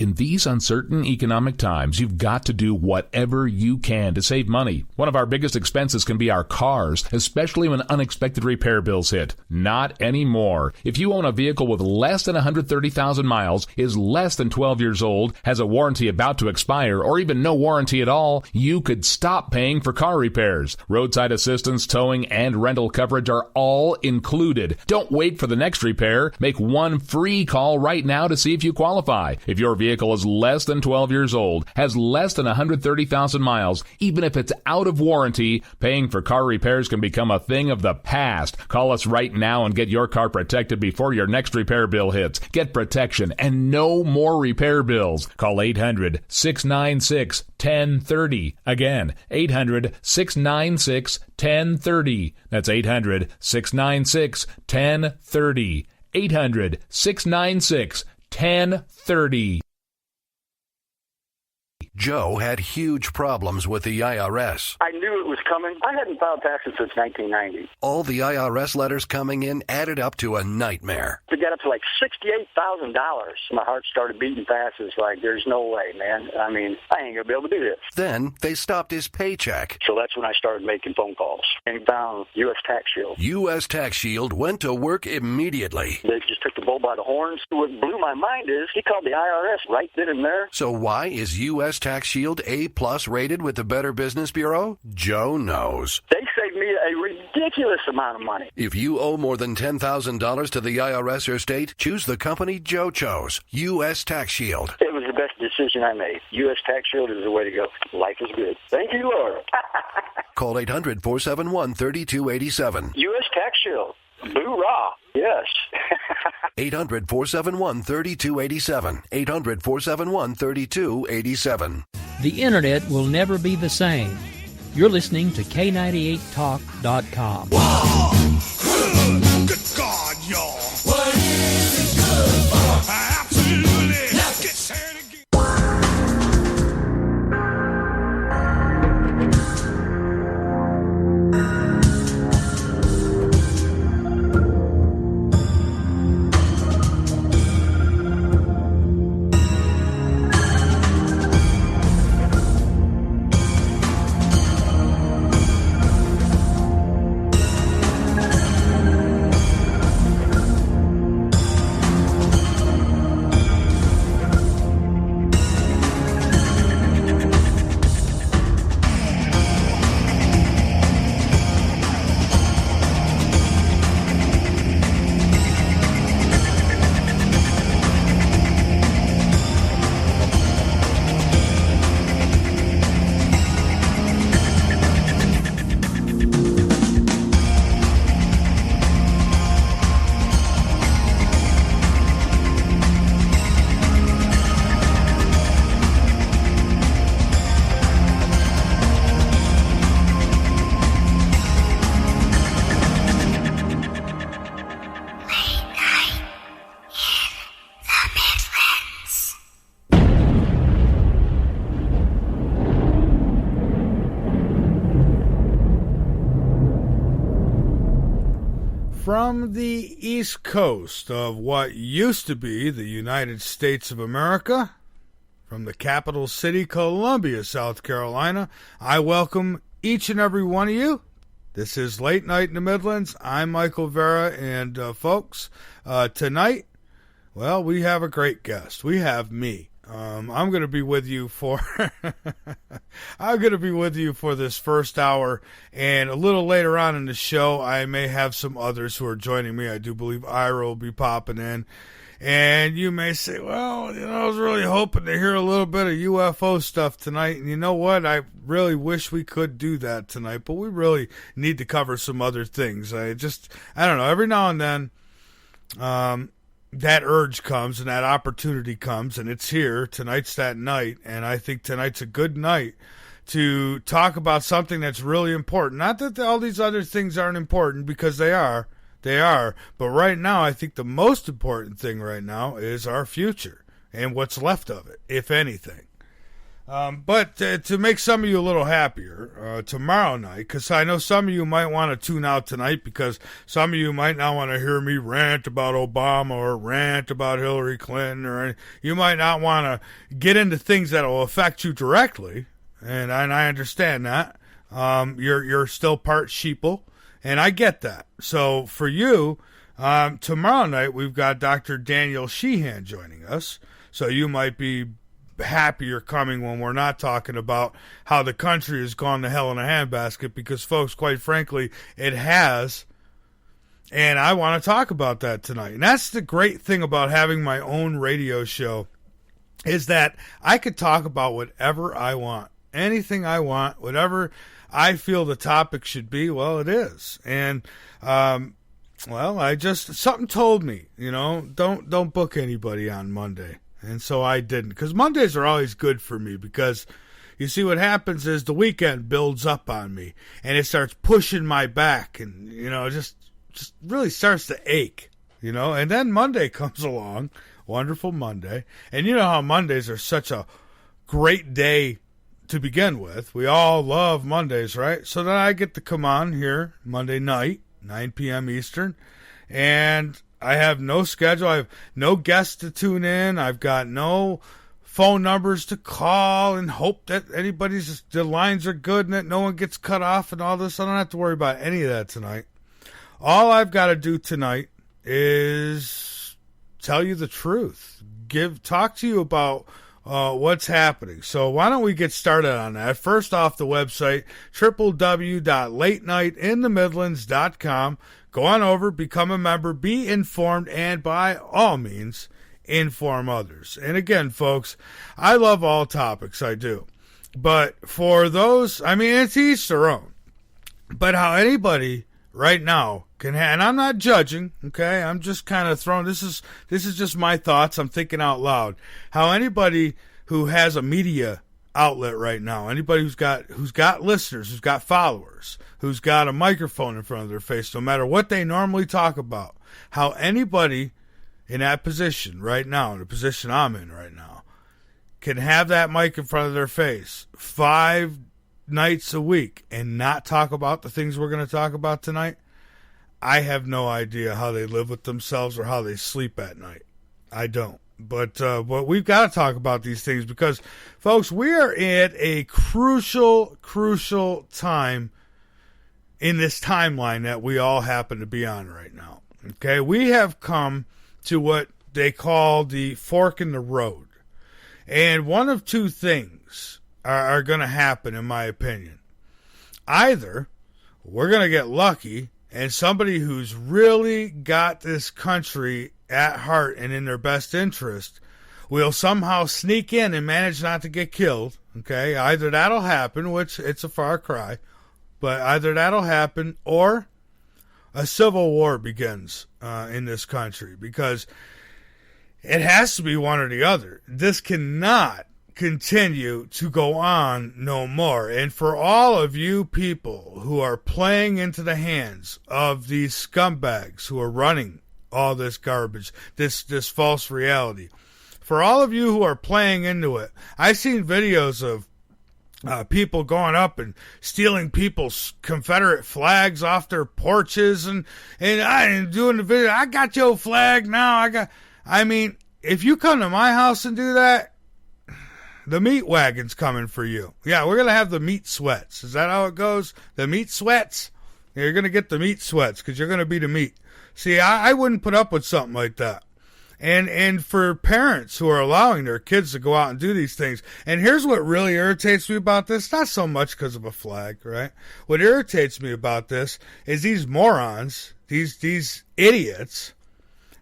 In these uncertain economic times, you've got to do whatever you can to save money. One of our biggest expenses can be our cars, especially when unexpected repair bills hit. Not anymore. If you own a vehicle with less than 130,000 miles, is less than 12 years old, has a warranty about to expire, or even no warranty at all, you could stop paying for car repairs. Roadside assistance, towing, and rental coverage are all included. Don't wait for the next repair. Make one free call right now to see if you qualify. If your vehicle is less than 12 years old, has less than 130,000 miles, even if it's out of warranty, paying for car repairs can become a thing of the past. Call us right now and get your car protected before your next repair bill hits. Get protection and no more repair bills. Call 800-696-1030. Again, 800-696-1030. That's 800-696-1030. 800-696-1030. Joe had huge problems with the IRS. I knew it was coming. I hadn't filed taxes since 1990. All the IRS letters coming in added up to a nightmare. To get up to like $68,000. My heart started beating fast. It's like, there's no way, man. I mean, I ain't going to be able to do this. Then they stopped his paycheck. So that's when I started making phone calls and found U.S. Tax Shield. U.S. Tax Shield went to work immediately. They just took the bull by the horns. What blew my mind is he called the IRS right then and there. So why is U.S. Tax Shield A+ rated with the Better Business Bureau? Joe knows. They saved me a ridiculous amount of money. If you owe more than $10,000 to the IRS or state, choose the company Joe chose, U.S. Tax Shield. It was the best decision I made. U.S. Tax Shield is the way to go. Life is good. Thank you, Lord. Call 800-471-3287. U.S. Tax Shield. Boo-rah. Yes. 800-471-3287. 800-471-3287. The Internet will never be the same. You're listening to K98Talk.com. Whoa! Good God, y'all. What is it good for? Absolutely. Let's get set again. From the east coast of what used to be the United States of America, from the capital city, Columbia, South Carolina, I welcome each and every one of you. This is Late Night in the Midlands. I'm Michael Vera, and folks, tonight, well, we have a great guest. We have me. I'm going to be with you for this first hour, and a little later on in the show, I may have some others who are joining me. I do believe Ira will be popping in, and you may say, well, I was really hoping to hear a little bit of UFO stuff tonight, and you know what? I really wish we could do that tonight, but we really need to cover some other things. I don't know, every now and then, that urge comes and that opportunity comes, and it's here. Tonight's that night, and I think tonight's a good night to talk about something that's really important. Not that all these other things aren't important, because they are. But right now, I think the most important thing right now is our future and what's left of it, if anything. But to make some of you a little happier, tomorrow night, because I know some of you might want to tune out tonight because some of you might not want to hear me rant about Obama or rant about Hillary Clinton, or you might not want to get into things that will affect you directly, and I understand that. You're still part sheeple, and I get that. So for you, tomorrow night we've got Dr. Daniel Sheehan joining us, so you might be happier coming when we're not talking about how the country has gone to hell in a handbasket, because folks, quite frankly, it has, and I want to talk about that tonight. And that's the great thing about having my own radio show, is that I could talk about whatever I want, anything I want, whatever I feel the topic should be. Well, it is. And something told me, don't book anybody on Monday. And so I didn't, because Mondays are always good for me, because you see what happens is the weekend builds up on me and it starts pushing my back, and just really starts to ache, and then Monday comes along, wonderful Monday, and you know how Mondays are such a great day to begin with. We all love Mondays, right? So then I get to come on here Monday night, 9 p.m. Eastern, and I have no schedule. I have no guests to tune in. I've got no phone numbers to call and hope that the lines are good and that no one gets cut off and all this. I don't have to worry about any of that tonight. All I've got to do tonight is tell you the truth. Talk to you about what's happening. So why don't we get started on that? First off, the website, www.latenightinthemidlands.com. Go on over, become a member, be informed, and by all means, inform others. And again, folks, I love all topics, I do. But for those, it's each their own. But how anybody right now can and I'm not judging, okay? I'm just kind of throwing, this is just my thoughts, I'm thinking out loud. How anybody who has a media outlet right now, anybody who's got listeners, who's got followers, who's got a microphone in front of their face, no matter what they normally talk about, how anybody in that position right now, in the position I'm in right now, can have that mic in front of their face 5 nights a week and not talk about the things we're going to talk about tonight. I have no idea how they live with themselves or how they sleep at night. I don't. But we've got to talk about these things because, folks, we are at a crucial time in this timeline that we all happen to be on right now. Okay, we have come to what they call the fork in the road. And one of two things are going to happen, in my opinion. Either we're going to get lucky and somebody who's really got this country at heart and in their best interest will somehow sneak in and manage not to get killed. Okay, either that'll happen, which it's a far cry, but either that'll happen or a civil war begins in this country, because it has to be one or the other. This cannot continue to go on no more. And for all of you people who are playing into the hands of these scumbags who are running all this garbage, this false reality, for all of you who are playing into it, I've seen videos of people going up and stealing people's Confederate flags off their porches, and doing the video. I got your flag now. If you come to my house and do that, the meat wagon's coming for you. Yeah, we're going to have the meat sweats. Is that how it goes? The meat sweats? Yeah, you're going to get the meat sweats because you're going to be the meat. See, I wouldn't put up with something like that. And for parents who are allowing their kids to go out and do these things, and here's what really irritates me about this, not so much because of a flag, right? What irritates me about this is these morons, these idiots,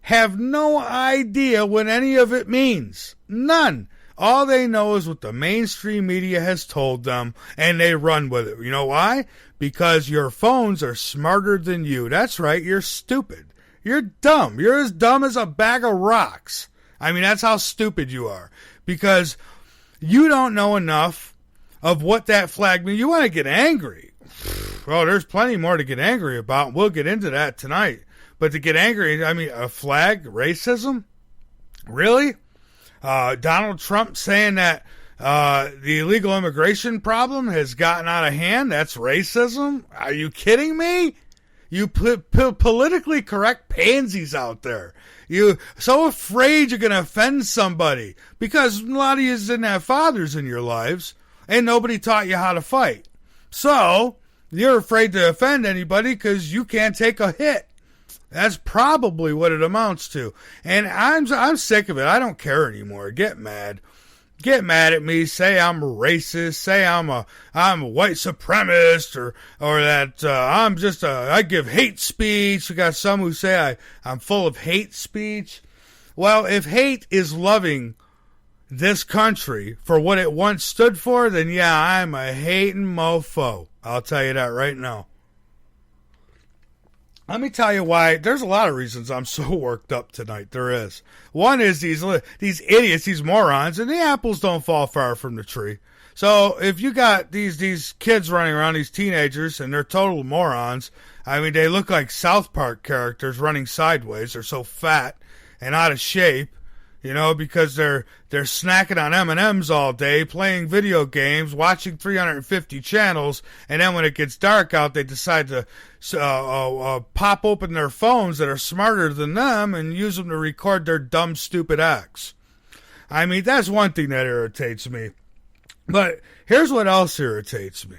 have no idea what any of it means. None. All they know is what the mainstream media has told them, and they run with it. You know why? Because your phones are smarter than you. That's right, you're stupid. You're dumb. You're as dumb as a bag of rocks. That's how stupid you are. Because you don't know enough of what that flag means. You want to get angry. Well, there's plenty more to get angry about. We'll get into that tonight. But to get angry, a flag, racism? Really? Donald Trump saying that The illegal immigration problem has gotten out of hand. That's racism. Are you kidding me? You politically correct pansies out there. You so afraid you're going to offend somebody because a lot of you didn't have fathers in your lives and nobody taught you how to fight. So you're afraid to offend anybody because you can't take a hit. That's probably what it amounts to. And I'm sick of it. I don't care anymore. Get mad. Get mad at me, say I'm racist, say I'm a white supremacist, or that I give hate speech. We got some who say I'm full of hate speech. Well, if hate is loving this country for what it once stood for, then yeah, I'm a hating mofo. I'll tell you that right now. Let me tell you why. There's a lot of reasons I'm so worked up tonight. There is. One is these idiots, these morons, and the apples don't fall far from the tree. So if you got these kids running around, these teenagers, and they're total morons, I mean, they look like South Park characters running sideways. They're so fat and out of shape, you know, because they're snacking on M&Ms all day, playing video games, watching 350 channels, and then when it gets dark out, they decide to pop open their phones that are smarter than them and use them to record their dumb, stupid acts. I mean, that's one thing that irritates me. But here's what else irritates me.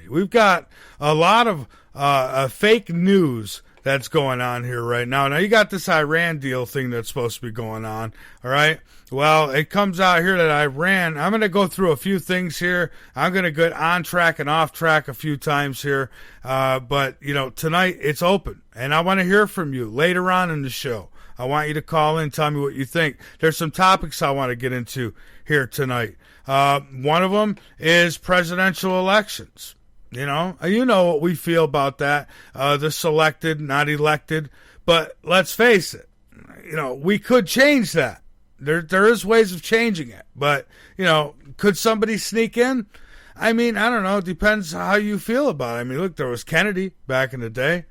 We've got a lot of fake news that's going on here right now. Now, you got this Iran deal thing that's supposed to be going on, all right? Well, it comes out here that Iran, I'm going to go through a few things here. I'm going to get on track and off track a few times here. But, you know, tonight it's open, and I want to hear from you later on in the show. I want you to call in, tell me what you think. There's some topics I want to get into here tonight. One of them is presidential elections. You know what we feel about that, the selected, not elected. But let's face it, you know, we could change that. There is ways of changing it. But, you know, could somebody sneak in? I mean, I don't know. It depends how you feel about it. I mean, look, there was Kennedy back in the day.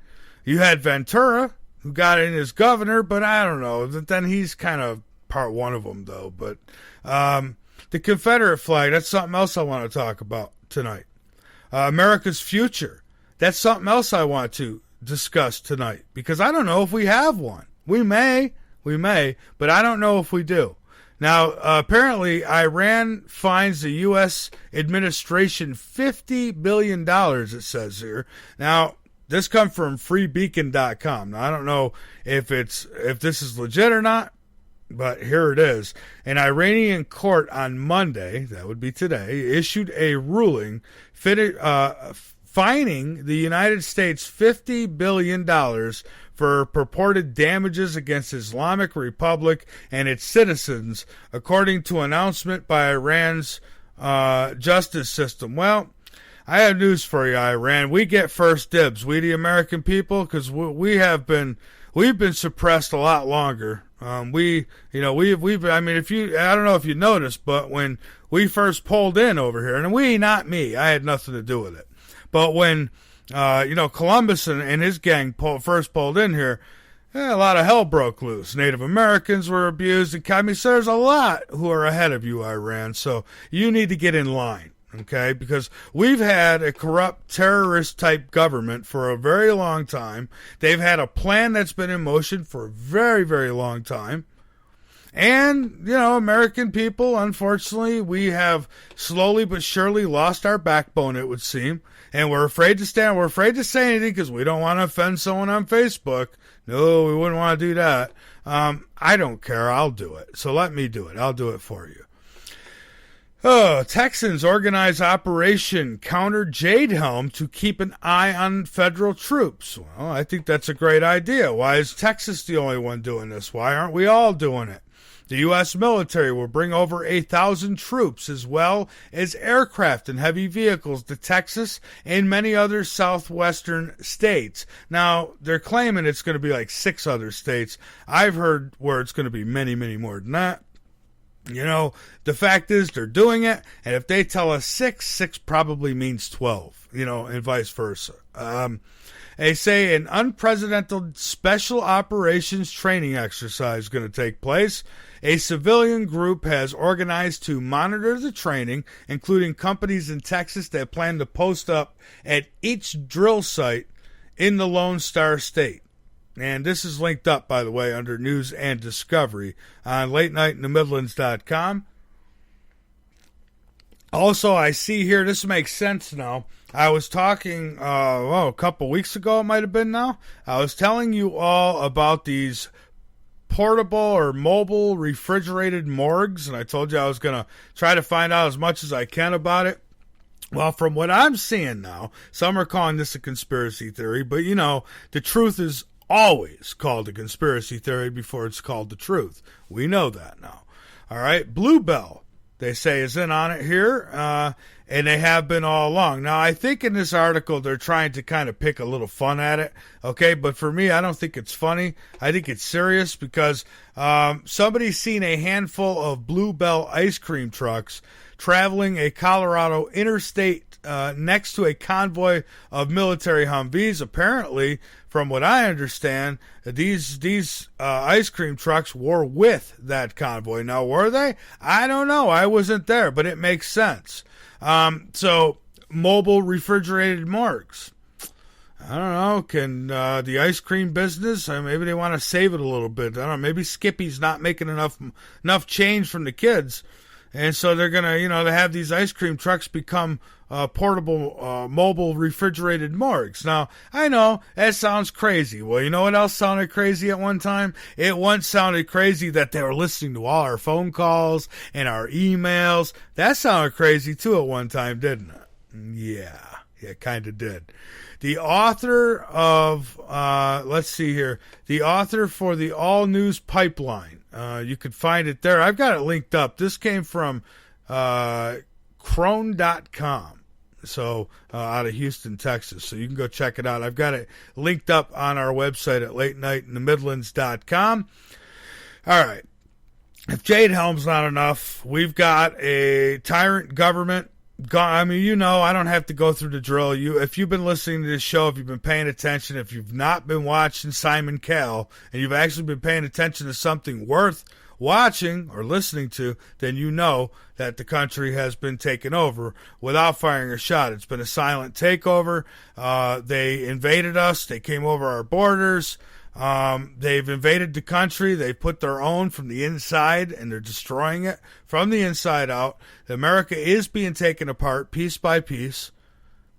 You had Ventura, who got in as governor, but I don't know. Then he's kind of part one of them, though. But the Confederate flag, that's something else I want to talk about tonight. America's future. That's something else I want to discuss tonight because I don't know if we have one. We may, but I don't know if we do. Now, apparently, Iran fines the U.S. administration $50 billion, it says here. Now, this comes from freebeacon.com. Now, I don't know if this is legit or not, but here it is. An Iranian court on Monday, that would be today, issued a ruling fining the United States $50 billion for purported damages against Islamic Republic and its citizens, according to an announcement by Iran's justice system. Well, I have news for you, Iran. We get first dibs. We, the American people, because we've been suppressed a lot longer. I mean, I don't know if you noticed, but when we first pulled in over here, and not me, I had nothing to do with it. But when, Columbus and his gang first pulled in here, a lot of hell broke loose. Native Americans were abused, and so there's a lot who are ahead of you, Iran. So you need to get in line. Okay, because we've had a corrupt terrorist-type government for a very long time. They've had a plan that's been in motion for a very, very long time. And, you know, American people, unfortunately, we have slowly but surely lost our backbone, it would seem. And we're afraid to stand. We're afraid to say anything because we don't want to offend someone on Facebook. No, we wouldn't want to do that. I don't care. I'll do it. So let me do it. I'll do it for you. Texans organize Operation Counter Jade Helm to keep an eye on federal troops. Well, I think that's a great idea. Why is Texas the only one doing this? Why aren't we all doing it? The U.S. military will bring over 1,000 troops as well as aircraft and heavy vehicles to Texas and many other southwestern states. Now, they're claiming it's going to be like 6 other states. I've heard where it's going to be many, many more than that. You know, the fact is they're doing it, and if they tell us 6 probably means 12, you know, and vice versa. They say an unprecedented special operations training exercise is going to take place. A civilian group has organized to monitor the training, including companies in Texas that plan to post up at each drill site in the Lone Star State. And this is linked up, by the way, under News and Discovery on LateNightInTheMidlands.com. Also, I see here, this makes sense now. I was talking, a couple weeks ago, it might have been now. I was telling you all about these portable or mobile refrigerated morgues, and I told you I was going to try to find out as much as I can about it. Well, from what I'm seeing now, some are calling this a conspiracy theory, but, you know, the truth is always called a conspiracy theory before it's called the truth. We know that now. All right, Bluebell, they say, is in on it here, and they have been all along. Now, I think in this article they're trying to kind of pick a little fun at it, okay? But for me, I don't think it's funny. I think it's serious because somebody's seen a handful of Bluebell ice cream trucks traveling a Colorado interstate next to a convoy of military Humvees. Apparently, from what I understand, these ice cream trucks were with that convoy. Now, were they? I don't know. I wasn't there, but it makes sense. So, mobile refrigerated morgues. I don't know. Can the ice cream business, maybe they want to save it a little bit. I don't know. Maybe Skippy's not making enough change from the kids. And so they're going to, they have these ice cream trucks become portable, mobile refrigerated morgues. Now, I know that sounds crazy. Well, you know what else sounded crazy at one time? It once sounded crazy that they were listening to all our phone calls and our emails. That sounded crazy, too, at one time, didn't it? Yeah, it kind of did. The author of, let's see here, the author for the All News Pipeline. You could find it there. I've got it linked up. This came from Crone.com. So, out of Houston, Texas. So you can go check it out. I've got it linked up on our website at LateNightInTheMidlands.com. All right. If Jade Helm's not enough, we've got a tyrant government. I mean, I don't have to go through the drill. If you've been listening to this show, if you've been paying attention, if you've not been watching Simon Cowell, and you've actually been paying attention to something worth watching or listening to, then you know that the country has been taken over without firing a shot. It's been a silent takeover. They invaded us. They came over our borders. They've invaded the country. They put their own from the inside, and they're destroying it from the inside out. America is being taken apart piece by piece.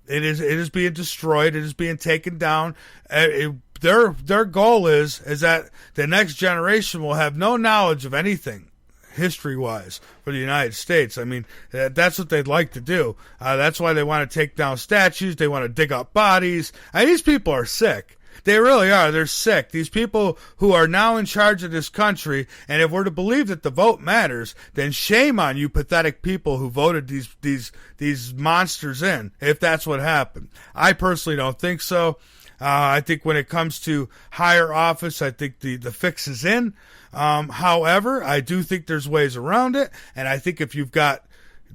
It is being destroyed. It is being taken down. Their goal is that the next generation will have no knowledge of anything history-wise for the United States. I mean, that's what they'd like to do. That's why they want to take down statues. They want to dig up bodies. These people are sick. They really are. They're sick. These people who are now in charge of this country, and if we're to believe that the vote matters, then shame on you pathetic people who voted these monsters in, if that's what happened. I personally don't think so. I think when it comes to higher office, I think the fix is in. However, I do think there's ways around it, and I think if you've got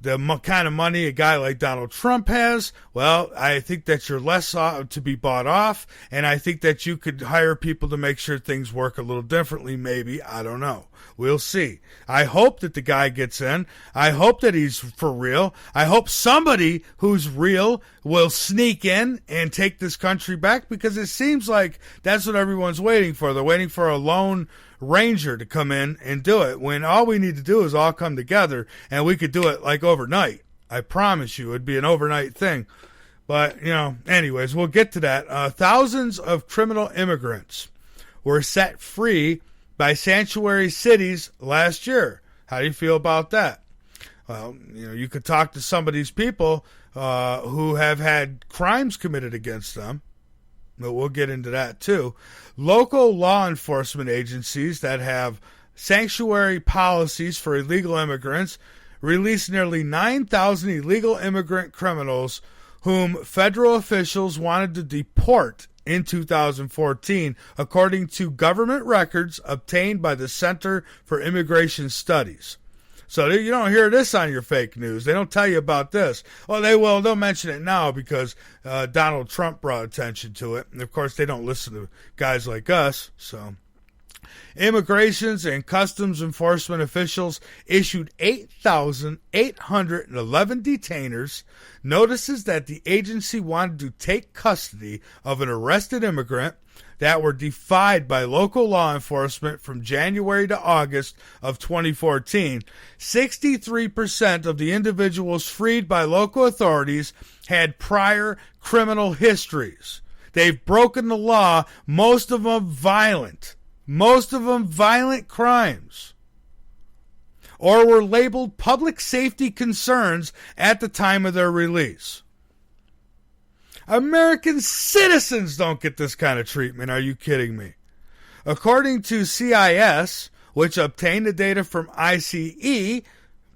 the kind of money a guy like Donald Trump has, well, I think that you're less to be bought off, and I think that you could hire people to make sure things work a little differently, maybe. I don't know. We'll see. I hope that the guy gets in. I hope that he's for real. I hope somebody who's real will sneak in and take this country back, because it seems like that's what everyone's waiting for. They're waiting for a lone ranger to come in and do it, when all we need to do is all come together, and we could do it like overnight. I promise you it'd be an overnight thing. But, anyways, we'll get to that. Thousands of criminal immigrants were set free by sanctuary cities last year. How do you feel about that? Well, you could talk to some of these people who have had crimes committed against them. But we'll get into that too. Local law enforcement agencies that have sanctuary policies for illegal immigrants released nearly 9,000 illegal immigrant criminals whom federal officials wanted to deport in 2014, according to government records obtained by the Center for Immigration Studies. So you don't hear this on your fake news. They don't tell you about this. Oh, they will. They'll mention it now because Donald Trump brought attention to it. And, of course, they don't listen to guys like us. So, Immigrations and Customs Enforcement officials issued 8,811 detainers notices that the agency wanted to take custody of an arrested immigrant that were defied by local law enforcement from January to August of 2014. 63% of the individuals freed by local authorities had prior criminal histories. They've broken the law, most of them violent. Most of them violent crimes. Or were labeled public safety concerns at the time of their release. American citizens don't get this kind of treatment. Are you kidding me? According to CIS, which obtained the data from ICE, a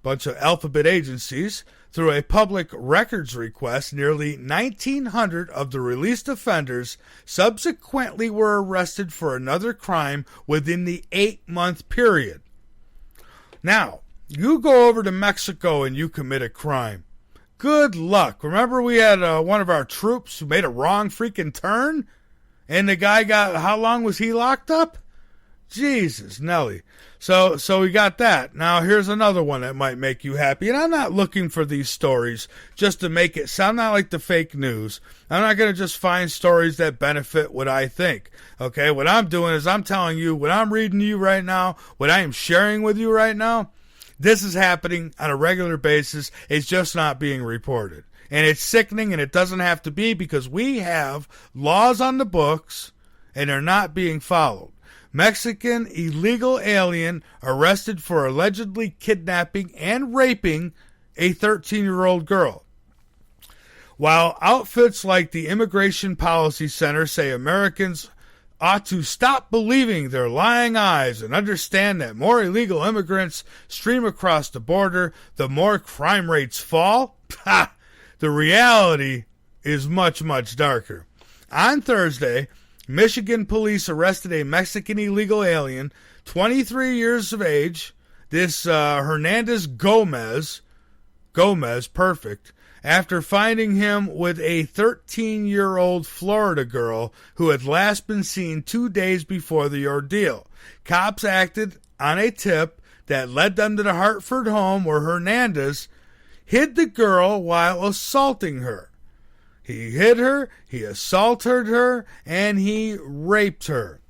bunch of alphabet agencies, through a public records request, nearly 1,900 of the released offenders subsequently were arrested for another crime within the 8-month period. Now, you go over to Mexico and you commit a crime. Good luck. Remember we had one of our troops who made a wrong freaking turn? And the guy got, how long was he locked up? Jesus, Nelly. So we got that. Now here's another one that might make you happy. And I'm not looking for these stories just to make it sound not like the fake news. I'm not going to just find stories that benefit what I think. Okay, what I'm doing is I'm telling you what I'm reading to you right now, what I am sharing with you right now. This is happening on a regular basis. It's just not being reported. And it's sickening, and it doesn't have to be because we have laws on the books, and they're not being followed. Mexican illegal alien arrested for allegedly kidnapping and raping a 13-year-old girl. While outfits like the Immigration Policy Center say Americans ought to stop believing their lying eyes and understand that more illegal immigrants stream across the border, the more crime rates fall. The reality is much, much darker. On Thursday, Michigan police arrested a Mexican illegal alien, 23 years of age, this Hernandez Gomez, perfect, after finding him with a 13-year-old Florida girl who had last been seen 2 days before the ordeal. Cops acted on a tip that led them to the Hartford home where Hernandez hid the girl while assaulting her. He hid her, he assaulted her, and he raped her.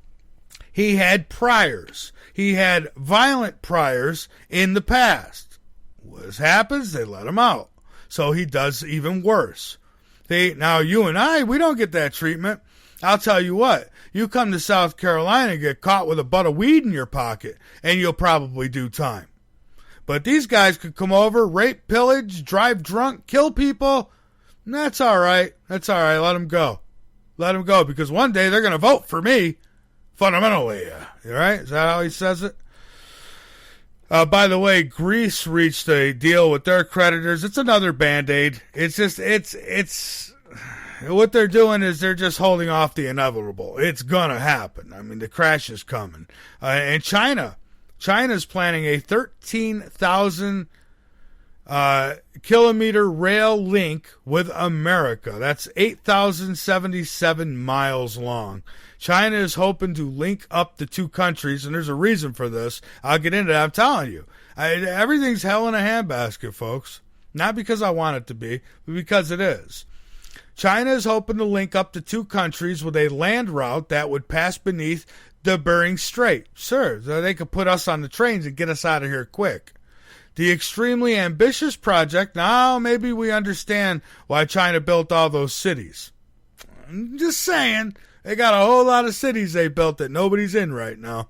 He had priors. He had violent priors in the past. What happens? They let him out. So he does even worse. Now, you and I, we don't get that treatment. I'll tell you what, you come to South Carolina and get caught with a butt of weed in your pocket, and you'll probably do time. But these guys could come over, rape, pillage, drive drunk, kill people. That's all right. That's all right. Let them go. Let them go, because one day they're going to vote for me, fundamentally. All right? Is that how he says it? By the way, Greece reached a deal with their creditors. It's another Band-Aid. It's just, it's what they're doing is they're just holding off the inevitable. It's going to happen. I mean, the crash is coming. And China's planning a 13,000 kilometer rail link with America. That's 8,077 miles long. China is hoping to link up the two countries, and there's a reason for this. I'll get into that. I'm telling you. Everything's hell in a handbasket, folks. Not because I want it to be, but because it is. China is hoping to link up the two countries with a land route that would pass beneath the Bering Strait. Sure, so they could put us on the trains and get us out of here quick. The extremely ambitious project, now maybe we understand why China built all those cities. I'm just saying, they got a whole lot of cities they built that nobody's in right now.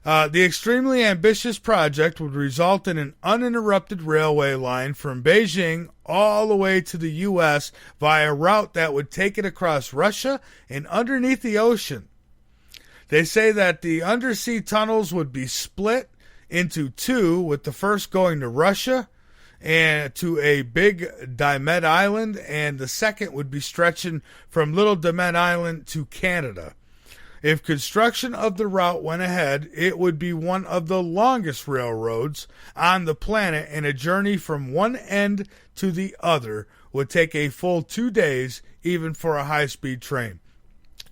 The extremely ambitious project would result in an uninterrupted railway line from Beijing all the way to the U.S. via a route that would take it across Russia and underneath the ocean. They say that the undersea tunnels would be split into two, with the first going to Russia and to a big Dimed Island, and the second would be stretching from Little Dimed Island to Canada. If construction of the route went ahead, it would be one of the longest railroads on the planet, and a journey from one end to the other would take a full 2 days, even for a high-speed train.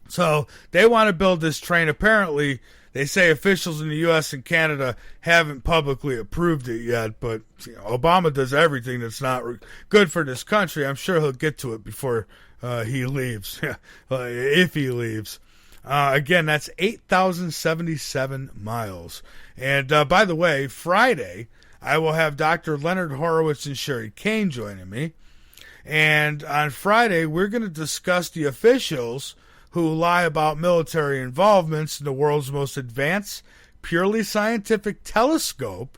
So they want to build this train. Apparently, they say officials in the U.S. and Canada haven't publicly approved it yet, but Obama does everything that's not good for this country. I'm sure he'll get to it before he leaves, if he leaves. Again, that's 8,077 miles. And by the way, Friday, I will have Dr. Leonard Horowitz and Sherry Kane joining me. And on Friday, we're going to discuss the officials who lie about military involvements in the world's most advanced, purely scientific telescope.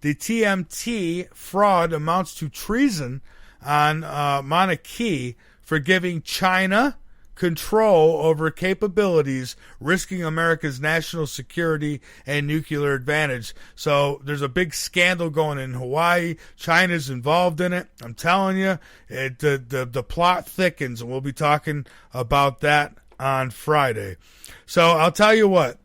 The TMT fraud amounts to treason on Mauna Kea for giving China control over capabilities, risking America's national security and nuclear advantage. So there's a big scandal going in Hawaii. China's involved in it. I'm telling you, the plot thickens, and we'll be talking about that on Friday. So I'll tell you what,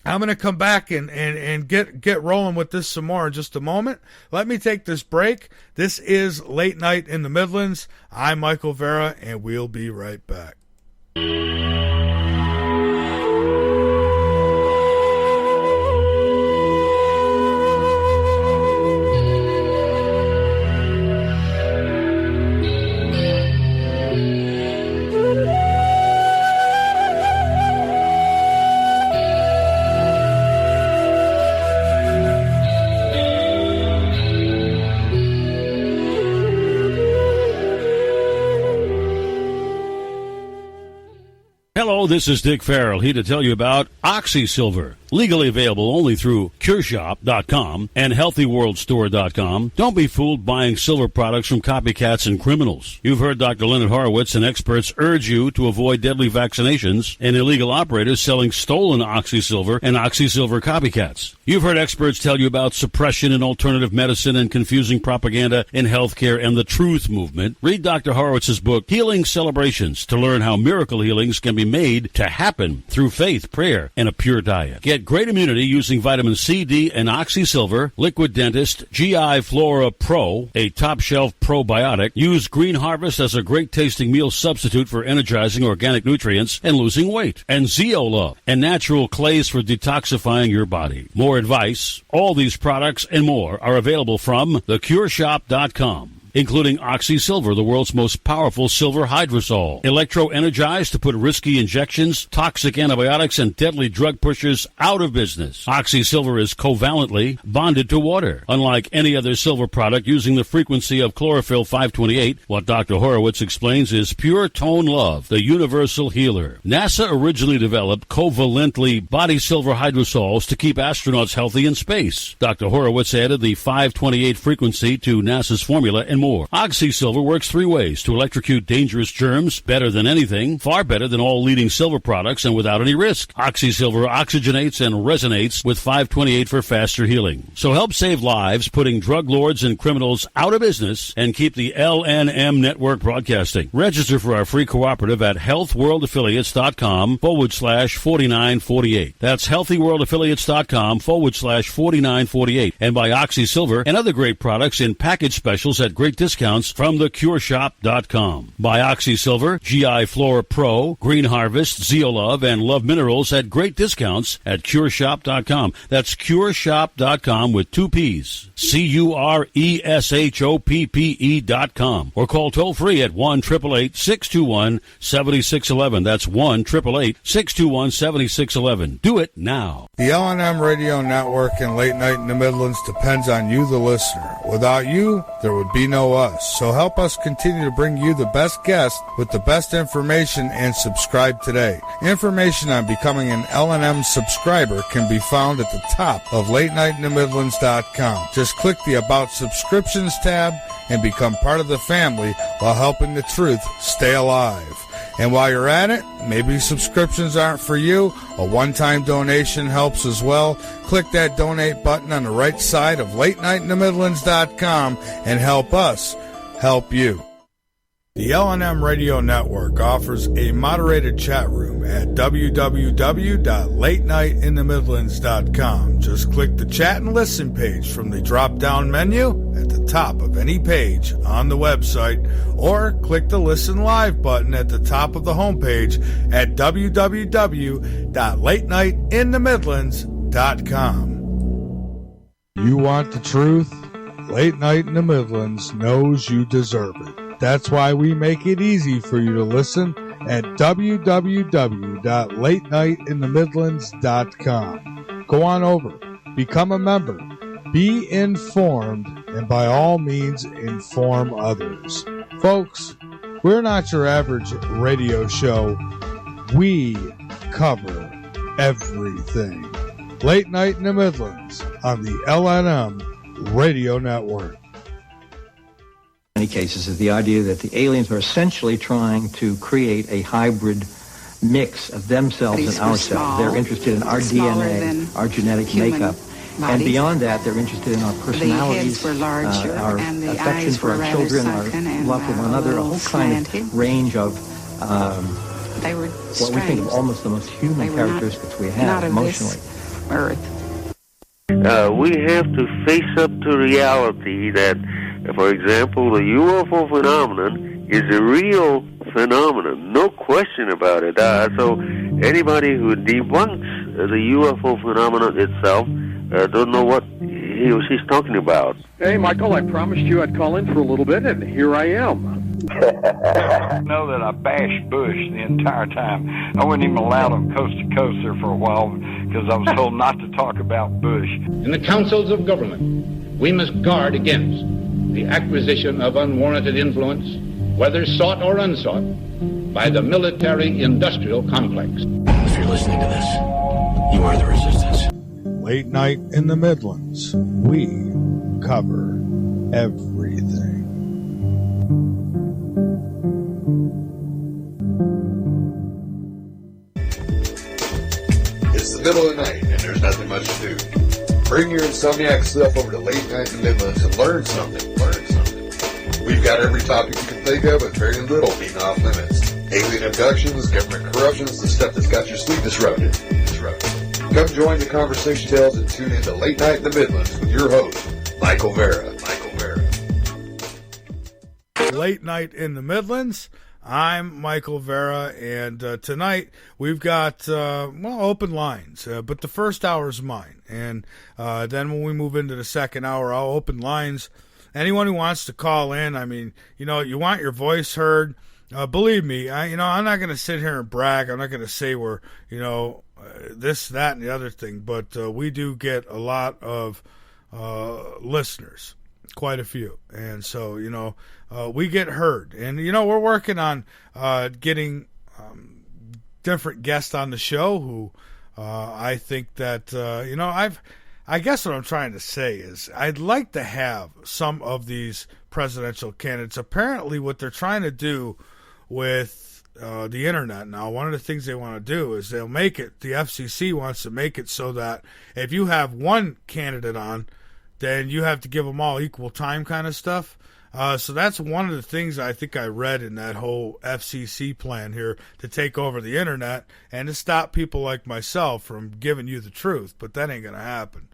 I'm going to come back and get rolling with this some more in just a moment. Let me take this break. This is Late Night in the Midlands. I'm Michael Vera, and we'll be right back. Hello, this is Dick Farrell, here to tell you about OxySilver. Legally available only through CureShop.com and HealthyWorldStore.com. Don't be fooled buying silver products from copycats and criminals. You've heard Dr. Leonard Horowitz and experts urge you to avoid deadly vaccinations and illegal operators selling stolen OxySilver and OxySilver copycats. You've heard experts tell you about suppression in alternative medicine and confusing propaganda in healthcare and the truth movement. Read Dr. Horowitz's book, Healing Celebrations, to learn how miracle healings can be made to happen through faith, prayer, and a pure diet. Get great immunity using vitamin C, D, and OxySilver. Liquid Dentist GI Flora Pro, a top-shelf probiotic. Use Green Harvest as a great-tasting meal substitute for energizing organic nutrients and losing weight. And Zeolove, and natural clays for detoxifying your body. More advice, all these products and more are available from theCureShop.com. Including OxySilver, the world's most powerful silver hydrosol. Electro-energized to put risky injections, toxic antibiotics, and deadly drug pushers out of business. OxySilver is covalently bonded to water. Unlike any other silver product using the frequency of chlorophyll 528, what Dr. Horowitz explains is pure tone love, the universal healer. NASA originally developed covalently body silver hydrosols to keep astronauts healthy in space. Dr. Horowitz added the 528 frequency to NASA's formula and more. OxySilver works 3 ways to electrocute dangerous germs better than anything, far better than all leading silver products, and without any risk. OxySilver oxygenates and resonates with 528 for faster healing. So help save lives, putting drug lords and criminals out of business, and keep the LNM network broadcasting. Register for our free cooperative at healthworldaffiliates.com/4948. That's healthyworldaffiliates.com/4948. And buy OxySilver and other great products in package specials at great discounts from theCureShop.com. Buy OxySilver, GI Flora Pro, Green Harvest, Zeolove, and Love Minerals at great discounts at CureShop.com. That's CureShop.com with 2 P's. CureShoppe.com. Or call toll-free at 1-888-621-7611. That's 1-888-621-7611. Do it now. The LNM Radio Network and Late Night in the Midlands depends on you, the listener. Without you, there would be no us. So help us continue to bring you the best guests with the best information, and subscribe today. Information on becoming an LNM subscriber can be found at the top of LateNightInTheMidlands.com. Just click the About Subscriptions tab and become part of the family while helping the truth stay alive. And while you're at it, maybe subscriptions aren't for you. A one-time donation helps as well. Click that donate button on the right side of LateNightInTheMidlands.com and help us help you. The LNM Radio Network offers a moderated chat room at www.latenightinthemidlands.com. Just click the chat and listen page from the drop-down menu at the top of any page on the website, or click the Listen Live button at the top of the homepage at www.latenightinthemidlands.com. You want the truth? Late Night in the Midlands knows you deserve it. That's why we make it easy for you to listen at www.latenightinthemidlands.com. Go on over, become a member, be informed, and by all means, inform others. Folks, we're not your average radio show. We cover everything. Late Night in the Midlands on the LNM Radio Network. In many cases is the idea that the aliens are essentially trying to create a hybrid mix of themselves and ourselves. They're interested in our DNA, our genetic makeup. Bodies. And beyond that, they're interested in our personalities, our affection for our children, our love for one another, a whole kind of range of what we think of almost the most human characteristics we have emotionally. Earth. We have to face up to reality that, for example, the UFO phenomenon is a real phenomenon, no question about it. So anybody who debunks the UFO phenomenon itself don't know what he or she's talking about. Hey, Michael, I promised you I'd call in for a little bit, and here I am. I know that I bashed Bush the entire time. I wasn't even allowed on Coast to Coast there for a while because I was told not to talk about Bush. In the councils of government, we must guard against the acquisition of unwarranted influence, whether sought or unsought, by the military-industrial complex. If you're listening to this, you are the resistance. Late Night in the Midlands. We cover everything. It's the middle of the night, and there's nothing much to do. Bring your insomniac self over to Late Night in the Midlands and learn something. We've got every topic you can think of and very little being off limits. Alien abductions, government corruptions, the stuff that's got your sleep disrupted. Come join the conversation tales and tune in to Late Night in the Midlands with your host, Michael Vera. Late Night in the Midlands. I'm Michael Vera, and tonight we've got, open lines, but the first hour is mine, and then when we move into the second hour, I'll open lines. Anyone who wants to call in, I mean, you want your voice heard, believe me, I'm not going to sit here and brag. I'm not going to say we're, this, that, and the other thing, but we do get a lot of listeners, quite a few, and so, we get heard, and we're working on getting different guests on the show who I think that I guess what I'm trying to say is I'd like to have some of these presidential candidates. Apparently what they're trying to do with the internet now, one of the things they want to do is they'll make it, the FCC wants to make it so that if you have one candidate on, then you have to give them all equal time kind of stuff. So that's one of the things I think I read in that whole FCC plan here to take over the internet and to stop people like myself from giving you the truth. But that ain't going to happen.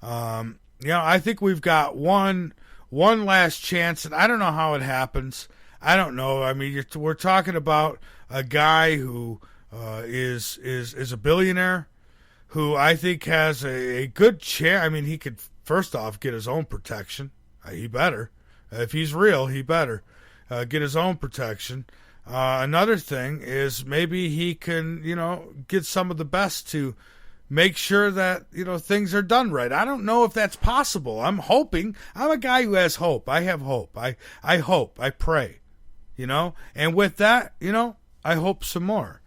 I think we've got one last chance, and I don't know how it happens. I don't know. I mean, we're talking about a guy who is a billionaire who I think has a good chance. I mean, he could, first off, get his own protection. He better. If he's real, he better get his own protection. Another thing is maybe he can, get some of the best to make sure that, things are done right. I don't know if that's possible. I'm hoping. I'm a guy who has hope. I have hope. I hope. I pray, And with that, I hope some more.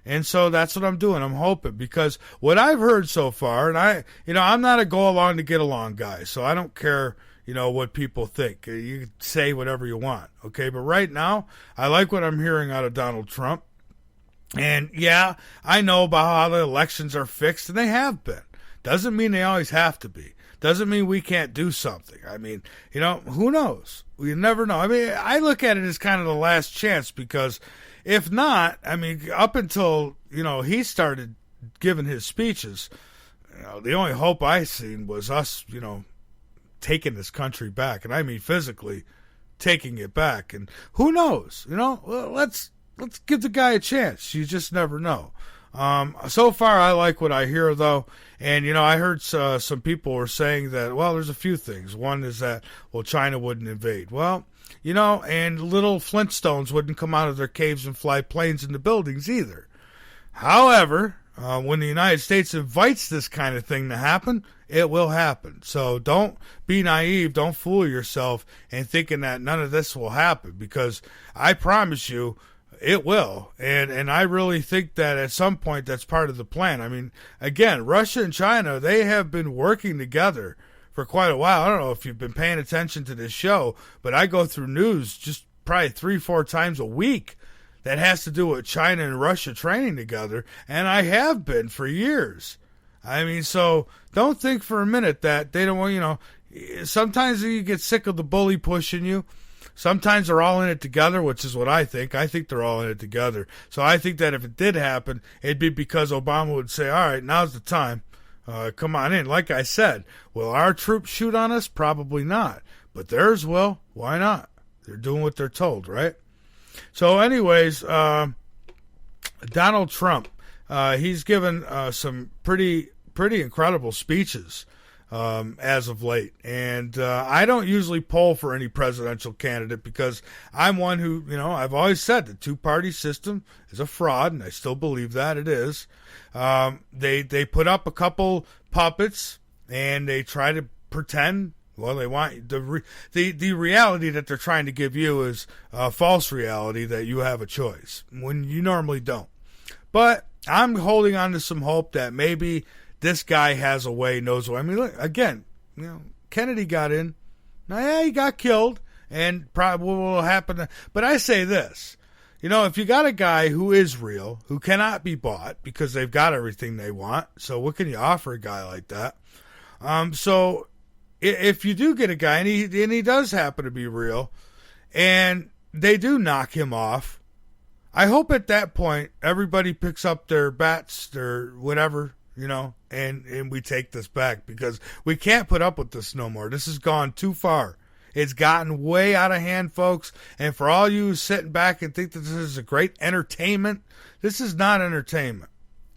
And so that's what I'm doing. I'm hoping, because what I've heard so far, and I'm not a go along to get along guy, so I don't care what people think. You can say whatever you want, okay? But right now, I like what I'm hearing out of Donald Trump. And, yeah, I know about how the elections are fixed, and they have been. Doesn't mean they always have to be. doesn't mean we can't do something. I mean, who knows? We never know. I mean, I look at it as kind of the last chance, because if not, I mean, up until, he started giving his speeches, the only hope I seen was us, taking this country back. And I mean physically taking it back. And who knows? Well, let's give the guy a chance. You just never know. So far, I like what I hear, though. And, I heard some people were saying that, well, there's a few things. One is that, well, China wouldn't invade. Well, and little Flintstones wouldn't come out of their caves and fly planes into buildings either. However, when the United States invites this kind of thing to happen, it will happen. So don't be naive. Don't fool yourself in thinking that none of this will happen, because I promise you, it will, and I really think that at some point that's part of the plan. I mean, again, Russia and China, they have been working together for quite a while. I don't know if you've been paying attention to this show, but I go through news just probably 3-4 times a week that has to do with China and Russia training together, and I have been for years. I mean, so don't think for a minute that they don't want, sometimes you get sick of the bully pushing you. Sometimes they're all in it together, which is what I think. I think they're all in it together. So I think that if it did happen, it'd be because Obama would say, all right, now's the time. Come on in. Like I said, will our troops shoot on us? Probably not. But theirs will. Why not? They're doing what they're told, right? So anyways, Donald Trump, he's given some pretty incredible speeches as of late. And I don't usually poll for any presidential candidate, because I'm one who, I've always said the two-party system is a fraud, and I still believe that it is. They put up a couple puppets, and they try to pretend, well, they want the reality that they're trying to give you is a false reality that you have a choice, when you normally don't. But I'm holding on to some hope that maybe this guy has a way, knows what. I mean, look, again, Kennedy got in. Now, yeah, he got killed, and probably what will happen. But I say this, if you got a guy who is real, who cannot be bought because they've got everything they want, so what can you offer a guy like that? So if you do get a guy, and he does happen to be real, and they do knock him off, I hope at that point everybody picks up their bats, their whatever, and we take this back, because we can't put up with this no more. This has gone too far. It's gotten way out of hand, folks. And for all you sitting back and think that this is a great entertainment, this is not entertainment.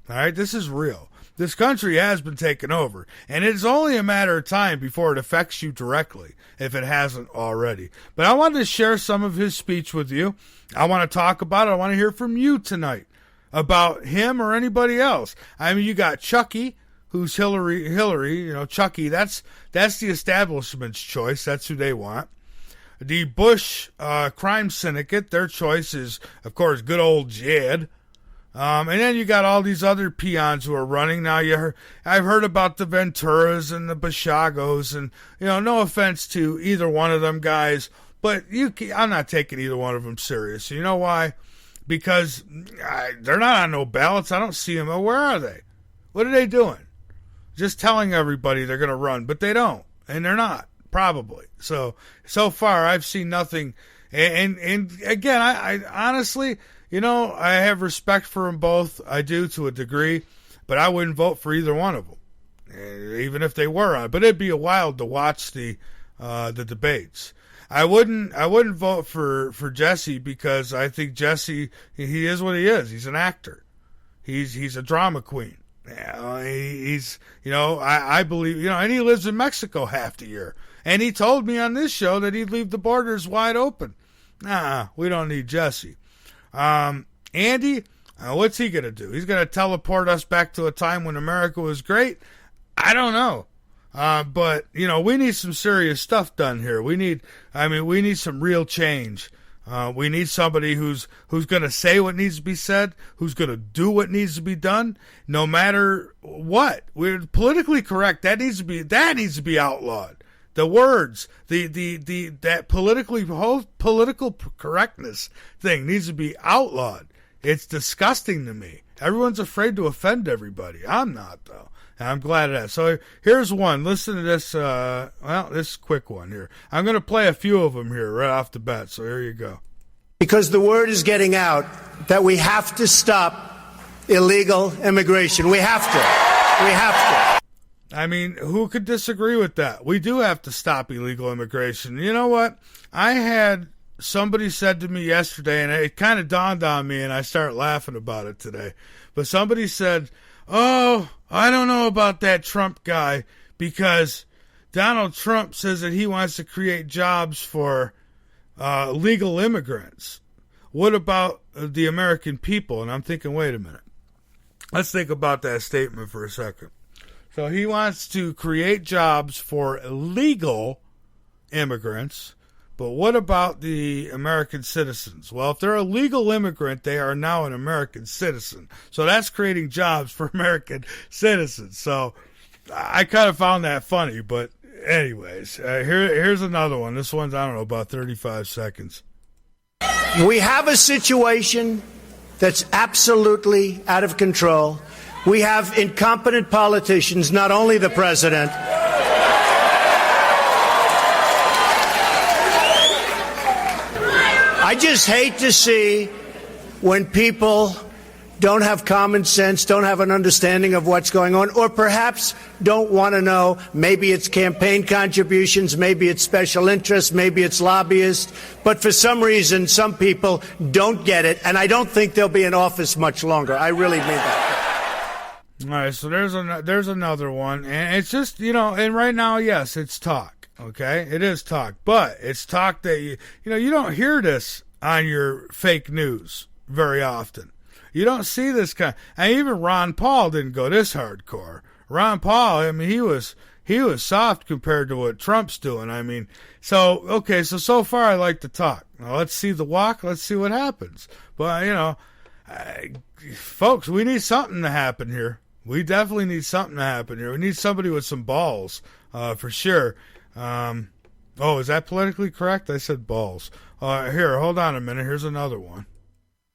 All right, this is real. This country has been taken over, and it's only a matter of time before it affects you directly, if it hasn't already. But I wanted to share some of his speech with you. I want to talk about it. I want to hear from you tonight about him or anybody else. I mean, you got Chucky, who's Hillary, Chucky, that's the establishment's choice. That's who they want. The Bush crime syndicate, their choice is, of course, good old Jed. And then you got all these other peons who are running. Now I've heard about the Venturas and the Bashagos, and, no offense to either one of them guys, but I'm not taking either one of them serious. You know why? Because they're not on no ballots. I don't see them. Where are they? What are they doing? Just telling everybody they're going to run, but they don't, and they're not, probably. So far, I've seen nothing. And again, I honestly, I have respect for them both. I do, to a degree, but I wouldn't vote for either one of them, even if they were on. But it'd be wild to watch the debates. I wouldn't vote for Jesse, because I think Jesse, he is what he is. He's an actor. He's a drama queen. He's, I believe, and he lives in Mexico half the year. And he told me on this show that he'd leave the borders wide open. Nah, we don't need Jesse. Andy, what's he going to do? He's going to teleport us back to a time when America was great? I don't know. But, we need some serious stuff done here. We need some real change. We need somebody who's going to say what needs to be said, who's going to do what needs to be done, no matter what. We're politically correct. That needs to be outlawed. The words, that political correctness thing needs to be outlawed. It's disgusting to me. Everyone's afraid to offend everybody. I'm not, though. I'm glad of that. So here's one. Listen to this. This quick one here. I'm going to play a few of them here right off the bat. So here you go. Because the word is getting out that we have to stop illegal immigration. We have to. We have to. I mean, who could disagree with that? We do have to stop illegal immigration. You know what? I had somebody said to me yesterday, and it kind of dawned on me, and I started laughing about it today. But somebody said, oh, I don't know about that Trump guy because Donald Trump says that he wants to create jobs for legal immigrants. What about the American people? And I'm thinking, wait a minute. Let's think about that statement for a second. So he wants to create jobs for legal immigrants, but what about the American citizens? Well, if they're a legal immigrant, they are now an American citizen. So that's creating jobs for American citizens. So I kind of found that funny, but anyways, here's another one. This one's, I don't know, about 35 seconds. We have a situation that's absolutely out of control. We have incompetent politicians, not only the president. I just hate to see when people don't have common sense, don't have an understanding of what's going on, or perhaps don't want to know. Maybe it's campaign contributions, maybe it's special interests, maybe it's lobbyists. But for some reason, some people don't get it, and I don't think they'll be in office much longer. I really mean that. All right, so there's another one, and it's just, and right now, yes, it's talk, okay? It is talk, but it's talk that, you don't hear this on your fake news very often. You don't see this kind, and even Ron Paul didn't go this hardcore. Ron Paul, I mean, he was soft compared to what Trump's doing. I mean, so far I like to talk. Now let's see the walk, let's see what happens. But, folks, we need something to happen here. We definitely need something to happen here. We need somebody with some balls, for sure. Is that politically correct? I said balls. Here, hold on a minute. Here's another one.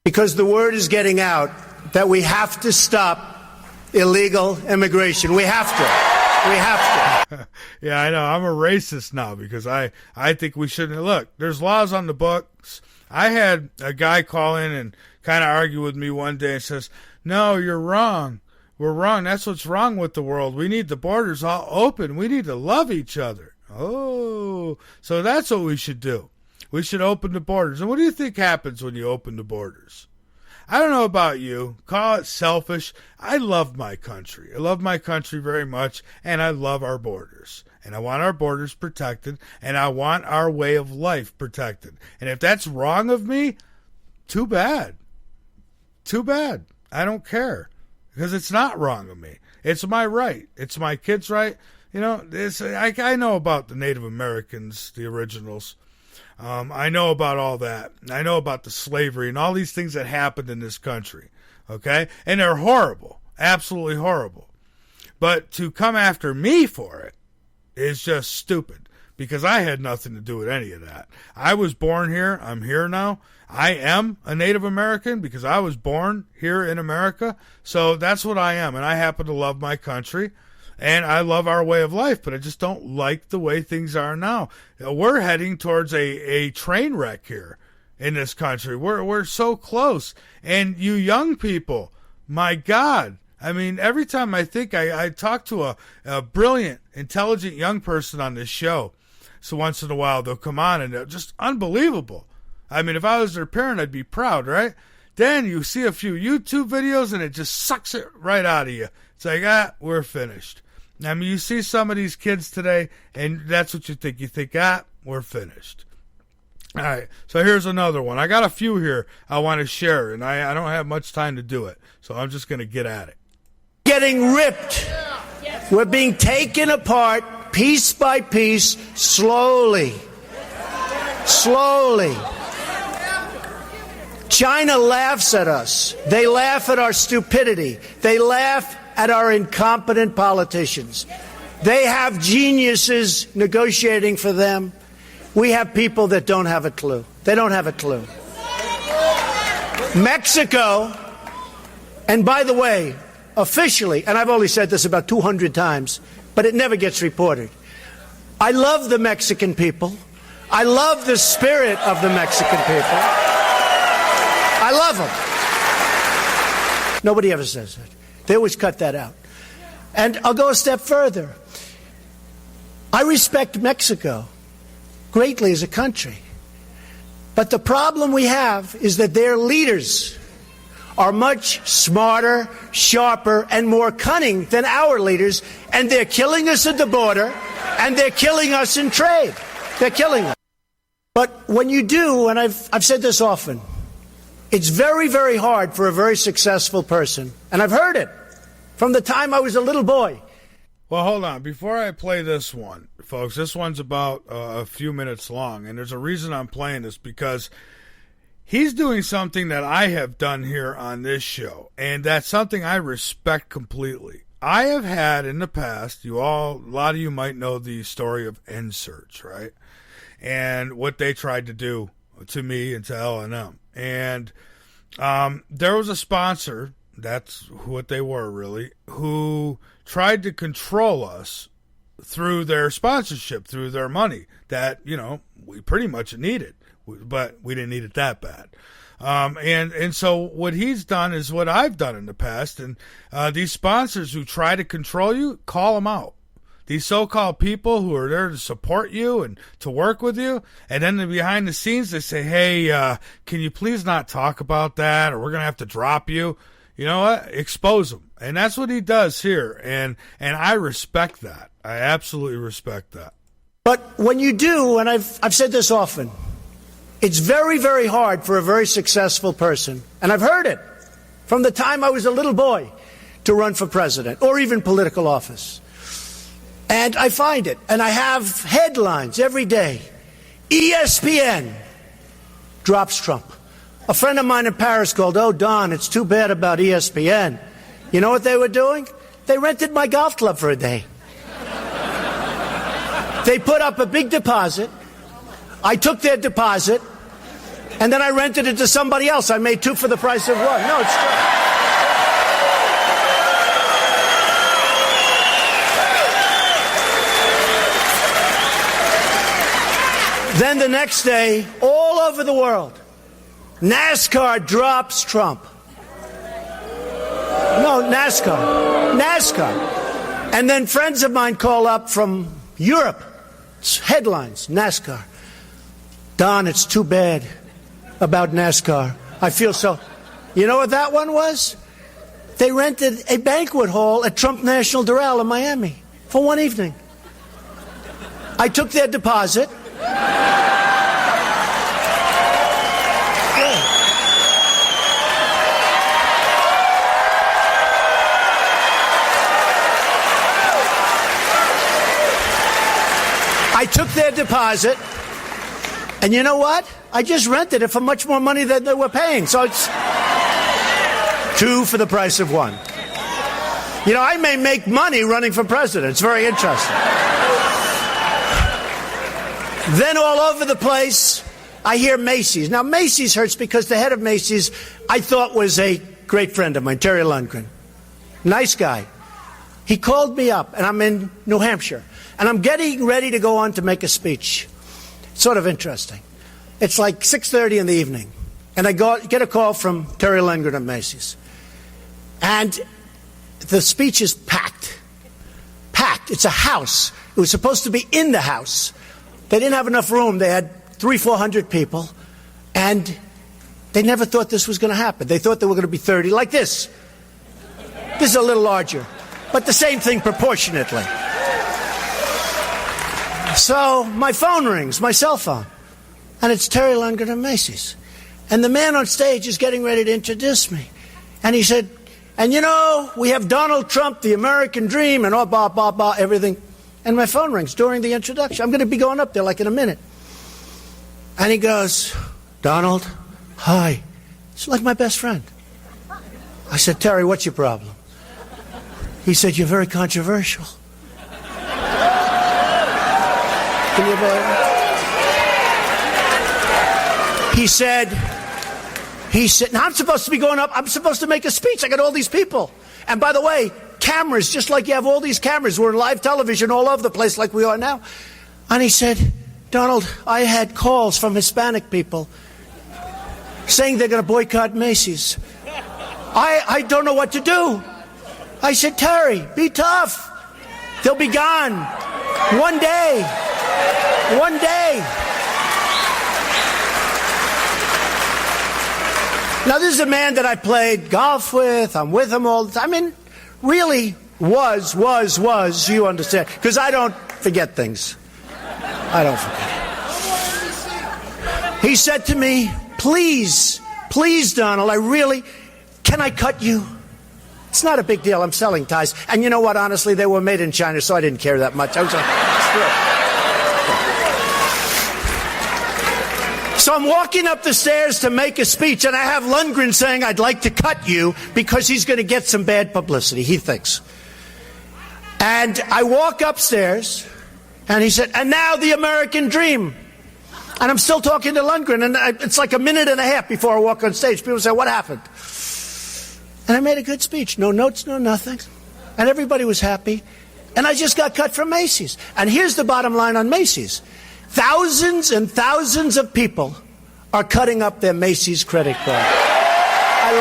Because the word is getting out that we have to stop illegal immigration. We have to. We have to. Yeah, I know. I'm a racist now because I think we shouldn't. Look, there's laws on the books. I had a guy call in and kind of argue with me one day and says, no, you're wrong. We're wrong. That's what's wrong with the world. We need the borders all open. We need to love each other. Oh, so that's what we should do. We should open the borders. And what do you think happens when you open the borders? I don't know about you. Call it selfish. I love my country. I love my country very much, and I love our borders. And I want our borders protected, and I want our way of life protected. And if that's wrong of me, too bad. Too bad. I don't care. Because it's not wrong of me. It's my right. It's my kid's right. I know about the Native Americans, the originals. I know about all that. I know about the slavery and all these things that happened in this country. Okay? And they're horrible. Absolutely horrible. But to come after me for it is just stupid. Because I had nothing to do with any of that. I was born here. I'm here now. I am a Native American because I was born here in America. So that's what I am. And I happen to love my country. And I love our way of life. But I just don't like the way things are now. We're heading towards a train wreck here in this country. We're so close. And you young people, my God. I mean, every time I think I talk to a brilliant, intelligent young person on this show. So once in a while they'll come on and they're just unbelievable. I mean, if I was their parent, I'd be proud, right? Then you see a few YouTube videos and it just sucks it right out of you. It's like, we're finished. I mean, you see some of these kids today and that's what you think. You think, we're finished. All right, so here's another one. I got a few here I want to share, and I don't have much time to do it, so I'm just going to get at it. Getting ripped. We're being taken apart piece by piece, slowly. Slowly. China laughs at us. They laugh at our stupidity. They laugh at our incompetent politicians. They have geniuses negotiating for them. We have people that don't have a clue. They don't have a clue. Mexico, and by the way, officially, and I've only said this about 200 times, but it never gets reported. I love the Mexican people. I love the spirit of the Mexican people. I love them. Nobody ever says that. They always cut that out. And I'll go a step further. I respect Mexico greatly as a country. But the problem we have is that their leaders are much smarter, sharper, and more cunning than our leaders, and they're killing us at the border, and they're killing us in trade. They're killing us. But when you do, and I've said this often, it's very, very hard for a very successful person, and I've heard it from the time I was a little boy. Well, hold on. Before I play this one, folks, this one's about a few minutes long, and there's a reason I'm playing this, because he's doing something that I have done here on this show, and that's something I respect completely. I have had in the past, a lot of you might know the story of N-Search, right? And what they tried to do to me and to LNM. And there was a sponsor, that's what they were really, who tried to control us through their sponsorship, through their money that, we pretty much needed, but we didn't need it that bad. And so what he's done is what I've done in the past. And these sponsors who try to control you, call them out. These so-called people who are there to support you and to work with you, and then behind the scenes they say, hey, can you please not talk about that, or we're going to have to drop you. You know what? Expose them. And that's what he does here. And I respect that. I absolutely respect that. But when you do, and I've said this often, it's very, very hard for a very successful person, and I've heard it from the time I was a little boy, to run for president or even political office. And I find it, and I have headlines every day. ESPN drops Trump. A friend of mine in Paris called, "Oh, Don, it's too bad about ESPN." You know what they were doing? They rented my golf club for a day. They put up a big deposit. I took their deposit, and then I rented it to somebody else. I made two for the price of one. No, it's true. Then the next day, all over the world, NASCAR drops Trump. No, NASCAR. And then friends of mine call up from Europe. It's headlines, NASCAR. Don, it's too bad about NASCAR. I feel so. You know what that one was? They rented a banquet hall at Trump National Doral in Miami for one evening. I took their deposit. I took their deposit, and you know what? I just rented it for much more money than they were paying. So it's two for the price of one. You know, I may make money running for president. It's very interesting. Then all over the place, I hear Macy's. Now, Macy's hurts because the head of Macy's, I thought was a great friend of mine, Terry Lundgren. Nice guy. He called me up, and I'm in New Hampshire. And I'm getting ready to go on to make a speech. It's sort of interesting. It's like 6:30 in the evening. And I get a call from Terry Lundgren at Macy's. And the speech is packed. Packed. It's a house. It was supposed to be in the house. They didn't have enough room. They had 300-400 people. And they never thought this was going to happen. They thought there were going to be 30, like this. This is a little larger. But the same thing proportionately. So my phone rings, my cell phone, and it's Terry Lundgren of Macy's. And the man on stage is getting ready to introduce me. And he said, and you know, we have Donald Trump, the American dream, and all blah, blah, blah, everything. And my phone rings during the introduction. I'm going to be going up there like in a minute. And he goes, Donald, hi. It's like my best friend. I said, Terry, what's your problem? He said, you're very controversial. Can you believe it? He said, now I'm supposed to be going up, I'm supposed to make a speech. I got all these people. And by the way, cameras, just like you have all these cameras. We're in live television all over the place like we are now. And he said, Donald, I had calls from Hispanic people saying they're going to boycott Macy's. I don't know what to do. I said, Terry, be tough. They'll be gone. One day. One day. Now, this is a man that I played golf with. I'm with him all the time. I mean, really was, you understand. Because I don't forget things. I don't forget. He said to me, please, Donald, can I cut you? It's not a big deal. I'm selling ties. And you know what? Honestly, they were made in China, so I didn't care that much. I was So I'm walking up the stairs to make a speech, and I have Lundgren saying, I'd like to cut you because he's going to get some bad publicity, he thinks. And I walk upstairs, and he said, and now the American dream. And I'm still talking to Lundgren, and it's like a minute and a half before I walk on stage. People say, what happened? And I made a good speech. No notes, no nothing. And everybody was happy. And I just got cut from Macy's. And here's the bottom line on Macy's. Thousands and thousands of people are cutting up their Macy's credit card. I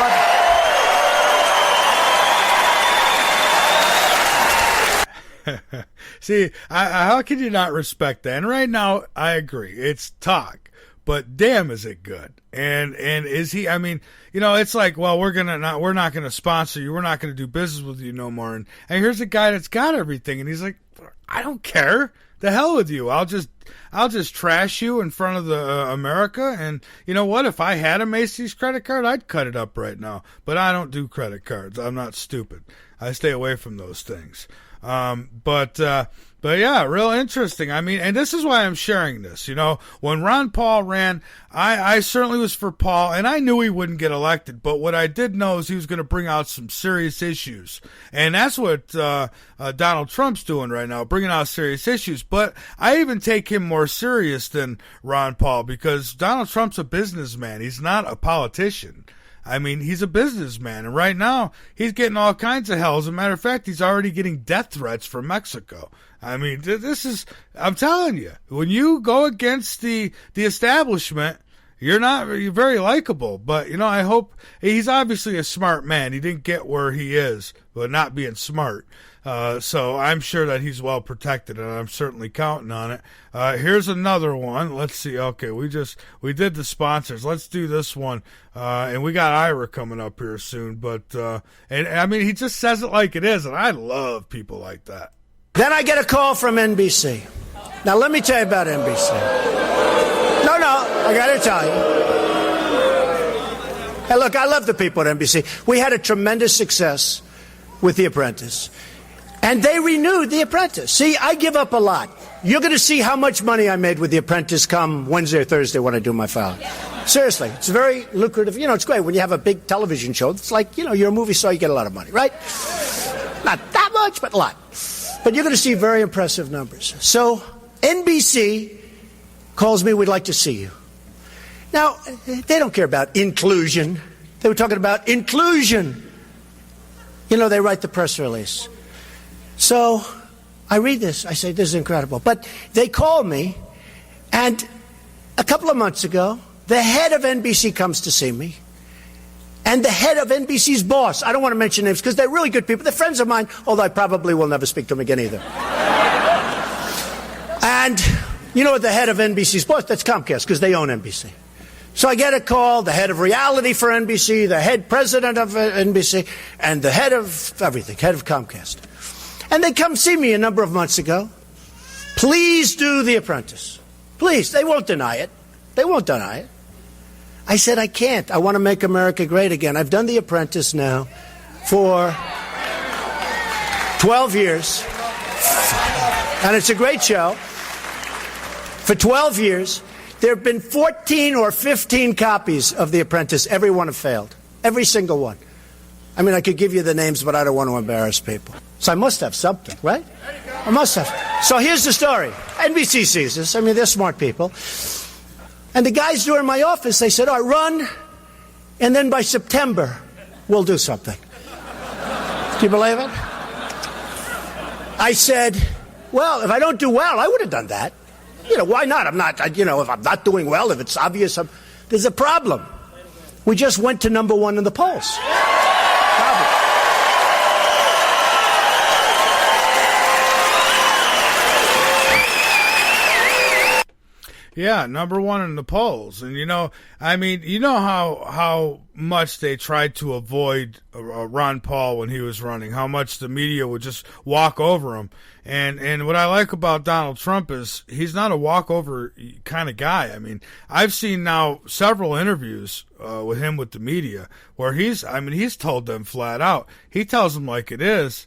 love it. See, how can you not respect that? And right now, I agree. It's talk. But damn, is it good? And is he? I mean, you know, it's like, well, we're not gonna sponsor you. We're not gonna do business with you no more. And here's a guy that's got everything, and he's like, I don't care. The hell with you. I'll just trash you in front of the America. And you know what? If I had a Macy's credit card, I'd cut it up right now. But I don't do credit cards. I'm not stupid. I stay away from those things. But yeah, real interesting. I mean, and this is why I'm sharing this. You know, when Ron Paul ran, I certainly was for Paul, and I knew he wouldn't get elected. But what I did know is he was going to bring out some serious issues. And that's what Donald Trump's doing right now, bringing out serious issues. But I even take him more serious than Ron Paul because Donald Trump's a businessman. He's not a politician. I mean, he's a businessman, and right now, he's getting all kinds of hell. As a matter of fact, he's already getting death threats from Mexico. I mean, I'm telling you, when you go against the establishment, you're very likable. But, you know, I hope he's obviously a smart man. He didn't get where he is, but not being smart. So I'm sure that he's well protected, and I'm certainly counting on it. Here's another one. Let's see. Okay, we did the sponsors. Let's do this one. And we got Ira coming up here soon. But and I mean, he just says it like it is, and I love people like that. Then I get a call from NBC. Now let me tell you about NBC. No, I got to tell you. Hey, look, I love the people at NBC. We had a tremendous success with The Apprentice. And they renewed The Apprentice. See, I give up a lot. You're going to see how much money I made with The Apprentice come Wednesday or Thursday when I do my filing. Seriously, it's very lucrative. You know, it's great when you have a big television show. It's like, you know, you're a movie star, you get a lot of money, right? Not that much, but a lot. But you're going to see very impressive numbers. So NBC calls me, we'd like to see you. Now, they don't care about inclusion. They were talking about inclusion. You know, they write the press release. So I read this. I say, this is incredible. But they call me, and a couple of months ago, the head of NBC comes to see me, and the head of NBC's boss, I don't want to mention names because they're really good people. They're friends of mine, although I probably will never speak to them again either. And you know what the head of NBC's boss, that's Comcast because they own NBC. So I get a call, the head of reality for NBC, the head president of NBC, and the head of everything, head of Comcast. And they come see me a number of months ago. Please do The Apprentice. Please. They won't deny it. They won't deny it. I said, I can't. I want to make America great again. I've done The Apprentice now for 12 years. And it's a great show. For 12 years, there have been 14 or 15 copies of The Apprentice. Every one have failed. Every single one. I mean, I could give you the names, but I don't want to embarrass people. So I must have something, right? I must have. So here's the story. NBC sees this. I mean, they're smart people. And the guys who are in my office, they said, all right, run, and then by September, we'll do something. you believe it? I said, well, if I don't do well, I would have done that. Why not? If I'm not doing well, if it's obvious, there's a problem. We just went to number one in the polls. Yeah, number one in the polls. And, how much they tried to avoid Ron Paul when he was running, how much the media would just walk over him. And what I like about Donald Trump is he's not a walkover kind of guy. I mean, I've seen now several interviews with him with the media where he's told them flat out. He tells them like it is.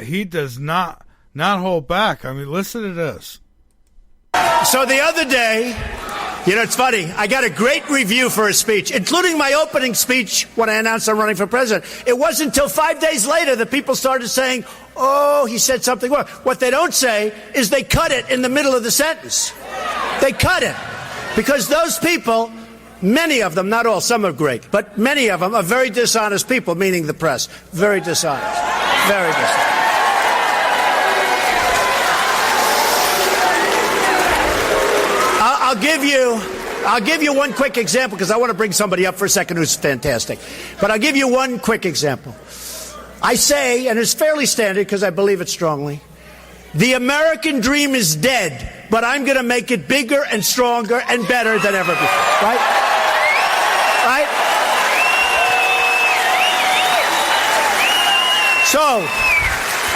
He does not hold back. I mean, listen to this. So the other day, it's funny, I got a great review for a speech, including my opening speech when I announced I'm running for president. It wasn't until 5 days later that people started saying, oh, he said something wrong. What they don't say is they cut it in the middle of the sentence. They cut it. Because those people, many of them, not all, some are great, but many of them are very dishonest people, meaning the press. Very dishonest. Very dishonest. I'll give you one quick example because I want to bring somebody up for a second who's fantastic. But I'll give you one quick example. I say, and it's fairly standard because I believe it strongly, the American dream is dead, but I'm going to make it bigger and stronger and better than ever before. Right? Right? So,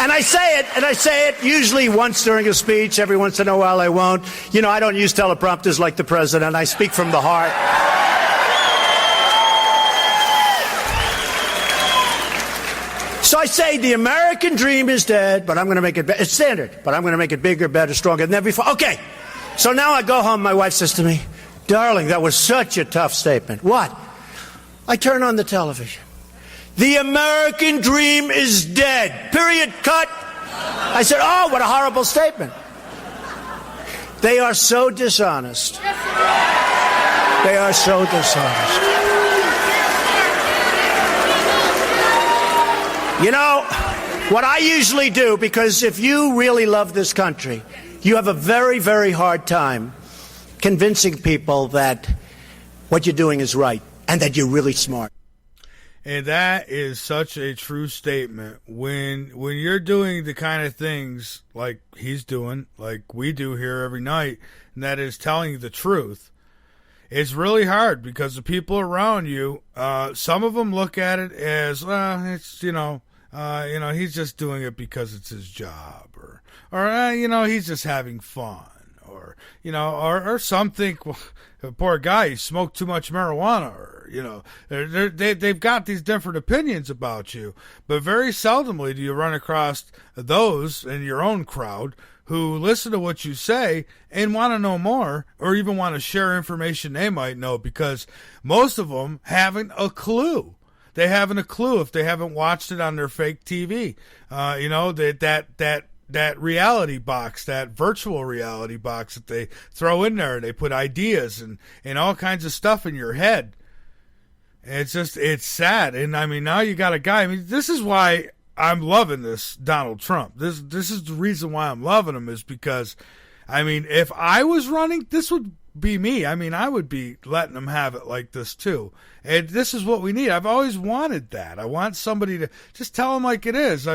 and I say it usually once during a speech. Every once in a while I won't. I don't use teleprompters like the president. I speak from the heart. So I say the American dream is dead, but I'm going to make it it's standard, but I'm going to make it bigger, better, stronger than ever before. Okay. So now I go home. My wife says to me, darling, that was such a tough statement. What? I turn on the television. The American dream is dead. Period. Cut. I said, oh, what a horrible statement. They are so dishonest. They are so dishonest. What I usually do, because if you really love this country, you have a very, very hard time convincing people that what you're doing is right and that you're really smart. And that is such a true statement. When you're doing the kind of things like he's doing, like we do here every night, and that is telling you the truth, it's really hard because the people around you, some of them look at it as, it's, he's just doing it because it's his job, or he's just having fun, or some think, well, poor guy, he smoked too much marijuana, or they've got these different opinions about you, but very seldomly do you run across those in your own crowd who listen to what you say and want to know more, or even want to share information they might know, because most of them haven't a clue. They haven't a clue if they haven't watched it on their fake TV. That reality box, that virtual reality box that they throw in there, they put ideas and all kinds of stuff in your head. It's sad. And now you got a guy. This is why I'm loving this Donald Trump. This is the reason why I'm loving him, is because, if I was running, this would be me. I would be letting him have it like this too. And this is what we need. I've always wanted that. I want somebody to just tell him like it is.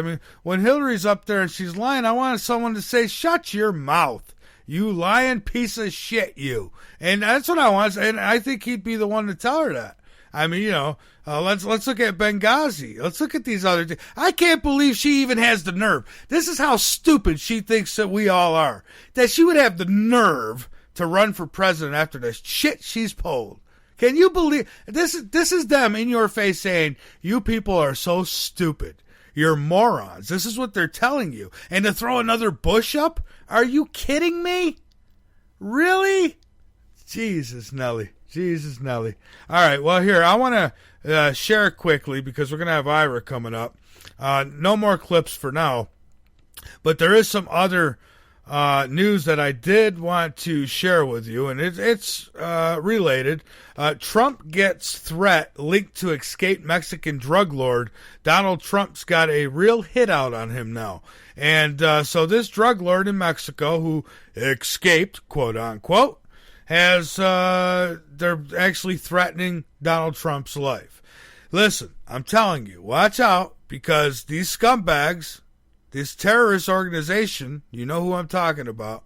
When Hillary's up there and she's lying, I want someone to say, shut your mouth, you lying piece of shit, you. And that's what I want. And I think he'd be the one to tell her that. Let's look at Benghazi. Let's look at these other things. I can't believe she even has the nerve. This is how stupid she thinks that we all are. That she would have the nerve to run for president after the shit she's pulled. Can you believe this? This is them in your face saying, you people are so stupid. You're morons. This is what they're telling you. And to throw another Bush up? Are you kidding me? Really? Jesus, Nelly. Jesus, Nelly. All right, well, here, I want to share quickly because we're going to have Ira coming up. No more clips for now, but there is some other news that I did want to share with you, and it's related. Trump gets threat linked to escaped Mexican drug lord. Donald Trump's got a real hit out on him now. And so this drug lord in Mexico who escaped, quote unquote, has they're actually threatening Donald Trump's life. Listen, I'm telling you, watch out, because these scumbags, this terrorist organization, you know who I'm talking about,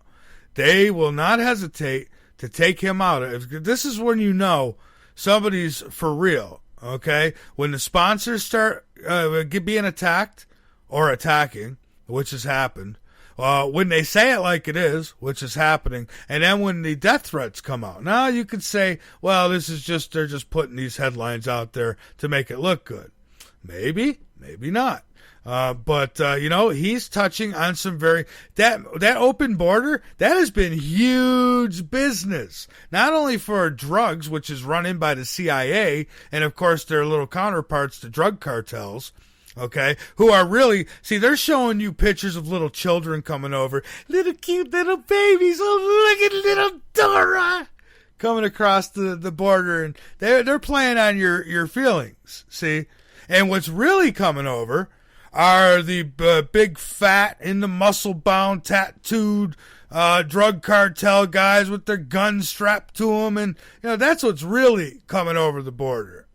they will not hesitate to take him out. This is when you know somebody's for real, okay? When the sponsors start being attacked or attacking, which has happened, when they say it like it is, which is happening, and then when the death threats come out, now you could say, well, this is just, they're just putting these headlines out there to make it look good. Maybe, maybe not. But he's touching on some that open border, that has been huge business. Not only for drugs, which is run in by the CIA, and of course their little counterparts, the drug cartels, okay, who are really, see, they're showing you pictures of little children coming over, little cute little babies, oh, look at little Dora, coming across the border, and they're playing on your feelings, see? And what's really coming over are the big fat, in the muscle-bound, tattooed drug cartel guys with their guns strapped to them, and that's what's really coming over the border.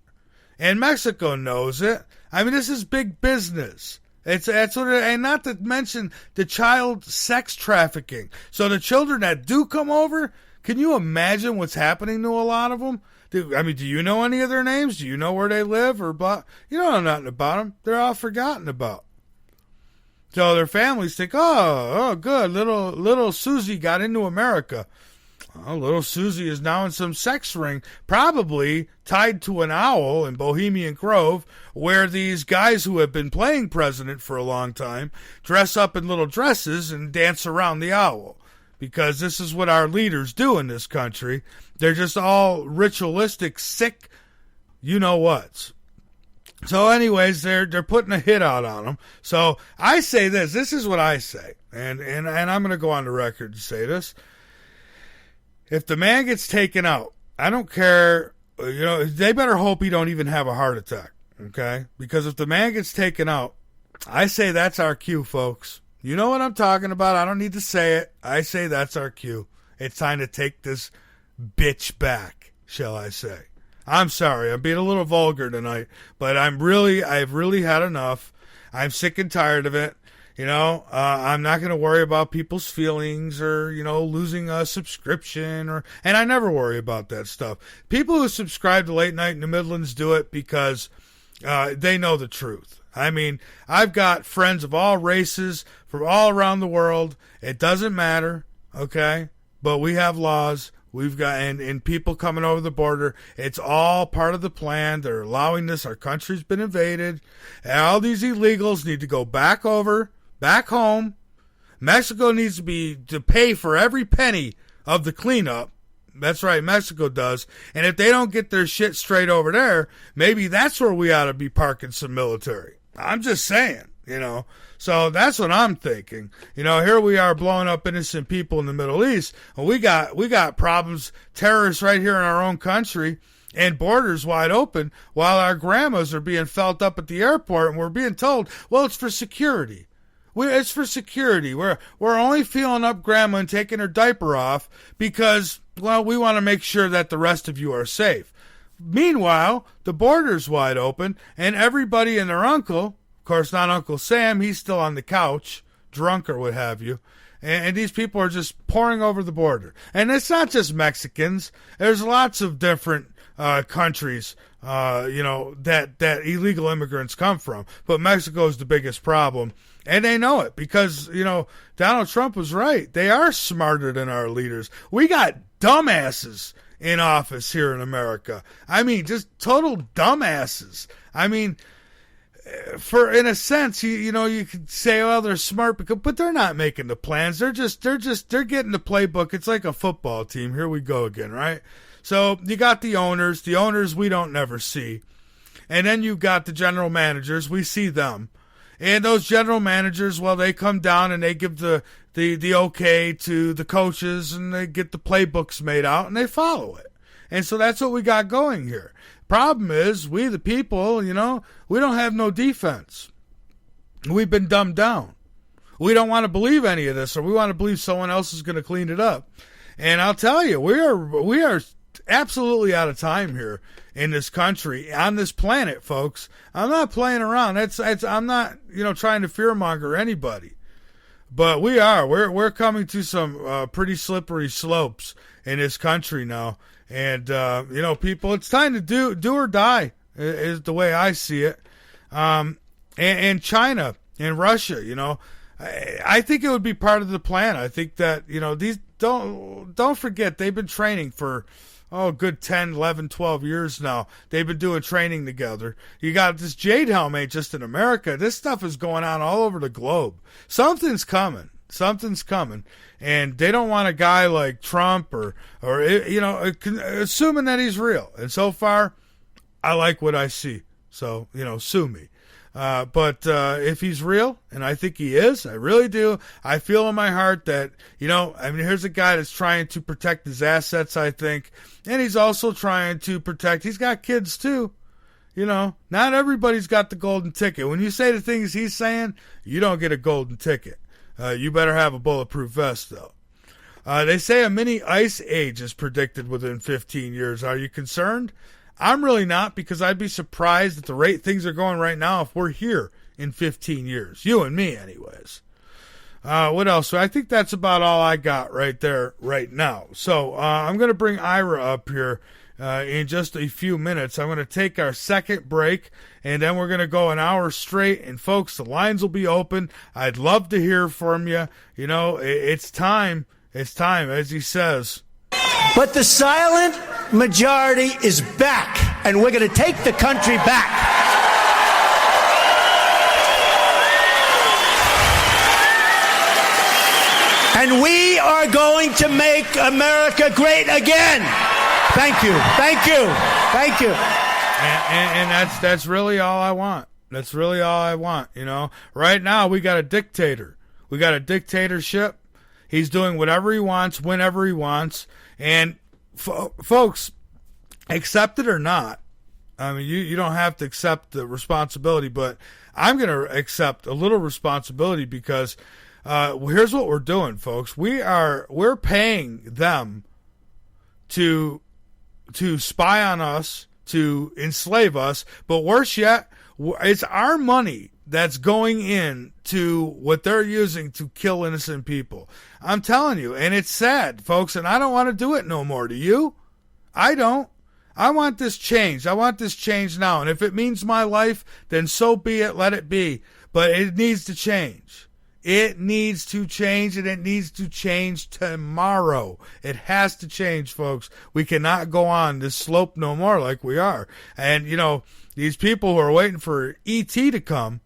And Mexico knows it. I mean, this is big business. And not to mention the child sex trafficking. So the children that do come over, can you imagine what's happening to a lot of them? Do you know any of their names? Do you know where they live or blah? You don't know nothing about them. They're all forgotten about. So their families think, oh, good, little Susie got into America. Well, little Susie is now in some sex ring, probably tied to an owl in Bohemian Grove, where these guys who have been playing president for a long time dress up in little dresses and dance around the owl. Because this is what our leaders do in this country. They're just all ritualistic, sick, you-know-whats. So anyways, they're putting a hit out on them. So I say this. This is what I say. And I'm going to go on the record to say this. If the man gets taken out, I don't care. They better hope he don't even have a heart attack, okay? Because if the man gets taken out, I say that's our cue, folks. You know what I'm talking about. I don't need to say it. I say that's our cue. It's time to take this bitch back, shall I say. I'm sorry. I'm being a little vulgar tonight, but I've really had enough. I'm sick and tired of it. I'm not going to worry about people's feelings or, losing a subscription and I never worry about that stuff. People who subscribe to Late Night in the Midlands do it because they know the truth. I mean, I've got friends of all races from all around the world. It doesn't matter, okay? But we have laws. We've got, and people coming over the border. It's all part of the plan. They're allowing this. Our country's been invaded. And all these illegals need to go back home. Mexico needs to pay for every penny of the cleanup. That's right, Mexico does. And if they don't get their shit straight over there, maybe that's where we ought to be parking some military. I'm just saying, So that's what I'm thinking. Here we are blowing up innocent people in the Middle East. And we got problems, terrorists right here in our own country, and borders wide open, while our grandmas are being felt up at the airport, and we're being told, well, it's for security. It's for security. We're only feeling up grandma and taking her diaper off because, well, we want to make sure that the rest of you are safe. Meanwhile, the border's wide open, and everybody and their uncle, of course not Uncle Sam, he's still on the couch, drunk or what have you, and these people are just pouring over the border. And it's not just Mexicans. There's lots of different countries, that illegal immigrants come from. But Mexico is the biggest problem. And they know it because, Donald Trump was right. They are smarter than our leaders. We got dumbasses in office here in America. I mean, just total dumbasses. I mean, in a sense, you could say, well, they're smart, but they're not making the plans. They're getting the playbook. It's like a football team. Here we go again, right? So you got the owners we don't never see. And then you got the general managers. We see them. And those general managers, well, they come down and they give the the okay to the coaches, and they get the playbooks made out, and they follow it. And so that's what we got going here. Problem is, we the people, we don't have no defense. We've been dumbed down. We don't want to believe any of this, or we want to believe someone else is going to clean it up. And I'll tell you, we are absolutely out of time here in this country, on this planet, folks. I'm not playing around. I'm not, trying to fearmonger anybody. But we're coming to some pretty slippery slopes in this country now. And, people, it's time to do or die is the way I see it. And China and Russia, I think it would be part of the plan. I think that, these don't forget, they've been training for, good 10, 11, 12 years now. They've been doing training together. You got this Jade Helm ain't just in America. This stuff is going on all over the globe. Something's coming. And they don't want a guy like Trump or assuming that he's real. And so far, I like what I see. So, sue me. But if he's real, and I think he is, I really do, I feel in my heart that, here's a guy that's trying to protect his assets, I think, and he's also trying to protect, he's got kids too. Not everybody's got the golden ticket. When you say the things he's saying, you don't get a golden ticket. You better have a bulletproof vest, though. They say a mini ice age is predicted within 15 years. Are you concerned? I'm really not, because I'd be surprised at the rate things are going right now if we're here in 15 years. You and me, anyways. What else? So I think that's about all I got right there right now. So I'm going to bring Ira up here in just a few minutes. I'm going to take our second break, and then we're going to go an hour straight. And, folks, the lines will be open. I'd love to hear from you. It's time. It's time, as he says. But the silent majority is back, and we're going to take the country back. And we are going to make America great again. Thank you. Thank you. Thank you. And that's really all I want. That's really all I want, Right now, we got a dictator. We got a dictatorship. He's doing whatever he wants, whenever he wants. And, folks, accept it or not. I mean, you don't have to accept the responsibility, but I'm going to accept a little responsibility because here's what we're doing, folks. We're paying them to spy on us, to enslave us, but worse yet, it's our money that's going in to what they're using to kill innocent people. I'm telling you, and it's sad, folks, and I don't want to do it no more. Do you? I don't. I want this changed. I want this changed now. And if it means my life, then so be it. Let it be. But it needs to change. It needs to change, and it needs to change tomorrow. It has to change, folks. We cannot go on this slope no more like we are. And, these people who are waiting for E.T. to come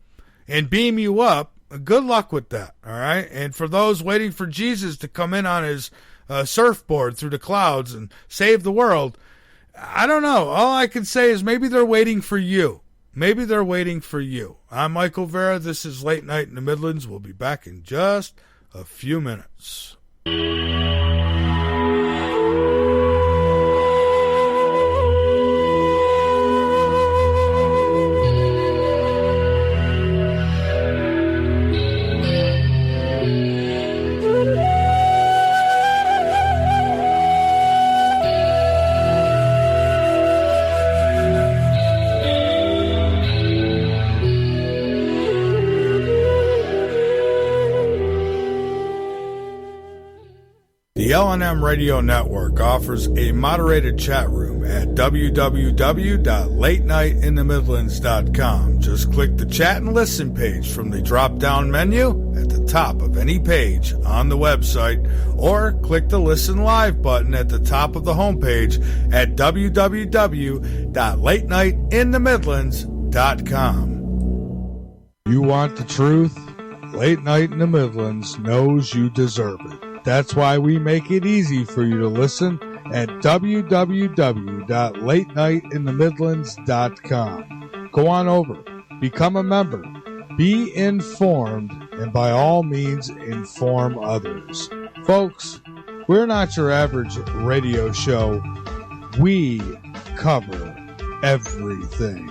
and beam you up, good luck with that, all right? And for those waiting for Jesus to come in on his surfboard through the clouds and save the world, I don't know. All I can say is maybe they're waiting for you. Maybe they're waiting for you. I'm Michael Vera. This is Late Night in the Midlands. We'll be back in just a few minutes. The LNM Radio Network offers a moderated chat room at www.latenightinthe.midlands.com. Just click the chat and listen page from the drop-down menu at the top of any page on the website, or click the Listen Live button at the top of the homepage at www.latenightinthe.midlands.com. You want the truth? Late Night in the Midlands knows you deserve it. That's why we make it easy for you to listen at www.latenightinthe.midlands.com. Go on over, become a member, Be informed, and by all means, inform others. Folks, we're not your average radio show. We cover everything.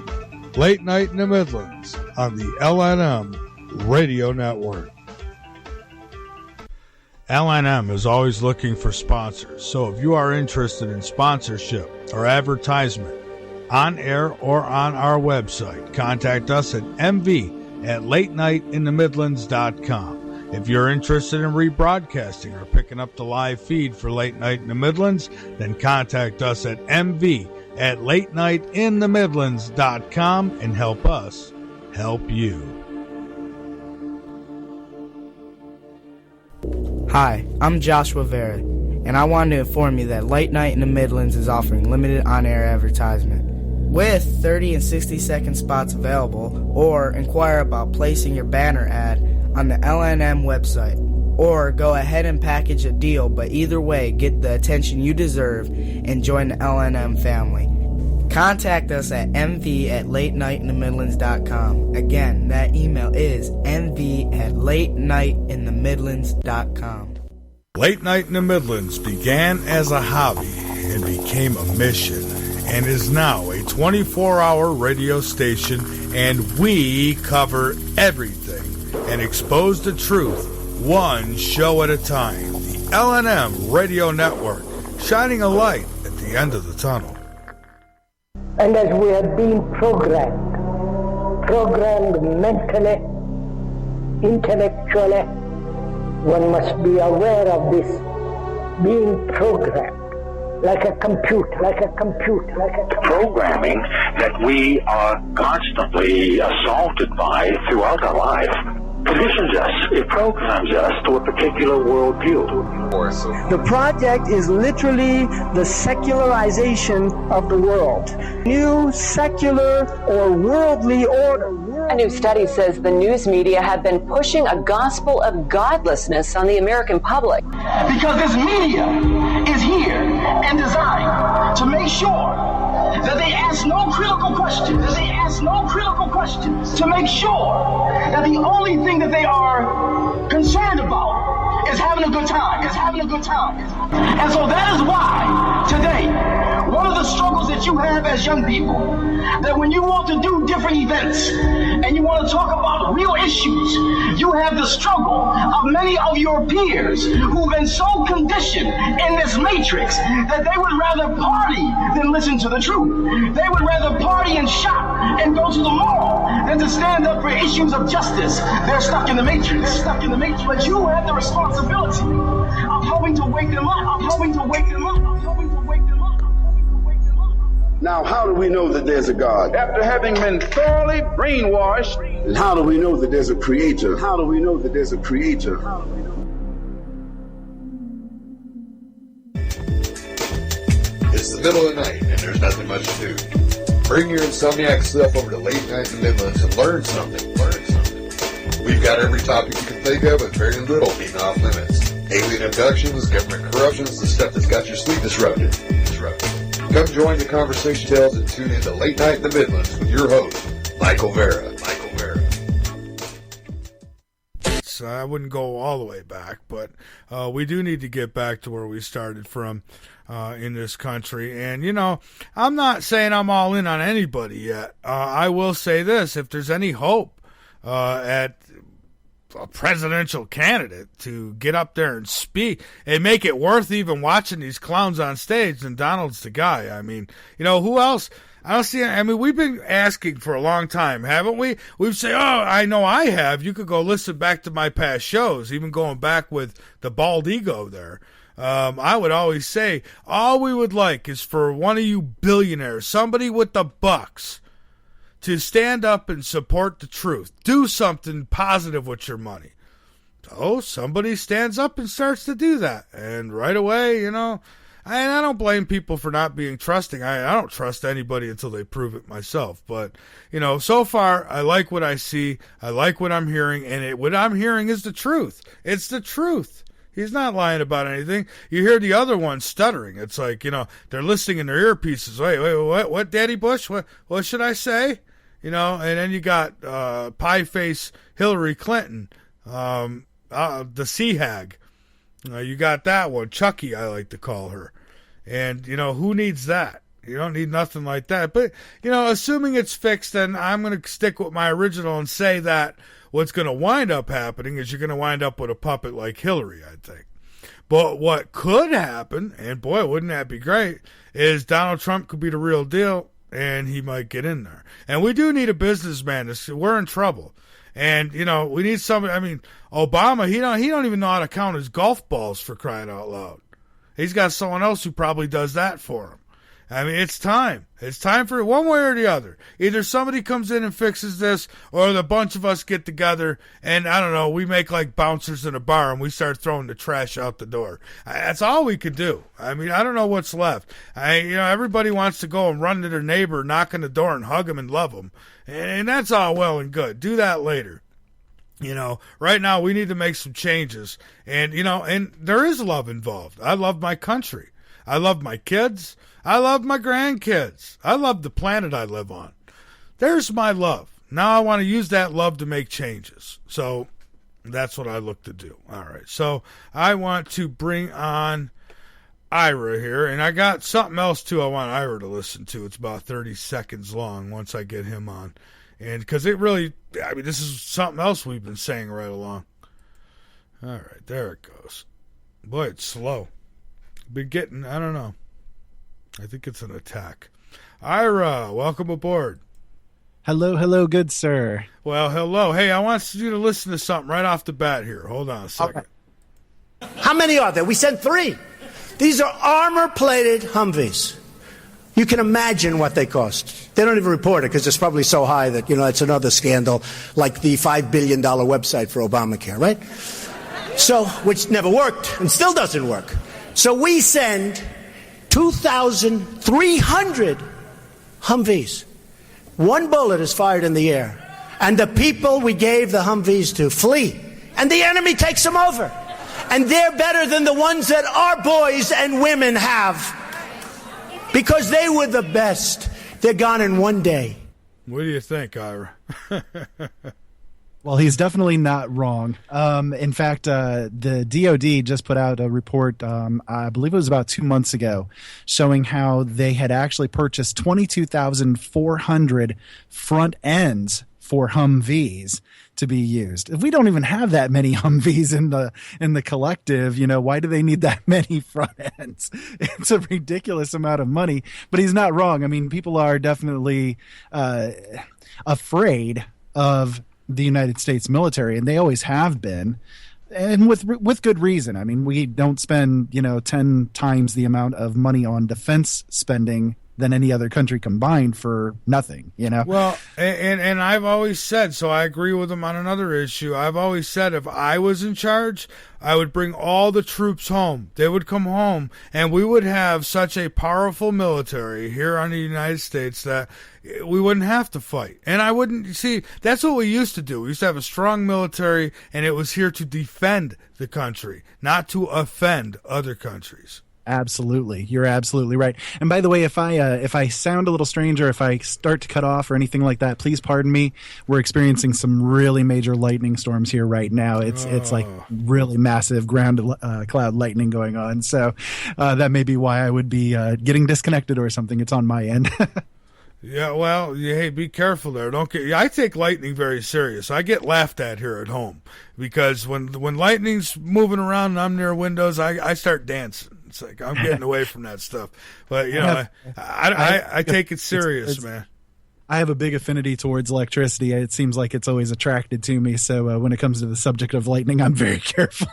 Late Night in the Midlands on the LNM Radio Network. LNM is always looking for sponsors, so if you are interested in sponsorship or advertisement on air or on our website, contact us at mv@latenightinthemidlands.com. If you're interested in rebroadcasting or picking up the live feed for Late Night in the Midlands, then contact us at mv@latenightinthemidlands.com and help us help you. Hi, I'm Joshua Vera, and I wanted to inform you that Late Night in the Midlands is offering limited on-air advertisement. With 30 and 60-second spots available, or inquire about placing your banner ad on the LNM website, or go ahead and package a deal, but either way, get the attention you deserve and join the LNM family. Contact us at mv@latenightinthemidlands.com. Again, that email is mv@latenightinthemidlands.com. Late Night in the Midlands began as a hobby and became a mission, and is now a 24-hour radio station, and we cover everything and expose the truth one show at a time. The LNM Radio Network, shining a light at the end of the tunnel. And as we have been programmed mentally, intellectually, one must be aware of this being programmed. Like a computer. Programming that we are constantly assaulted by throughout our life conditions us, it programs us to a particular worldview. The project is literally the secularization of the world. New secular or worldly order. A new study says the news media have been pushing a gospel of godlessness on the American public. Because this media is here and designed to make sure that they ask no critical questions. To make sure that the only thing that they are concerned about is having a good time. And so that is why today, one of the struggles that you have as young people, that when you want to do different events and you want to talk about real issues, you have the struggle of many of your peers who've been so conditioned in this matrix that they would rather party than listen to the truth. They would rather party and shop and go to the mall than to stand up for issues of justice. They're stuck in the matrix. But you have the responsibility of helping to wake them up. Now, how do we know that there's a God? After having been thoroughly brainwashed. And how do we know that there's a creator? It's the middle of the night, and there's nothing much to do. Bring your insomniac self over to Late Night in the Midlands and learn something. We've got every topic you can think of, with very little being off limits. Alien abductions, government corruptions, the stuff that's got your sleep disrupted. Come join the conversation tales and tune in to Late Night in the Midlands with your host, Michael Vera. So I wouldn't go all the way back, but we do need to get back to where we started from in this country. And, you know, I'm not saying I'm all in on anybody yet. I will say this: if there's any hope at a presidential candidate to get up there and speak and make it worth even watching these clowns on stage, then Donald's the guy. I mean, you know, who else? I don't see. I mean, we've been asking for a long time, haven't we? We've said, "Oh, I know I have." You could go listen back to my past shows, even going back with the bald ego there. I would always say, all we would like is for one of you billionaires, somebody with the bucks, to stand up and support the truth. Do something positive with your money. So somebody stands up and starts to do that. And right away, you know, I don't blame people for not being trusting. I don't trust anybody until they prove it myself. But, you know, so far, I like what I see. I like what I'm hearing. And what I'm hearing is the truth. It's the truth. He's not lying about anything. You hear the other one stuttering. It's like, you know, they're listening in their earpieces. Wait, what, Daddy Bush? What should I say? You know, and then you got pie face Hillary Clinton, the sea hag. You got that one, Chucky, I like to call her. And, you know, who needs that? You don't need nothing like that. But, you know, assuming it's fixed, then I'm going to stick with my original and say that what's going to wind up happening is you're going to wind up with a puppet like Hillary, I think. But what could happen, and boy, wouldn't that be great, is Donald Trump could be the real deal, and he might get in there. And we do need a businessman. We're in trouble. And, you know, we need somebody. I mean, Obama, he don't even know how to count his golf balls, for crying out loud. He's got someone else who probably does that for him. I mean, it's time. It's time for one way or the other. Either somebody comes in and fixes this, or the bunch of us get together and, I don't know, we make like bouncers in a bar and we start throwing the trash out the door. That's all we could do. I mean, I don't know what's left. Everybody wants to go and run to their neighbor, knock on the door and hug him and love him. And that's all well and good. Do that later. You know, right now we need to make some changes. And, you know, and there is love involved. I love my country. I love my kids. I love my grandkids. I love the planet I live on. There's my love. Now I want to use that love to make changes. So that's what I look to do. All right. So I want to bring on Ira here. And I got something else, too, I want Ira to listen to. It's about 30 seconds long once I get him on. And because it really, I mean, this is something else we've been saying right along. All right. There it goes. Boy, it's slow. Been getting, I don't know. I think it's an attack. Ira, welcome aboard. Hello, good sir. Well, hello. Hey, I want you to listen to something right off the bat here. Hold on a second. Okay. How many are there? We sent 3. These are armor-plated Humvees. You can imagine what they cost. They don't even report it because it's probably so high that, you know, it's another scandal like the $5 billion website for Obamacare, right? So, which never worked and still doesn't work. So we send 2,300 Humvees. One bullet is fired in the air. And the people we gave the Humvees to flee. And the enemy takes them over. And they're better than the ones that our boys and women have. Because they were the best. They're gone in one day. What do you think, Ira? Well, he's definitely not wrong. In fact, the DOD just put out a report, I believe it was about 2 months ago, showing how they had actually purchased 22,400 front ends for Humvees to be used. If we don't even have that many Humvees in the collective, you know, why do they need that many front ends? It's a ridiculous amount of money, but he's not wrong. I mean, people are definitely afraid of the United States military, and they always have been, and with good reason. I mean, we don't spend, 10 times the amount of money on defense spending than any other country combined for nothing, Well, and I've always said, so I agree with him on another issue. I've always said if I was in charge, I would bring all the troops home. They would come home, and we would have such a powerful military here in the United States that we wouldn't have to fight. And I wouldn't, see, that's what we used to do. We used to have a strong military, and it was here to defend the country, not to offend other countries. Absolutely. You're absolutely right. And by the way, if I sound a little strange or if I start to cut off or anything like that, please pardon me. We're experiencing some really major lightning storms here right now. It's like really massive ground cloud lightning going on. So that may be why I would be getting disconnected or something. It's on my end. Yeah, well, hey, be careful there. I take lightning very serious. I get laughed at here at home because when lightning's moving around and I'm near windows, I start dancing. It's like I'm getting away from that stuff. But, I take it serious, man. I have a big affinity towards electricity. It seems like it's always attracted to me. So when it comes to the subject of lightning, I'm very careful.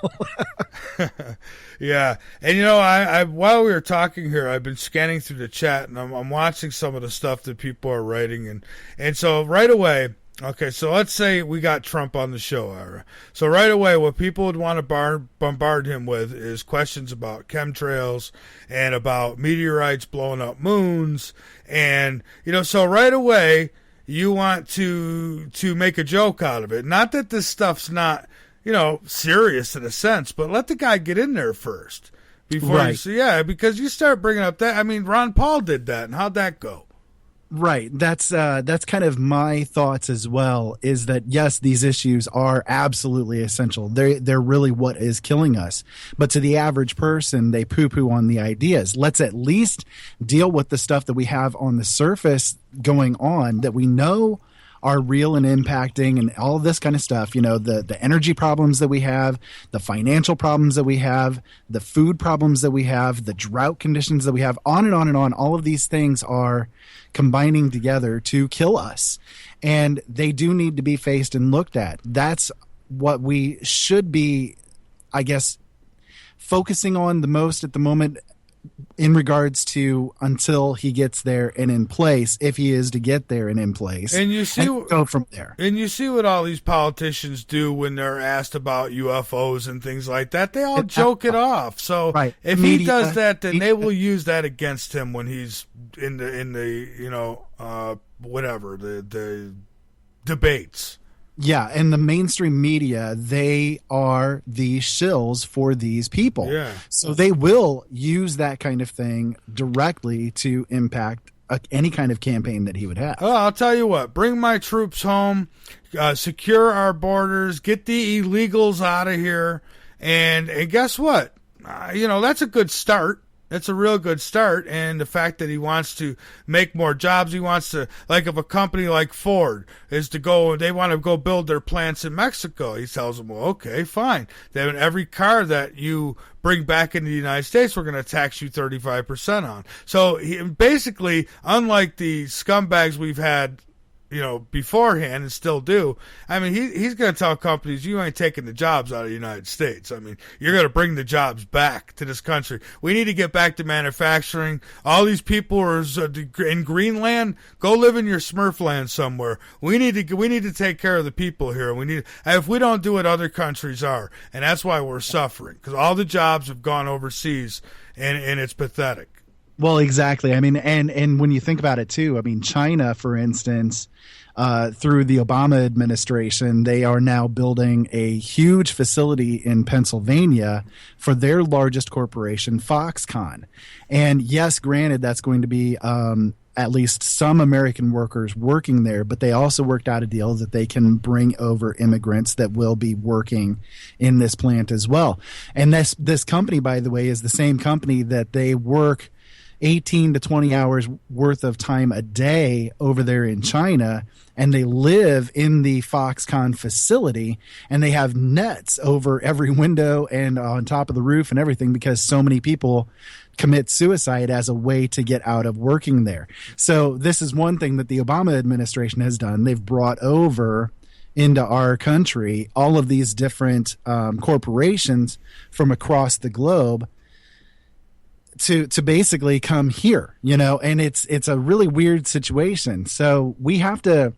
Yeah. And, I while we were talking here, I've been scanning through the chat, and I'm watching some of the stuff that people are writing. And so right away, okay, so let's say we got Trump on the show, Ira. So right away, what people would want to bombard him with is questions about chemtrails and about meteorites blowing up moons. And, so right away, you want to make a joke out of it. Not that this stuff's not, serious in a sense, but let the guy get in there first. Before right. because you start bringing up that. I mean, Ron Paul did that, and how'd that go? Right. That's kind of my thoughts as well, is that yes, these issues are absolutely essential. They're really what is killing us. But to the average person, they poo-poo on the ideas. Let's at least deal with the stuff that we have on the surface going on that we know are real and impacting, and all of this kind of stuff. You know, the energy problems that we have, the financial problems that we have, the food problems that we have, the drought conditions that we have, on and on and on. All of these things are combining together to kill us, and they do need to be faced and looked at. That's what we should be, I guess, focusing on the most at the moment, in regards to until he gets there and in place, if he is to get there and in place, and you see, and go from there. And you see what all these politicians do when they're asked about UFOs and things like that. They all joke it off. So if he does that, then they will use that against him when he's in the whatever the debates. Yeah, and the mainstream media, they are the shills for these people. Yeah. So they will use that kind of thing directly to impact any kind of campaign that he would have. Well, I'll tell you what, bring my troops home, secure our borders, get the illegals out of here, and guess what? That's a good start. That's a real good start, and the fact that he wants to make more jobs, he wants to, like if a company like Ford is to go, they want to go build their plants in Mexico, he tells them, well, okay, fine. Then every car that you bring back into the United States, we're going to tax you 35% on. So basically, unlike the scumbags we've had, beforehand and still do, I mean, he's going to tell companies, you ain't taking the jobs out of the United States. I mean, you're going to bring the jobs back to this country. We need to get back to manufacturing. All these people are in Greenland. Go live in your Smurf land somewhere. We need to take care of the people here. If we don't do it, other countries are, and that's why we're suffering, because all the jobs have gone overseas, and it's pathetic. Well, exactly. I mean, and when you think about it too, I mean, China, for instance, through the Obama administration, they are now building a huge facility in Pennsylvania for their largest corporation, Foxconn. And yes, granted, that's going to be at least some American workers working there, but they also worked out a deal that they can bring over immigrants that will be working in this plant as well. And this company, by the way, is the same company that they work 18 to 20 hours worth of time a day over there in China, and they live in the Foxconn facility, and they have nets over every window and on top of the roof and everything, because so many people commit suicide as a way to get out of working there. So this is one thing that the Obama administration has done. They've brought over into our country all of these different corporations from across the globe to basically come here, and it's a really weird situation. So we have to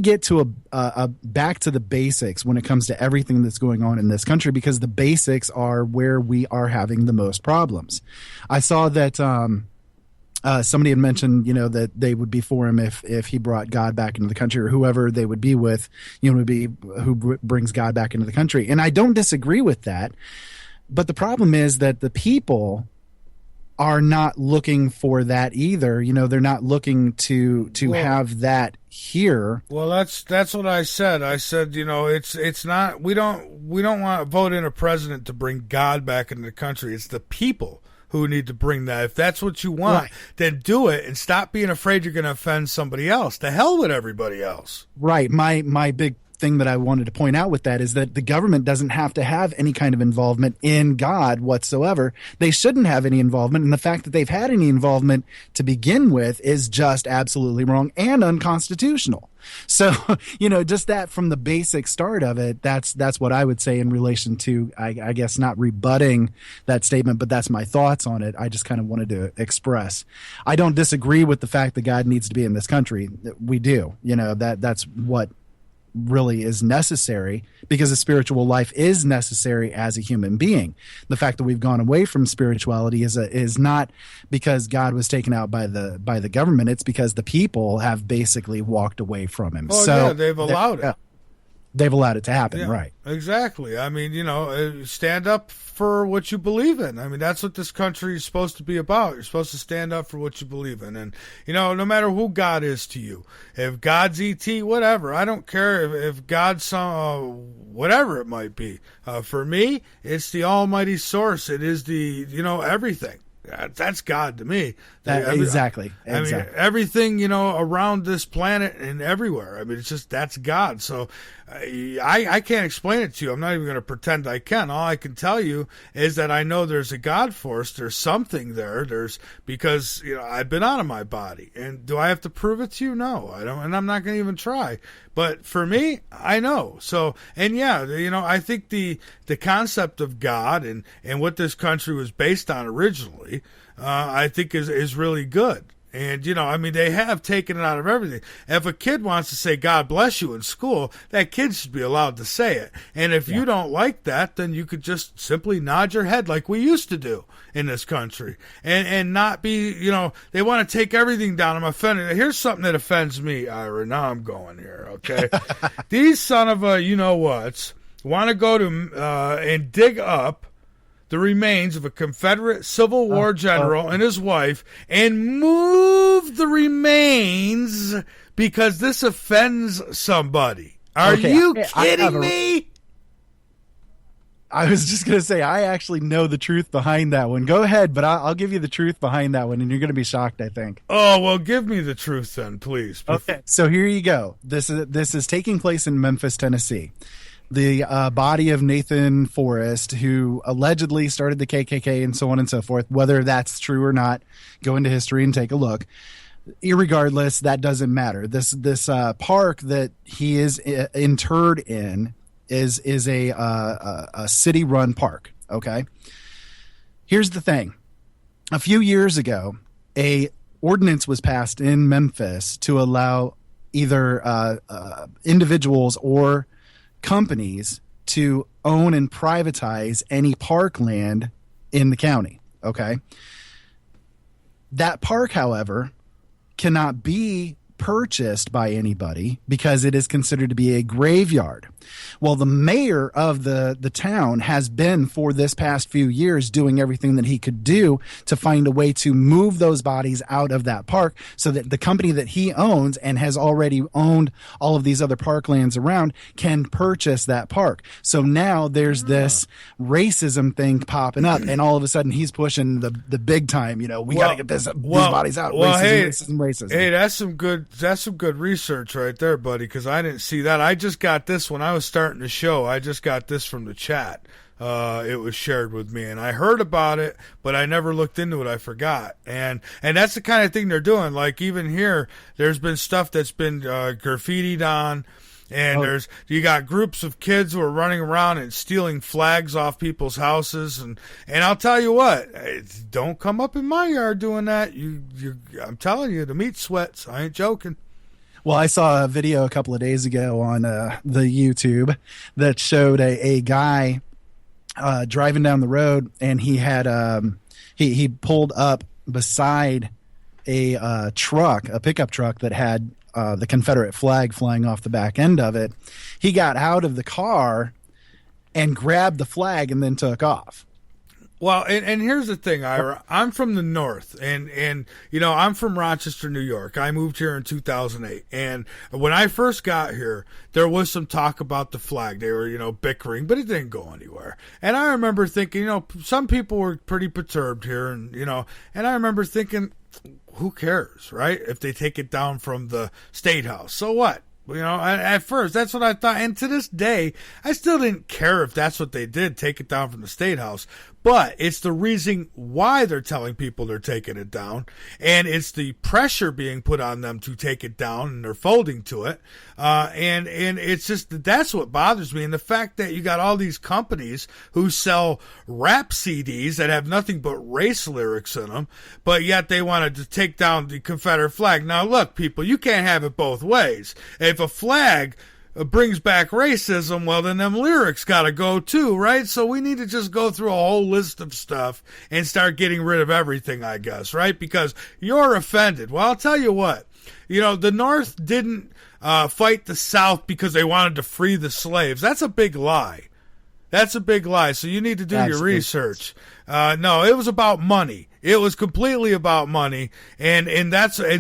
get to a back to the basics when it comes to everything that's going on in this country, because the basics are where we are having the most problems. I saw that somebody had mentioned, that they would be for him if he brought God back into the country, or whoever they would be with, would be who brings God back into the country. And I don't disagree with that. But the problem is that the people are not looking for that either. They're not looking to have that here. Well, that's what I said. I said, it's not, we don't want to vote in a president to bring God back into the country. It's the people who need to bring that. If that's what you want, right, then do it, and stop being afraid you're going to offend somebody else. The hell with everybody else. Right. My big thing that I wanted to point out with that is that the government doesn't have to have any kind of involvement in God whatsoever. They shouldn't have any involvement, and the fact that they've had any involvement to begin with is just absolutely wrong and unconstitutional. So, just that from the basic start of it, that's what I would say in relation to, I guess, not rebutting that statement, but that's my thoughts on it. I just kind of wanted to express. I don't disagree with the fact that God needs to be in this country. We do. That's what really is necessary, because a spiritual life is necessary as a human being. The fact that we've gone away from spirituality is not because God was taken out by the government. It's because the people have basically walked away from him. Oh, so yeah, they've allowed it. they've allowed it to happen, Yeah, right? Exactly. I mean, stand up for what you believe in. I mean, that's what this country is supposed to be about. You're supposed to stand up for what you believe in. And, no matter who God is to you, if God's E.T., whatever, I don't care if God's whatever it might be. For me, it's the almighty source. It is the, everything. That's God to me. Exactly. I mean, everything, around this planet and everywhere. I mean, it's just, that's God. So I can't explain it to you. I'm not even going to pretend I can. All I can tell you is that I know there's a God force. There's something there. Because, I've been out of my body. And do I have to prove it to you? No, I don't. And I'm not going to even try. But for me, I know. So, and yeah, I think the concept of God and what this country was based on originally, I think is really good. And, they have taken it out of everything. If a kid wants to say, God bless you in school, that kid should be allowed to say it. And if you don't like that, then you could just simply nod your head like we used to do in this country. And not be, they want to take everything down. I'm offended. Here's something that offends me, Ira. Now I'm going here, okay? These son of a you-know-whats want to go to and dig up the remains of a Confederate Civil War general and his wife and move the remains because this offends somebody. Are you kidding me? I was just going to say, I actually know the truth behind that one. Go ahead, but I'll give you the truth behind that one, and you're going to be shocked, I think. Oh, well, give me the truth then, please. Okay, so here you go. This is taking place in Memphis, Tennessee. The body of Nathan Forrest, who allegedly started the KKK and so on and so forth, whether that's true or not, go into history and take a look. Irregardless, that doesn't matter. This park that he is interred in is a city-run park, okay? Here's the thing. A few years ago, a ordinance was passed in Memphis to allow either individuals or companies to own and privatize any parkland in the county, okay? That park, however, cannot be purchased by anybody because it is considered to be a graveyard. Well, the mayor of the town has been for this past few years doing everything that he could do to find a way to move those bodies out of that park so that the company that he owns and has already owned all of these other parklands around can purchase that park. So now there's this racism thing popping up, and all of a sudden he's pushing the big time, we got to get these bodies out. Racism. Hey, that's some good research right there, buddy, because I didn't see that. I just got this when I was starting the show. I just got this from the chat. It was shared with me, and I heard about it, but I never looked into it. I forgot. And that's the kind of thing they're doing. Like, even here, there's been stuff that's been graffitied on, and you got groups of kids who are running around and stealing flags off people's houses, and I'll tell you what, don't come up in my yard doing that. I'm telling you, the meat sweats. I ain't joking. Well, I saw a video a couple of days ago on the YouTube that showed a guy driving down the road, and he had he pulled up beside a truck, a pickup truck that had the Confederate flag flying off the back end of it. He got out of the car and grabbed the flag and then took off. Well, and here's the thing, Ira. I'm from the north, and I'm from Rochester, New York. I moved here in 2008, and when I first got here, there was some talk about the flag. They were, bickering, but it didn't go anywhere. And I remember thinking, some people were pretty perturbed here, and I remember thinking, who cares, right? If they take it down from the State House, so what? At first, that's what I thought. And to this day, I still didn't care if that's what they did, take it down from the State House. But it's the reason why they're telling people they're taking it down. And it's the pressure being put on them to take it down, and they're folding to it. And it's just, that's what bothers me. And the fact that you got all these companies who sell rap CDs that have nothing but race lyrics in them, but yet they wanted to take down the Confederate flag. Now, look, people, you can't have it both ways. If a flag brings back racism, well, then them lyrics got to go too, right? So we need to just go through a whole list of stuff and start getting rid of everything, I guess, right? Because you're offended. Well, I'll tell you what. The North didn't fight the South because they wanted to free the slaves. That's a big lie. That's a big lie. So you need to do your research. No, it was about money. It was completely about money, and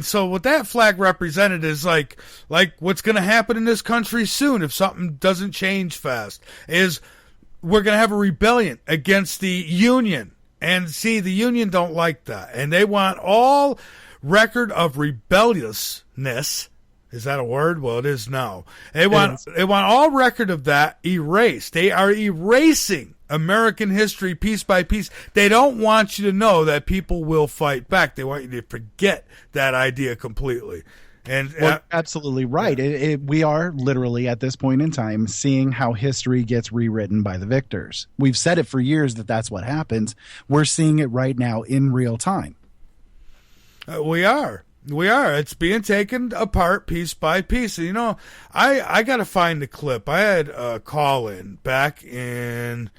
so what that flag represented is like what's going to happen in this country soon if something doesn't change fast is we're going to have a rebellion against the Union, and see, the Union don't like that, and they want all record of rebelliousness. Is that a word? Well, it is now. They want all record of that erased. They are erasing American history piece by piece. They don't want you to know that people will fight back. They want you to forget that idea completely. And absolutely right. We are literally at this point in time seeing how history gets rewritten by the victors. We've said it for years that that's what happens. We're seeing it right now in real time. We are. It's being taken apart piece by piece. And, I got to find the clip. I had a call-in back in,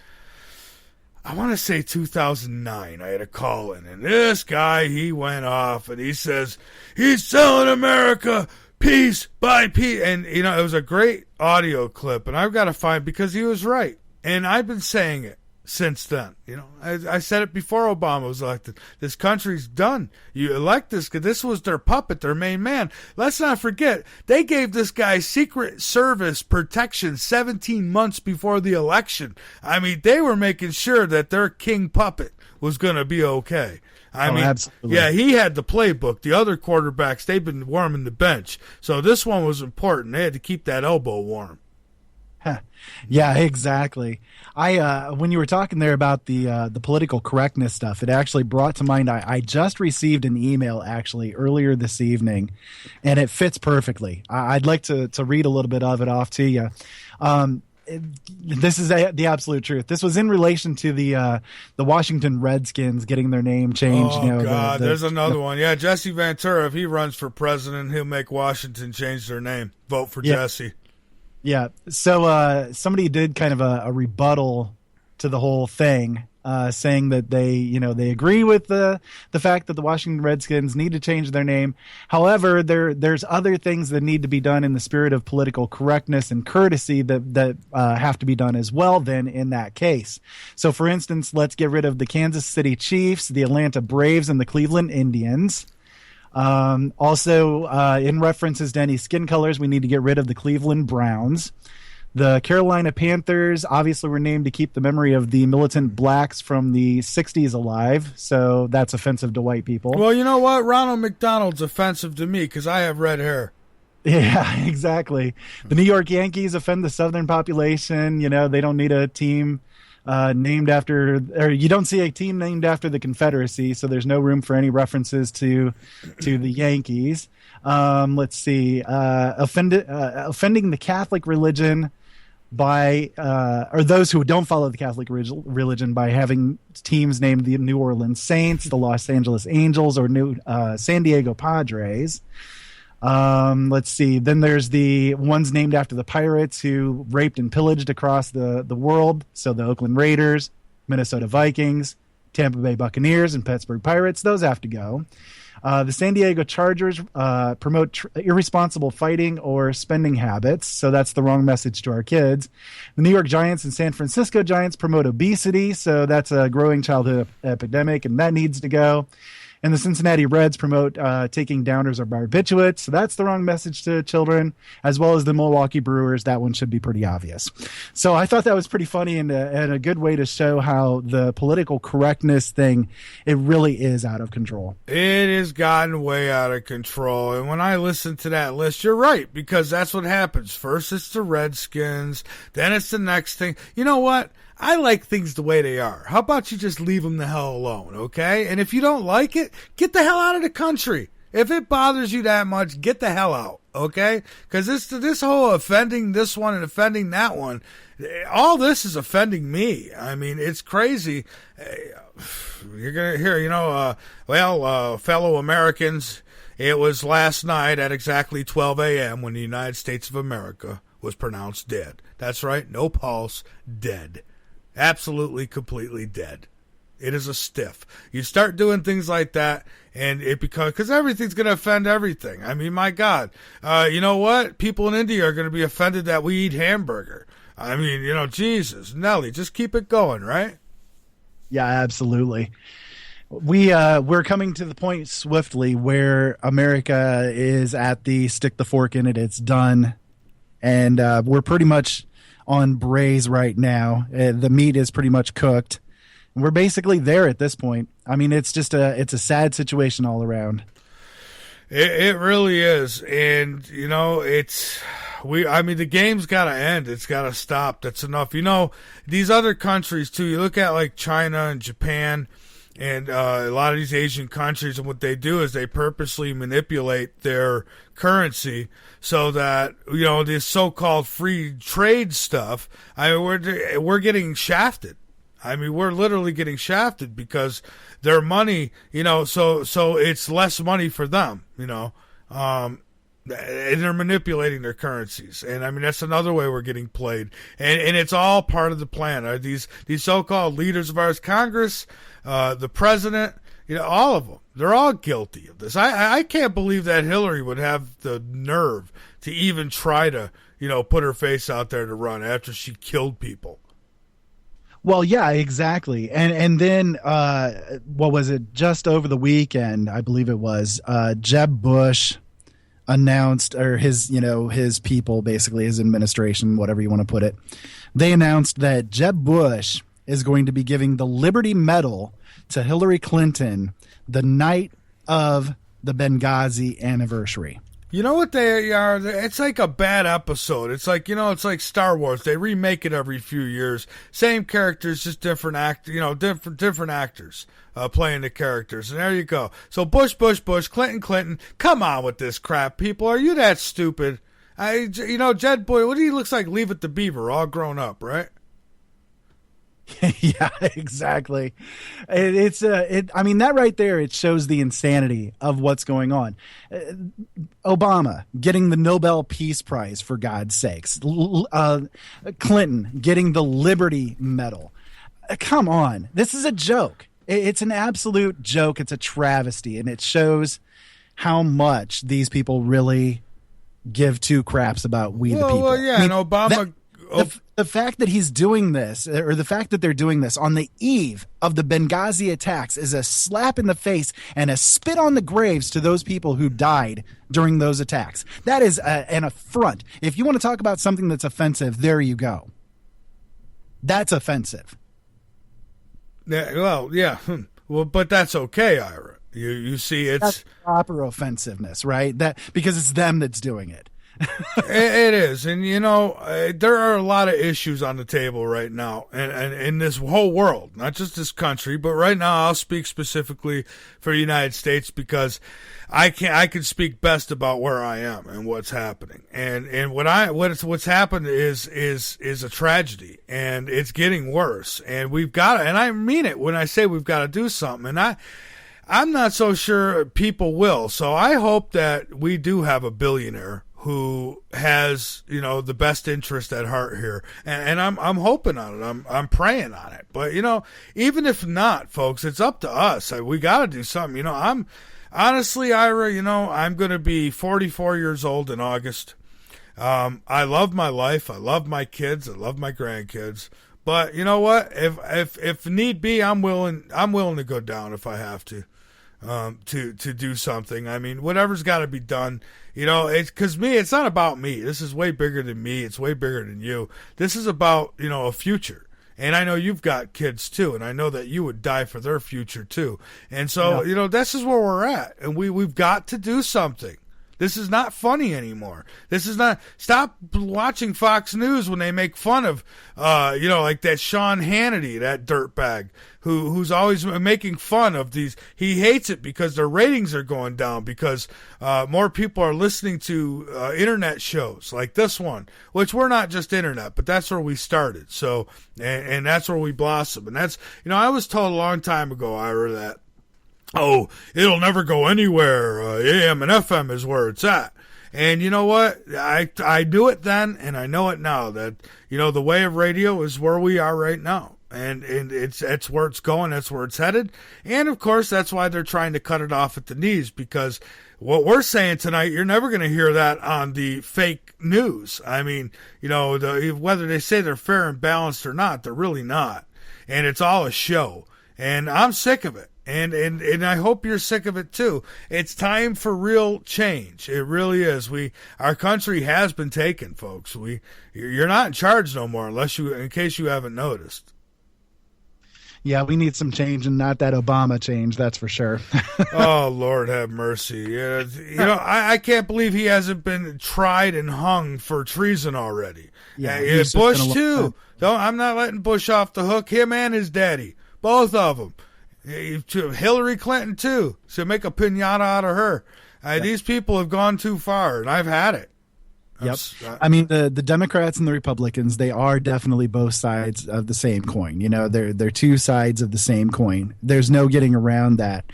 I want to say 2009. I had a call-in. And this guy, he went off and he says, he's selling America piece by piece. And, it was a great audio clip. And I've got to find, because he was right. And I've been saying it since then. I said it before Obama was elected. This country's done. You elect this because this was their puppet, their main man. Let's not forget, they gave this guy Secret Service protection 17 months before the election. I mean, they were making sure that their king puppet was going to be okay. I mean, absolutely. Yeah, he had the playbook. The other quarterbacks, they've been warming the bench. So this one was important. They had to keep that elbow warm. Yeah, exactly. When you were talking there about the political correctness stuff, it actually brought to mind, I just received an email actually earlier this evening, and it fits perfectly. I'd like to read a little bit of it off to you. This is the absolute truth. This was in relation to the Washington Redskins getting their name changed. Oh, God, there's another one. Yeah, Jesse Ventura, if he runs for president, he'll make Washington change their name. Vote for Jesse. Yeah, so somebody did kind of a rebuttal to the whole thing, saying that they agree with the fact that the Washington Redskins need to change their name. However, there's other things that need to be done in the spirit of political correctness and courtesy that have to be done as well then in that case. So, for instance, let's get rid of the Kansas City Chiefs, the Atlanta Braves, and the Cleveland Indians. Also, in references to any skin colors, we need to get rid of the Cleveland Browns. The Carolina Panthers obviously were named to keep the memory of the militant blacks from the 60s alive, so that's offensive to white people. Well, you know what? Ronald McDonald's offensive to me because I have red hair. Yeah, exactly. The New York Yankees offend the Southern population. They don't need a team named after, or you don't see a team named after the Confederacy, so there's no room for any references to the Yankees. Let's see, offending the Catholic religion by, or those who don't follow the Catholic religion by having teams named the New Orleans Saints, the Los Angeles Angels, or San Diego Padres. Let's see. Then there's the ones named after the pirates who raped and pillaged across the world. So the Oakland Raiders, Minnesota Vikings, Tampa Bay Buccaneers, and Pittsburgh Pirates. Those have to go. The San Diego Chargers promote irresponsible fighting or spending habits. So that's the wrong message to our kids. The New York Giants and San Francisco Giants promote obesity. So that's a growing childhood epidemic, and that needs to go. And the Cincinnati Reds promote taking downers or barbiturates. So that's the wrong message to children, as well as the Milwaukee Brewers. That one should be pretty obvious. So I thought that was pretty funny and a good way to show how the political correctness thing, it really is out of control. It has gotten way out of control. And when I listen to that list, you're right, because that's what happens. First it's the Redskins, then it's the next thing. You know what? I like things the way they are. How about you just leave them the hell alone, okay? And if you don't like it, get the hell out of the country. If it bothers you that much, get the hell out, okay? Because this whole offending this one and offending that one, all this is offending me. I mean, it's crazy. You're going to hear, fellow Americans, it was last night at exactly 12 a.m. when the United States of America was pronounced dead. That's right, no pulse, dead. Absolutely, completely dead. It is a stiff. You start doing things like that, and it becomes, because everything's going to offend everything. I mean, my God. You know what? People in India are going to be offended that we eat hamburger. I mean, Jesus, Nelly, just keep it going, right? Yeah, absolutely. We're coming to the point swiftly where America is at the stick the fork in it, it's done. And we're pretty much on braise right now. The meat is pretty much cooked. We're basically there at this point. I mean, it's just it's a sad situation all around. It really is. And, the game's got to end. It's got to stop. That's enough. These other countries, too, you look at like China and Japan and a lot of these Asian countries, and what they do is they purposely manipulate their currency so that, this so-called free trade stuff, we're getting shafted. I mean, we're literally getting shafted because their money, so it's less money for them, and they're manipulating their currencies. And I mean, that's another way we're getting played. And it's all part of the plan. These so-called leaders of ours, Congress, the president, all of them, they're all guilty of this. I can't believe that Hillary would have the nerve to even try to, put her face out there to run after she killed people. Well, yeah, exactly. And then, what was it? Just over the weekend, I believe it was, Jeb Bush announced, or his people, basically his administration, whatever you want to put it, they announced that Jeb Bush is going to be giving the Liberty Medal to Hillary Clinton the night of the Benghazi anniversary. You know what they are? It's like a bad episode. It's like, it's like Star Wars. They remake it every few years. Same characters, just different different actors playing the characters. And there you go. So Bush, Clinton. Come on with this crap, people. Are you that stupid? Jed Boy, what he looks like Leave It to Beaver, all grown up, right? Yeah, exactly. I mean, that right there, it shows the insanity of what's going on. Obama getting the Nobel Peace Prize, for God's sakes. Clinton getting the Liberty Medal. Come on. This is a joke. It's an absolute joke. It's a travesty. And it shows how much these people really give two craps about the people. Well, yeah, and Obama... The fact that he's doing this, or the fact that they're doing this on the eve of the Benghazi attacks, is a slap in the face and a spit on the graves to those people who died during those attacks. That is an affront. If you want to talk about something that's offensive, there you go. That's offensive. Yeah, well, yeah. Well, but that's okay, Ira. You see, that's proper offensiveness, right? That because it's them that's doing it. It is. And, there are a lot of issues on the table right now and in this whole world, not just this country, but right now I'll speak specifically for the United States because I can speak best about where I am and what's happening. And what's happened is a tragedy, and it's getting worse. And we've got to, and I mean it when I say we've got to do something. And I'm not so sure people will. So I hope that we do have a billionaire who has, the best interest at heart here. And I'm hoping on it. I'm praying on it. But, even if not, folks, it's up to us. We got to do something. I'm honestly, Ira, I'm going to be 44 years old in August. I love my life. I love my kids. I love my grandkids. But you know what? If need be, I'm willing to go down if I have to do something. I mean, whatever's got to be done. It's because it's not about me. This is way bigger than me. It's way bigger than you. This is about, a future. And I know you've got kids too. And I know that you would die for their future too. And so, this is where we're at. And we've got to do something. This is not funny anymore. This is not. Stop watching Fox News when they make fun of, like that Sean Hannity, that dirtbag, who's always making fun of these. He hates it because their ratings are going down because more people are listening to internet shows like this one, which we're not just internet, but that's where we started. So, and that's where we blossom. And that's, I was told a long time ago, Ira, that, it'll never go anywhere. AM and FM is where it's at. And you know what? I knew it then, and I know it now, that, you know, the way of radio is where we are right now. And that's where it's going. That's where it's headed. And, of course, that's why they're trying to cut it off at the knees, because what we're saying tonight, you're never going to hear that on the fake news. I mean, you know, whether they say they're fair and balanced or not, they're really not. And it's all a show. And I'm sick of it. And I hope you're sick of it too. It's time for real change. It really is. Our country has been taken, folks. You're not in charge no more, in case you haven't noticed. Yeah, we need some change, and not that Obama change, that's for sure. Oh, Lord have mercy. You know, I can't believe he hasn't been tried and hung for treason already. Yeah, Bush, too. I'm not letting Bush off the hook. Him and his daddy. Both of them. Hillary Clinton, too. So make a piñata out of her. These people have gone too far, and I've had it. Yep. I mean, the Democrats and the Republicans, they are definitely both sides of the same coin. You know, they're two sides of the same coin. There's no getting around that.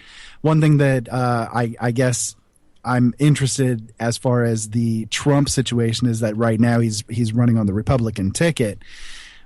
One thing that I guess I'm interested as far as the Trump situation is that right now he's running on the Republican ticket.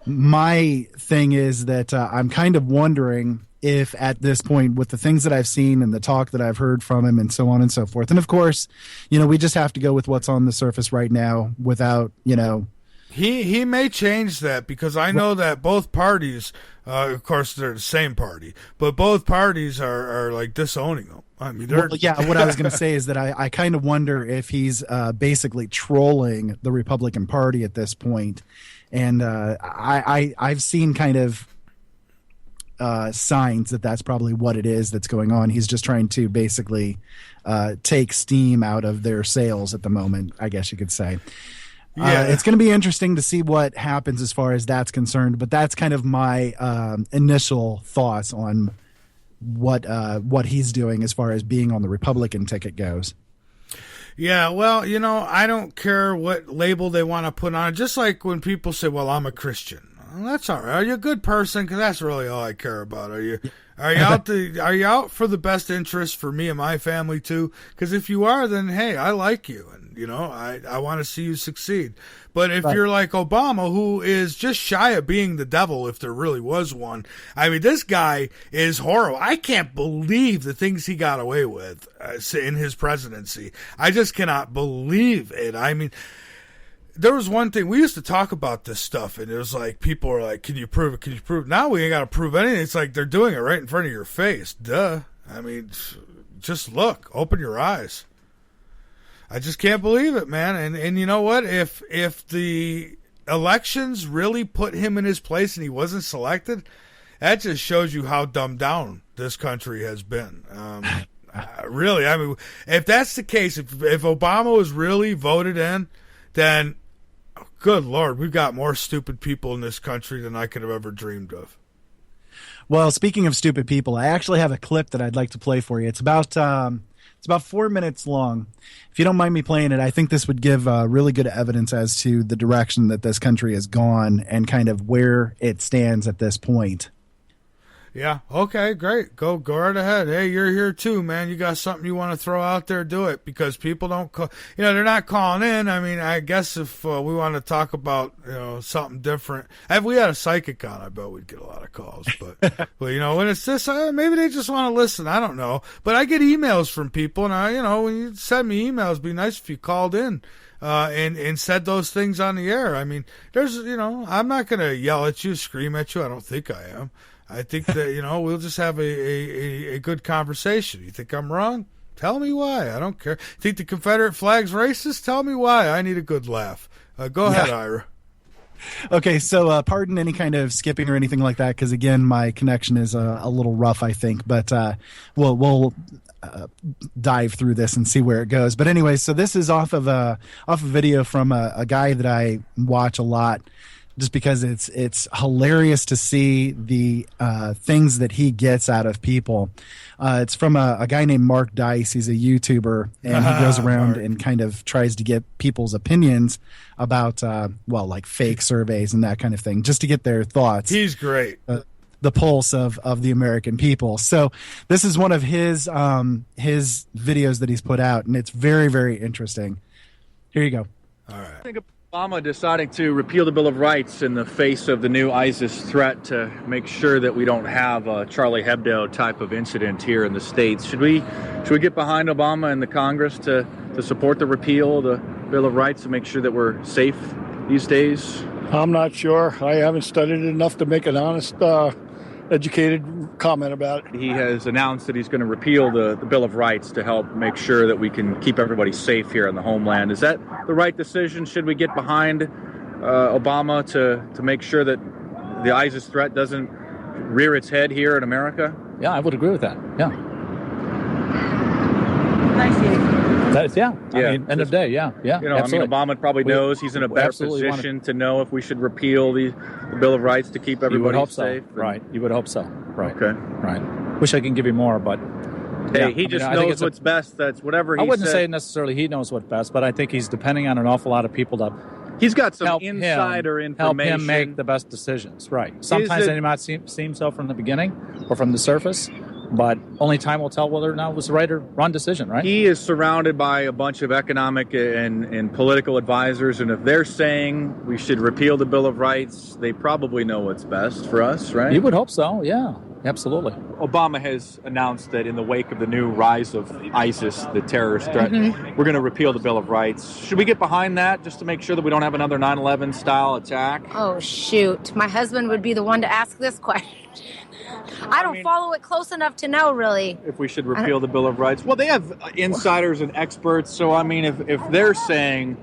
My thing is that I'm kind of wondering if at this point, with the things that I've seen and the talk that I've heard from him and so on and so forth, and of course, you know, we just have to go with what's on the surface right now without, you know. He may change that, because I know that both parties, of course, they're the same party, but both parties are like disowning him. I mean, what I was going to say is that I kind of wonder if he's basically trolling the Republican Party at this point. And I've seen kind of signs that that's probably what it is that's going on. He's just trying to basically take steam out of their sails at the moment, I guess you could say. Yeah. It's going to be interesting to see what happens as far as that's concerned, but that's kind of my initial thoughts on what he's doing as far as being on the Republican ticket goes. Yeah, well, you know, I don't care what label they want to put on it. Just like when people say, well, I'm a Christian. Well, that's all right. Are you a good person? Because that's really all I care about. Are you out for the best interest for me and my family too? Because if you are, then hey, I like you, and you know, I want to see you succeed. But if you're like Obama, who is just shy of being the devil, if there really was one, I mean, this guy is horrible. I can't believe the things he got away with in his presidency. I just cannot believe it. I mean, there was one thing, we used to talk about this stuff, and it was like, people are like, can you prove it? Can you prove it? Now we ain't got to prove anything. It's like they're doing it right in front of your face. Duh. I mean, just look, open your eyes. I just can't believe it, man. And you know what? If the elections really put him in his place and he wasn't selected, that just shows you how dumbed down this country has been. Really, I mean, if that's the case, if Obama was really voted in, then good Lord, we've got more stupid people in this country than I could have ever dreamed of. Well, speaking of stupid people, I actually have a clip that I'd like to play for you. It's about 4 minutes long. If you don't mind me playing it, I think this would give really good evidence as to the direction that this country has gone and kind of where it stands at this point. Yeah. Okay, great. Go right ahead. Hey, you're here too, man. You got something you want to throw out there, do it, because people don't call, they're not calling in. I mean, I guess if we want to talk about, something different, if we had a psychic on, I bet we'd get a lot of calls, but, when it's this, maybe they just want to listen. I don't know, but I get emails from people, and when you send me emails, it'd be nice if you called in. And said those things on the air. I mean, there's, I'm not going to yell at you, scream at you. I don't think I am. I think that, we'll just have a good conversation. You think I'm wrong? Tell me why. I don't care. Think the Confederate flag's racist? Tell me why. I need a good laugh. Go ahead, Ira. Okay, so pardon any kind of skipping or anything like that, because, again, my connection is a little rough, I think. But we'll dive through this and see where it goes. But anyway, so this is off a video from a guy that I watch a lot, just because it's hilarious to see the things that he gets out of people. It's from a guy named Mark Dice. He's a YouTuber, and he goes around and kind of tries to get people's opinions about, like fake surveys and that kind of thing, just to get their thoughts. He's great. The pulse of the American people. So this is one of his videos that he's put out, and it's very, very interesting. Here you go. All right. I think Obama deciding to repeal the Bill of Rights in the face of the new ISIS threat to make sure that we don't have a Charlie Hebdo type of incident here in the States. Should we get behind Obama and the Congress to support the repeal of the Bill of Rights to make sure that we're safe these days? I'm not sure. I haven't studied it enough to make an honest, educated comment about it. He has announced that he's going to repeal the Bill of Rights to help make sure that we can keep everybody safe here in the homeland. Is that the right decision? Should we get behind Obama to make sure that the ISIS threat doesn't rear its head here in America? Yeah, I would agree with that. Yeah. I mean, end of day, yeah. Absolutely. I mean, Obama probably knows he's in a better position to know if we should repeal the Bill of Rights to keep everybody safe. So. Right, you would hope so. Right. Okay. Right. Wish I can give you more, but... Hey, he just knows what's best. That's whatever he said. I wouldn't say necessarily he knows what's best, but I think he's depending on an awful lot of people to... He's got some insider information. Help him make the best decisions, right. Sometimes they might seem so from the beginning or from the surface, but only time will tell whether or not it was the right or wrong decision, right? He is surrounded by a bunch of economic and political advisors, and if they're saying we should repeal the Bill of Rights, they probably know what's best for us, right? You would hope so, yeah, absolutely. Obama has announced that in the wake of the new rise of ISIS, the terrorist threat, we're going to repeal the Bill of Rights. Should we get behind that just to make sure that we don't have another 9/11 style attack? Oh, shoot. My husband would be the one to ask this question. I don't follow it close enough to know, really. If we should repeal the Bill of Rights. Well, they have insiders and experts, so I mean, if they're saying,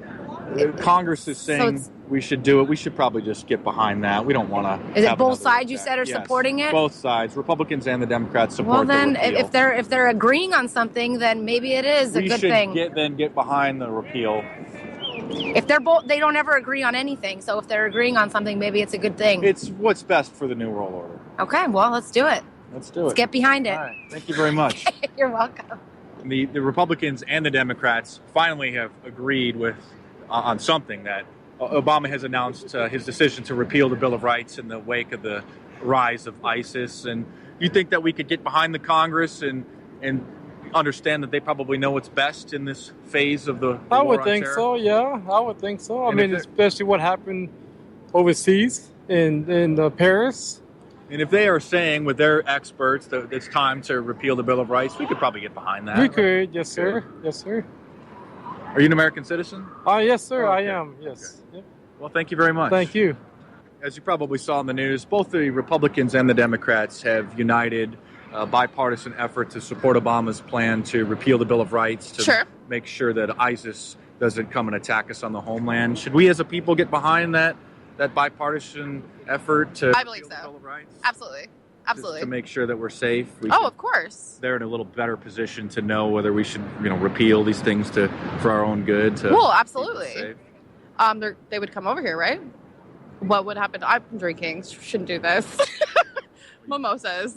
Congress is saying we should do it, we should probably just get behind that. We don't want to. Is it both sides you said are supporting it? Both sides, Republicans and the Democrats support. Well, then, the repeal. if they're agreeing on something, then maybe it is a good thing. We should get behind the repeal. If they don't ever agree on anything. So if they're agreeing on something, maybe it's a good thing. It's what's best for the New World Order. Okay, well, let's do it. Let's do it. Let's get behind it. All right. Thank you very much. You're welcome. The Republicans and the Democrats finally have agreed on something that Obama has announced his decision to repeal the Bill of Rights in the wake of the rise of ISIS. And you think that we could get behind the Congress and understand that they probably know what's best in this phase of the I war would on think terror? so, yeah. I would think so. I And mean, especially what happened overseas in Paris. And if they are saying with their experts that it's time to repeal the Bill of Rights, we could probably get behind that. We could, yes, sir. Yes, sir. Are you an American citizen? Yes, sir, Okay. I am, yes. Okay. Well, thank you very much. Thank you. As you probably saw in the news, both the Republicans and the Democrats have united a bipartisan effort to support Obama's plan to repeal the Bill of Rights to make sure that ISIS doesn't come and attack us on the homeland. Should we as a people get behind that bipartisan effort to I believe so. Bill of Rights? Absolutely. Absolutely. To make sure that we're safe? Of course. They're in a little better position to know whether we should, repeal these things for our own good. Well, absolutely. They would come over here, right? What would happen? I'm drinking. Shouldn't do this. Mimosas.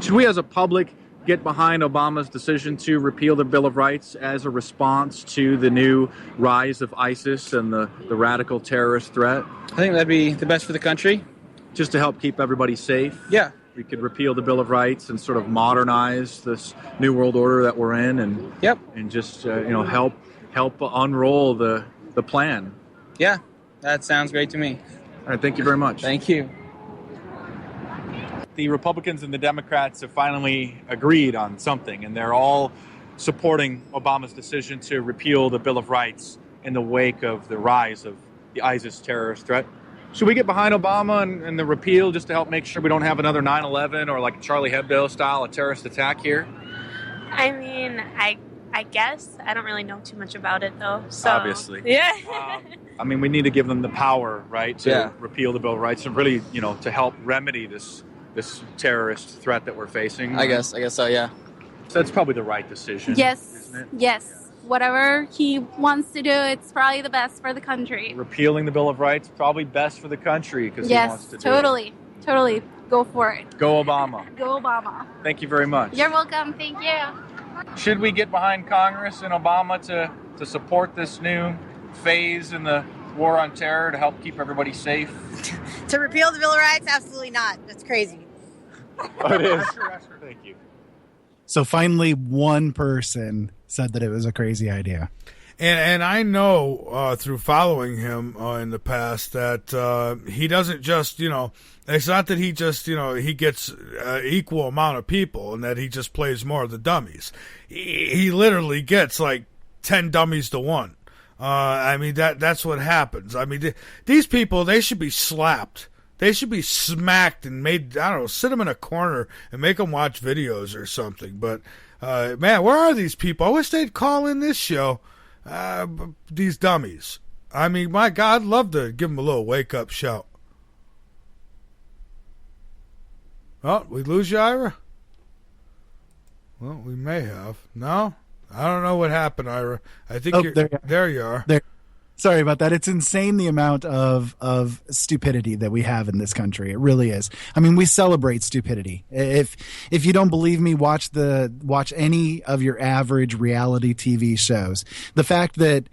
Should we as a public get behind Obama's decision to repeal the Bill of Rights as a response to the new rise of ISIS and the radical terrorist threat? I think that'd be the best for the country. Just to help keep everybody safe? Yeah. We could repeal the Bill of Rights and sort of modernize this new world order that we're in and just, help unroll the plan. Yeah, that sounds great to me. All right, thank you very much. Thank you. The Republicans and the Democrats have finally agreed on something, and they're all supporting Obama's decision to repeal the Bill of Rights in the wake of the rise of the ISIS terrorist threat. Should we get behind Obama and the repeal just to help make sure we don't have another 9/11 or like a Charlie Hebdo style, a terrorist attack here? I mean, I guess. I don't really know too much about it, though. So, obviously. Yeah. I mean, we need to give them the power, right, to repeal the Bill of Rights and really, to help remedy this terrorist threat that we're facing. I guess so, yeah. So that's probably the right decision. Yes. Isn't it? Yes. Whatever he wants to do, it's probably the best for the country. Repealing the Bill of Rights, probably best for the country because he wants to do it. Totally. Go for it. Go Obama. Go Obama. Thank you very much. You're welcome. Thank you. Should we get behind Congress and Obama to support this new phase in the war on terror to help keep everybody safe? To repeal the Bill of Rights? Absolutely not. That's crazy. It is. Thank you. So finally, one person said that it was a crazy idea. And I know through following him in the past that he doesn't just, it's not that he just, he gets equal amount of people and that he just plays more of the dummies. He literally gets like 10 dummies to 1. I mean, that's what happens. I mean, these people, they should be slapped. They should be smacked and made, I don't know, sit them in a corner and make them watch videos or something. But, man, where are these people? I wish they'd call in this show. These dummies. I mean, my God, I'd love to give them a little wake-up shout. Oh, we lose you, Ira? Well, we may have. No? I don't know what happened, Ira. I think there you are. Sorry about that. It's insane the amount of stupidity that we have in this country. It really is. I mean, we celebrate stupidity. If you don't believe me, watch any of your average reality TV shows. The fact that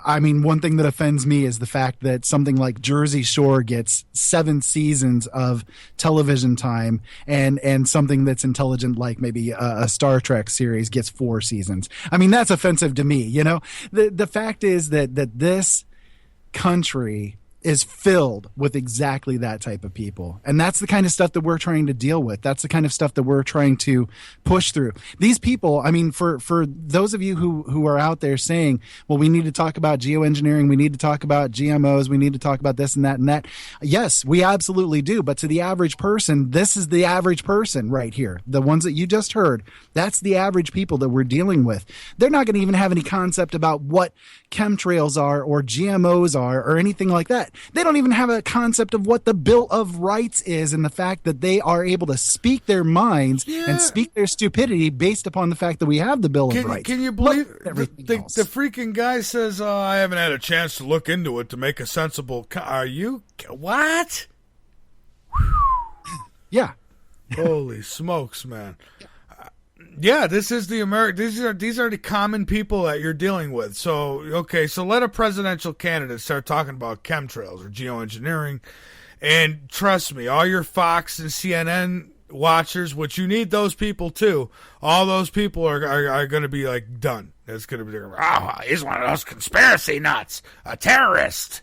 I mean, one thing that offends me is the fact that something like Jersey Shore gets 7 seasons of television time, and something that's intelligent like maybe a Star Trek series gets 4 seasons. I mean, that's offensive to me. The fact is that this country is filled with exactly that type of people. And that's the kind of stuff that we're trying to deal with. That's the kind of stuff that we're trying to push through. These people, I mean, for those of you who are out there saying, well, we need to talk about geoengineering, we need to talk about GMOs, we need to talk about this and that and that. Yes, we absolutely do. But to the average person, this is the average person right here. The ones that you just heard, that's the average people that we're dealing with. They're not going to even have any concept about what chemtrails are or GMOs are or anything like that. They don't even have a concept of what the Bill of Rights is, and the fact that they are able to speak their minds and speak their stupidity based upon the fact that we have the Bill of Rights. Can you believe the freaking guy says, I haven't had a chance to look into it to make a sensible... Are you... What? Yeah. Holy smokes, man. Yeah, this is the these are the common people that you're dealing with. So, okay, so let a presidential candidate start talking about chemtrails or geoengineering, and trust me, all your Fox and CNN watchers, which you need those people too, all those people are going to be like done. It's going to be, oh, he's one of those conspiracy nuts, a terrorist.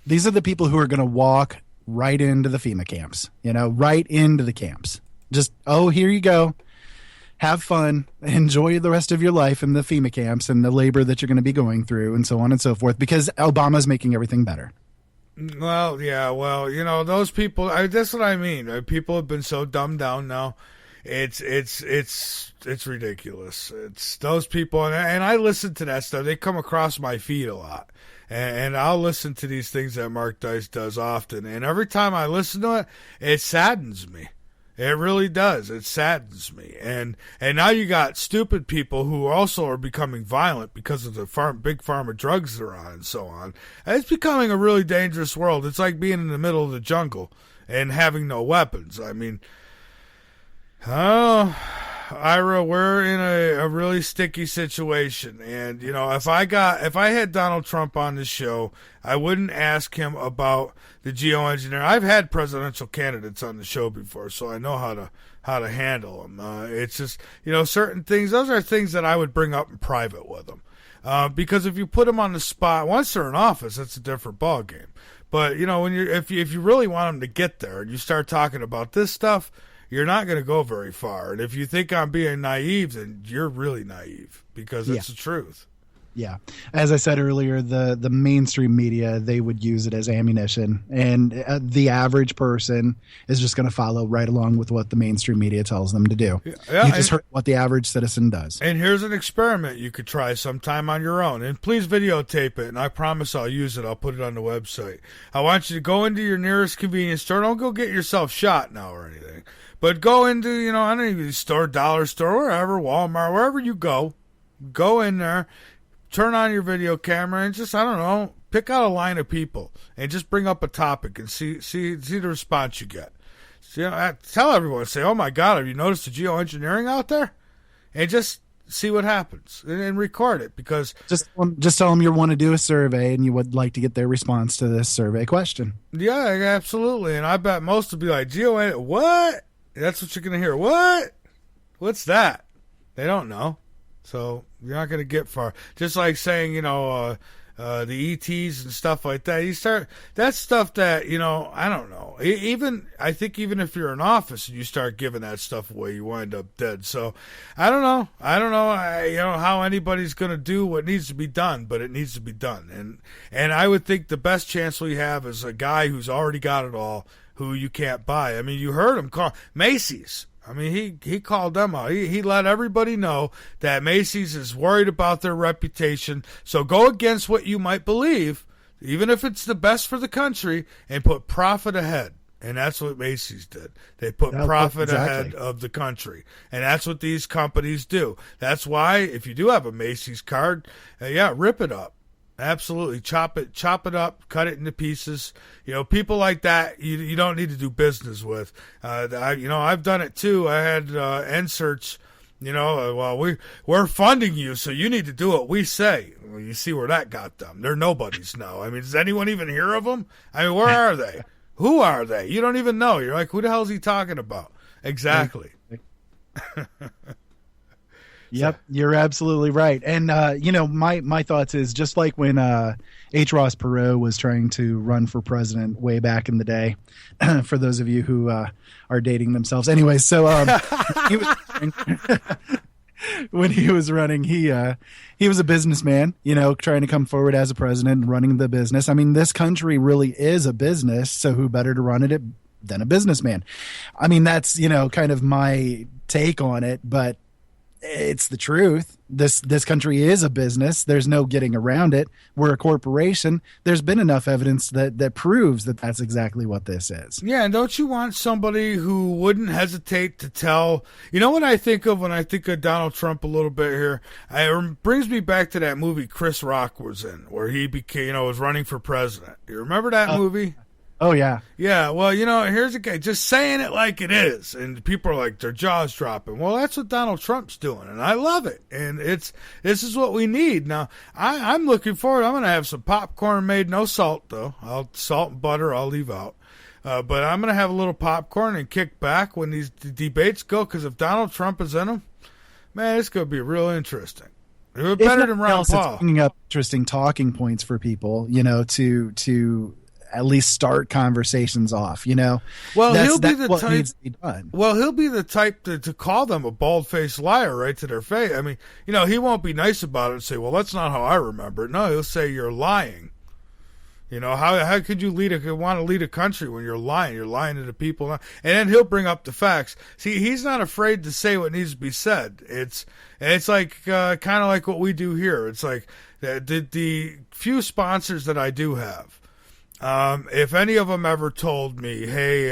These are the people who are going to walk right into the FEMA camps, right into the camps. Just, here you go. Have fun. Enjoy the rest of your life in the FEMA camps and the labor that you're going to be going through and so on and so forth, because Obama's making everything better. Well, yeah, those people, that's what I mean. People have been so dumbed down now. It's ridiculous. It's those people, and I listen to that stuff. They come across my feed a lot. And I'll listen to these things that Mark Dice does often. And every time I listen to it, it saddens me. It really does. It saddens me. And now you got stupid people who also are becoming violent because of the big pharma drugs they're on and so on. And it's becoming a really dangerous world. It's like being in the middle of the jungle and having no weapons. I mean, Ira, we're in a really sticky situation. And, if I had Donald Trump on this show, I wouldn't ask him about the geoengineering. I've had presidential candidates on the show before, so I know how to handle them. It's just, certain things, those are things that I would bring up in private with them. Because if you put them on the spot, once they're in office, that's a different ballgame. But, if you really want them to get there and you start talking about this stuff, you're not going to go very far. And if you think I'm being naive, then you're really naive, because it's the truth. Yeah. As I said earlier, the mainstream media, they would use it as ammunition. And the average person is just going to follow right along with what the mainstream media tells them to do. Yeah, you just heard what the average citizen does. And here's an experiment you could try sometime on your own. And please videotape it, and I promise I'll use it. I'll put it on the website. I want you to go into your nearest convenience store. Don't go get yourself shot now or anything. But go into, any store, dollar store, wherever, Walmart, wherever you go in there, turn on your video camera, and just, pick out a line of people and just bring up a topic and see the response you get. So, tell everyone, say, oh my God, have you noticed the geoengineering out there? And just see what happens and record it, because just tell them you want to do a survey and you would like to get their response to this survey question. Yeah, absolutely. And I bet most will be like, what? That's what you're going to hear. What? What's that? They don't know. So you're not going to get far. Just like saying, the ETs and stuff like that. That's stuff that, I don't know. I think even if you're in office and you start giving that stuff away, you wind up dead. So I don't know. I don't know, how anybody's going to do what needs to be done, but it needs to be done. And I would think the best chance we have is a guy who's already got it all, who you can't buy. I mean, you heard him call Macy's. I mean, he called them out. He let everybody know that Macy's is worried about their reputation. So go against what you might believe, even if it's the best for the country, and put profit ahead. And that's what Macy's did. They put profit ahead of the country. And that's what these companies do. That's why if you do have a Macy's card, rip it up. Absolutely. Chop it up, cut it into pieces. People like that, you don't need to do business with. I've done it too. I had N-Search, we're funding you, so you need to do what we say. Well, you see where that got them. They're nobodies now. I mean, does anyone even hear of them? I mean, where are they? Who are they? You don't even know. You're like, who the hell is he talking about? Exactly. Yep, you're absolutely right. And, my thoughts is just like when H. Ross Perot was trying to run for president way back in the day, for those of you who are dating themselves. Anyway, so when he was running, he was a businessman, trying to come forward as a president and running the business. I mean, this country really is a business, so who better to run it than a businessman? I mean, that's, kind of my take on it, but it's the truth. This country is a business. There's no getting around it. We're a corporation. There's been enough evidence that proves that that's exactly what this is. Yeah, and don't you want somebody who wouldn't hesitate to tell? You know what I think of when I think of Donald Trump a little bit here? It brings me back to that movie Chris Rock was in, where he became, was running for president. You remember that movie? Oh, yeah. Yeah, well, here's a guy just saying it like it is, and people are like, their jaws dropping. Well, that's what Donald Trump's doing, and I love it, and this is what we need. Now, I'm looking forward. I'm going to have some popcorn made, no salt, though. Salt and butter I'll leave out. But I'm going to have a little popcorn and kick back when these debates go, because if Donald Trump is in them, man, it's going to be real interesting. Better than Ron Paul. It's bringing up interesting talking points for people, to at least start conversations off, Well, he'll be the what type. Needs to be done. Well, he'll be the type to call them a bald-faced liar right to their face. I mean, he won't be nice about it and say, "Well, that's not how I remember it." No, he'll say, "You're lying." How could you want to lead a country when you're lying? You're lying to the people, and then he'll bring up the facts. See, he's not afraid to say what needs to be said. It's like kind of like what we do here. It's like the few sponsors that I do have. If any of them ever told me, hey,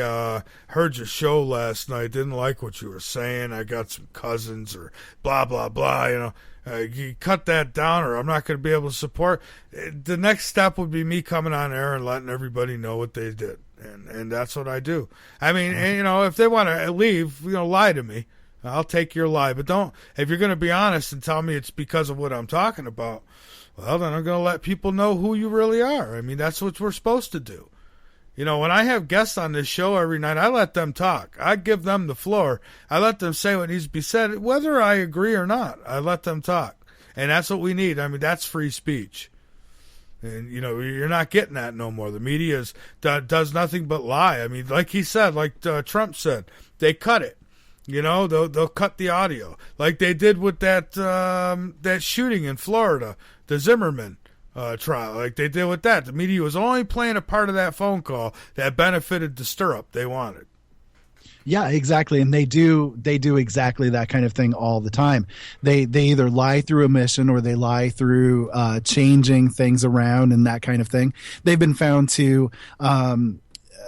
heard your show last night, didn't like what you were saying, I got some cousins or blah, blah, blah, you cut that down or I'm not going to be able to support, the next step would be me coming on air and letting everybody know what they did. And that's what I do. I mean, and, if they want to leave, lie to me. I'll take your lie. But if you're going to be honest and tell me it's because of what I'm talking about, well, then I'm going to let people know who you really are. I mean, that's what we're supposed to do. When I have guests on this show every night, I let them talk. I give them the floor. I let them say what needs to be said, whether I agree or not. I let them talk. And that's what we need. I mean, that's free speech. And, you're not getting that no more. The media does nothing but lie. I mean, like he said, like Trump said, they cut it. They'll cut the audio like they did with that shooting in Florida, the Zimmerman trial, like they did with that. The media was only playing a part of that phone call that benefited the stirrup they wanted. Yeah, exactly. And they do exactly that kind of thing all the time. They either lie through omission or they lie through changing things around and that kind of thing. They've been found to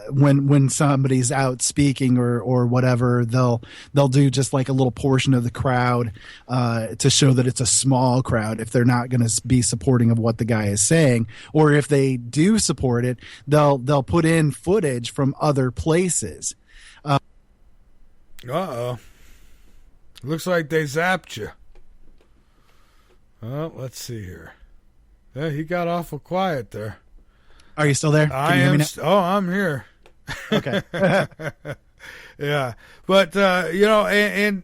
when somebody's out speaking or whatever, they'll do just like a little portion of the crowd to show that it's a small crowd if they're not going to be supporting of what the guy is saying, or if they do support it, they'll put in footage from other places. Looks like they zapped you. Well, let's see here. Yeah, he got awful quiet there. Are you still there? I am. I'm here. Okay. Yeah, but and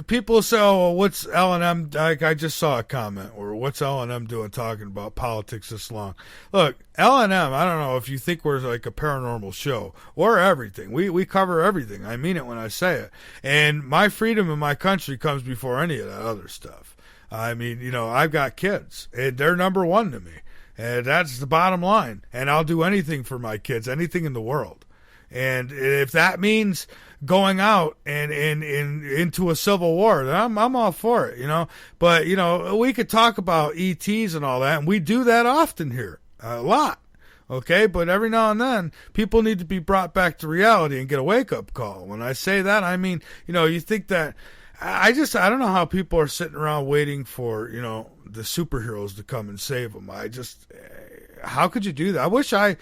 people say, "Oh, well, what's L&M?" Like I just saw a comment, or what's L&M doing talking about politics this long? Look, L&M. I don't know if you think we're like a paranormal show. We're everything. We cover everything. I mean it when I say it. And my freedom in my country comes before any of that other stuff. I mean, I've got kids, and they're number one to me, and that's the bottom line. And I'll do anything for my kids, anything in the world. And if that means going out and into a civil war, then I'm all for it, But, we could talk about ETs and all that, and we do that often here, a lot, okay? But every now and then, people need to be brought back to reality and get a wake-up call. When I say that, I mean, you think that, I don't know how people are sitting around waiting for, the superheroes to come and save them. How could you do that? I wish I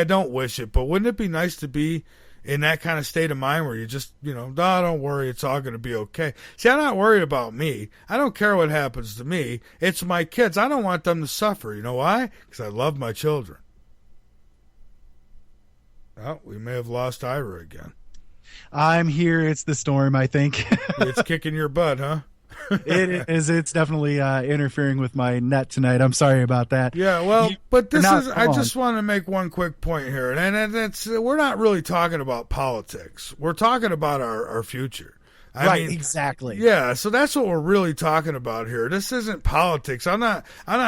don't wish it, but wouldn't it be nice to be in that kind of state of mind where you just, don't worry, it's all going to be okay. See, I'm not worried about me. I don't care what happens to me. It's my kids. I don't want them to suffer. You know why? Because I love my children. Oh, we may have lost Ira again. I'm here. It's the storm, I think. It's kicking your butt, huh? It is. It's definitely interfering with my net tonight. I'm sorry about that. Yeah, well, but this is. I just want to make one quick point here, and that's we're not really talking about politics. We're talking about our future. I mean, exactly. Yeah, so that's what we're really talking about here. This isn't politics. I'm not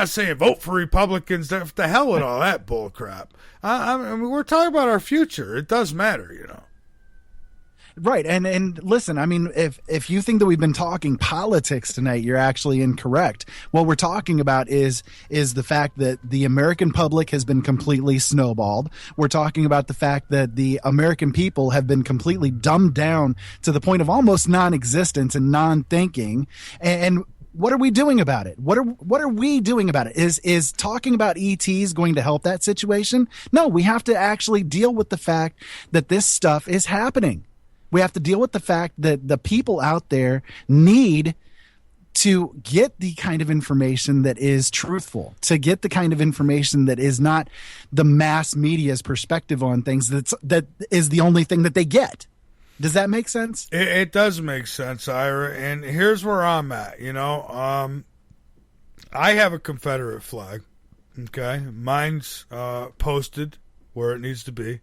saying vote for Republicans. The hell with all that bull crap. I mean, we're talking about our future. It does matter, Right. And listen, I mean, if you think that we've been talking politics tonight, you're actually incorrect. What we're talking about is the fact that the American public has been completely snowballed. We're talking about the fact that the American people have been completely dumbed down to the point of almost non-existence and non-thinking. And what are we doing about it? What are we doing about it? Is talking about ETs going to help that situation? No, we have to actually deal with the fact that this stuff is happening. We have to deal with the fact that the people out there need to get the kind of information that is truthful, to get the kind of information that is not the mass media's perspective on things. That is the only thing that they get. Does that make sense? It does make sense, Ira. And here's where I'm at. I have a Confederate flag. Okay, mine's posted where it needs to be.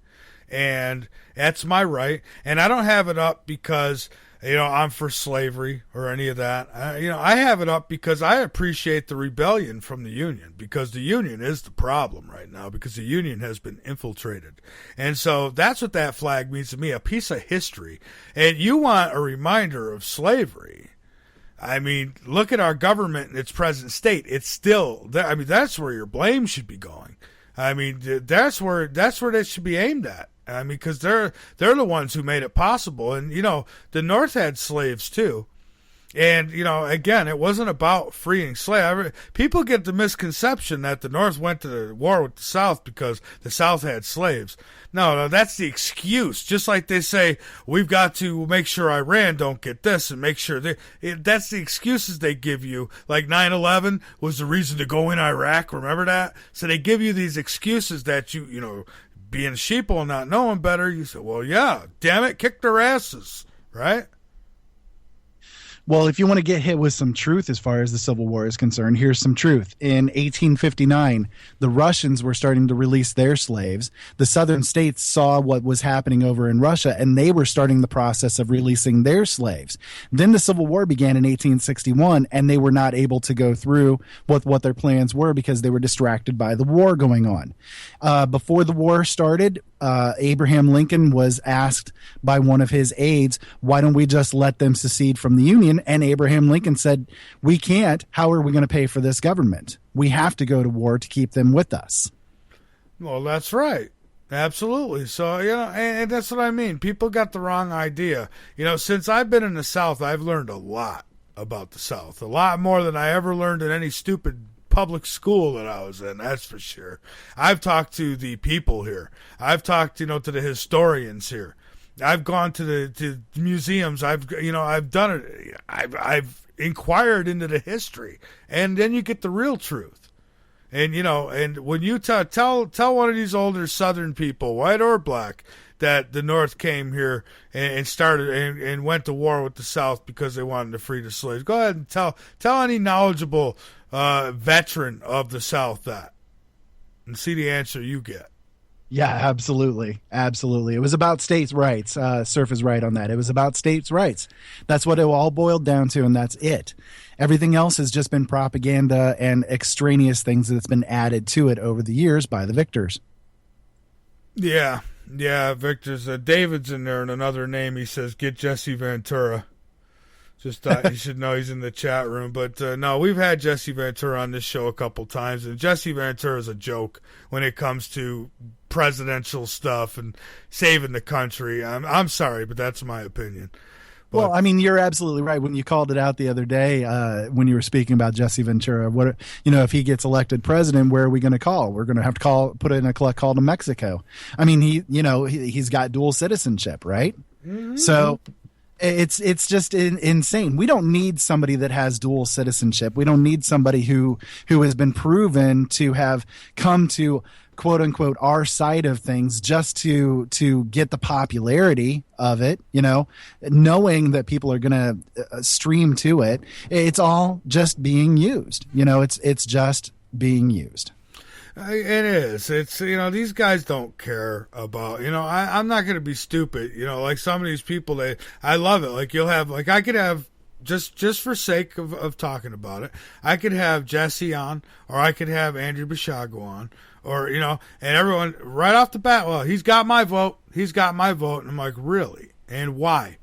And that's my right. And I don't have it up because, I'm for slavery or any of that. I have it up because I appreciate the rebellion from the Union, because the Union is the problem right now, because the Union has been infiltrated. And so that's what that flag means to me, a piece of history. And you want a reminder of slavery. I mean, look at our government in its present state. It's still, that's where your blame should be going. I mean, that's where they should be aimed at. I mean, because they're the ones who made it possible. And, the North had slaves too. And, again, it wasn't about freeing slaves. People get the misconception that the North went to the war with the South because the South had slaves. No, that's the excuse. Just like they say, we've got to make sure Iran don't get this and make sure that's the excuses they give you. Like 9/11 was the reason to go in Iraq. Remember that? So they give you these excuses that being sheeple and not knowing better, you say, well, yeah, damn it, kick their asses, right? Well, if you want to get hit with some truth as far as the Civil War is concerned, here's some truth. In 1859, the Russians were starting to release their slaves. The southern states saw what was happening over in Russia, and they were starting the process of releasing their slaves. Then the Civil War began in 1861, and they were not able to go through with what their plans were because they were distracted by the war going on. Before the war started, Abraham Lincoln was asked by one of his aides, why don't we just let them secede from the Union? And Abraham Lincoln said, we can't. How are we going to pay for this government? We have to go to war to keep them with us. Well, that's right. Absolutely. So, and that's what I mean. People got the wrong idea. Since I've been in the South, I've learned a lot about the South, a lot more than I ever learned in any stupid public school that I was in, that's for sure. I've talked to the people here. I've talked, to the historians here. I've gone to the museums. I've done it. I've inquired into the history, and then you get the real truth. And and when you tell one of these older Southern people, white or black, that the North came here and started and went to war with the South because they wanted to free the slaves. Go ahead and tell any knowledgeable veteran of the South that, and see the answer you get. Yeah, absolutely. Absolutely. It was about states' rights. Surf is right on that. It was about states' rights. That's what it all boiled down to, and that's it. Everything else has just been propaganda and extraneous things that's been added to it over the years by the victors. Yeah, victors. David's in there, and another name. He says, get Jesse Ventura. Just thought you should know he's in the chat room. But no, we've had Jesse Ventura on this show a couple times, and Jesse Ventura is a joke when it comes to presidential stuff and saving the country. I'm sorry, but that's my opinion. But, well, I mean, you're absolutely right. When you called it out the other day, when you were speaking about Jesse Ventura, if he gets elected president, where are we going to call? We're going to have to put in a collect call to Mexico. I mean, he's got dual citizenship, right? Mm-hmm. So it's just insane. We don't need somebody that has dual citizenship. We don't need somebody who has been proven to have come to quote unquote our side of things just to get the popularity of it, knowing that people are going to stream to it. It's all just being used. It's just being used. It is. It's, these guys don't care about, I'm not going to be stupid, like some of these people, I love it. Like I could have, just for sake of talking about it, I could have Jesse on, or I could have Andrew Bashago on, or, and everyone right off the bat, well, he's got my vote. And I'm like, really? And why?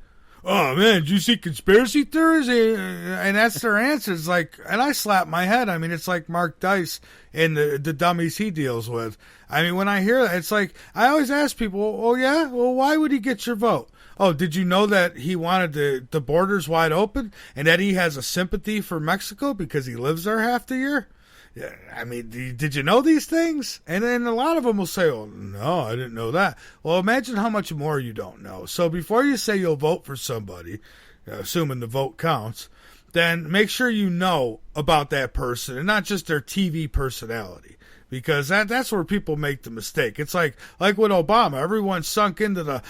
Oh, man, did you see conspiracy theories? And that's their answer. It's like, and I slap my head. I mean, it's like Mark Dice and the dummies he deals with. I mean, when I hear that, it's like, I always ask people, oh, yeah? Well, why would he get your vote? Oh, did you know that he wanted the borders wide open and that he has a sympathy for Mexico because he lives there half the year? Yeah, I mean, did you know these things? And then a lot of them will say, oh, no, I didn't know that. Well, imagine how much more you don't know. So before you say you'll vote for somebody, assuming the vote counts, then make sure you know about that person and not just their TV personality. Because that's where people make the mistake. It's like with Obama, everyone sunk into the,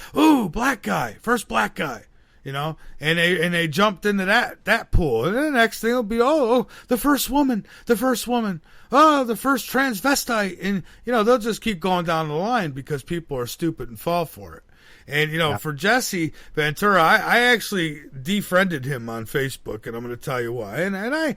black guy, first black guy. And they jumped into that pool. And then the next thing will be, the first woman, the first transvestite. And, they'll just keep going down the line because people are stupid and fall for it. And, for Jesse Ventura, I actually defriended him on Facebook, and I'm going to tell you why. And I,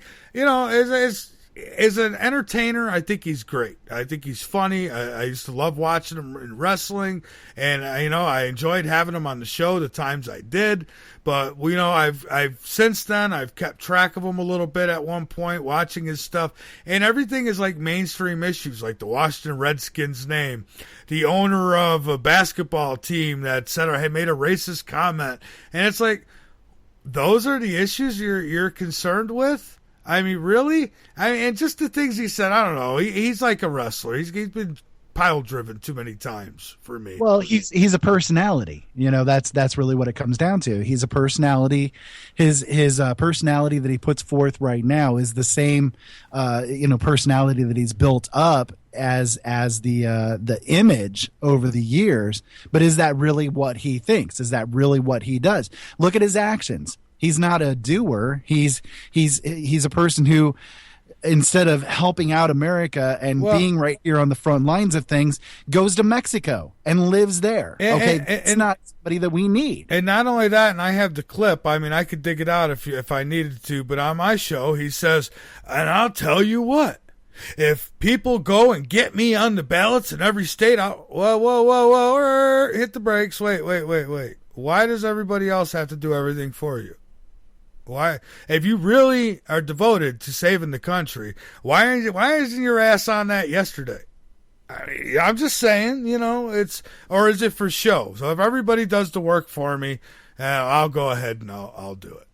as an entertainer, I think he's great. I think he's funny. I used to love watching him in wrestling, and I enjoyed having him on the show the times I did. But I've since then I've kept track of him a little bit at one point, watching his stuff, and everything is like mainstream issues, like the Washington Redskins name, the owner of a basketball team that had made a racist comment, and it's like, those are the issues you're concerned with. I mean, really? And just the things he said, I don't know. He's like a wrestler. He's been pile-driven too many times for me. Well, he's a personality. That's really what it comes down to. He's a personality. His personality that he puts forth right now is the same, personality that he's built up as the image over the years. But is that really what he thinks? Is that really what he does? Look at his actions. He's not a doer. He's a person who, instead of helping out America and being right here on the front lines of things, goes to Mexico and lives there. It's not somebody that we need. And not only that, and I have the clip. I mean, I could dig it out if I needed to. But on my show, he says, and I'll tell you what. If people go and get me on the ballots in every state, whoa, hit the brakes. Wait. Why does everybody else have to do everything for you? Why, if you really are devoted to saving the country, why isn't your ass on that yesterday? I'm just saying, or is it for show? So if everybody does the work for me, I'll go ahead and I'll do it.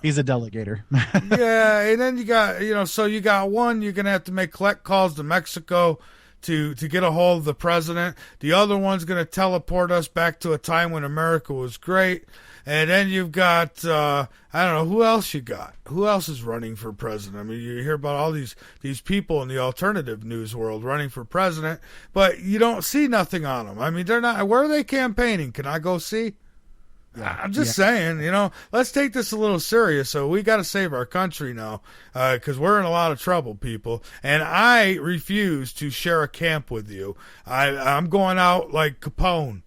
He's a delegator. Yeah, and then you got, so you got one, you're going to have to make collect calls to Mexico to get a hold of the president. The other one's going to teleport us back to a time when America was great. And then you've got, I don't know, who else you got? Who else is running for president? I mean, you hear about all these people in the alternative news world running for president, but you don't see nothing on them. I mean, they're not, where are they campaigning? Can I go see? I'm just saying, let's take this a little serious. So we got to save our country now, because we're in a lot of trouble, people. And I refuse to share a camp with you. I'm going out like Capone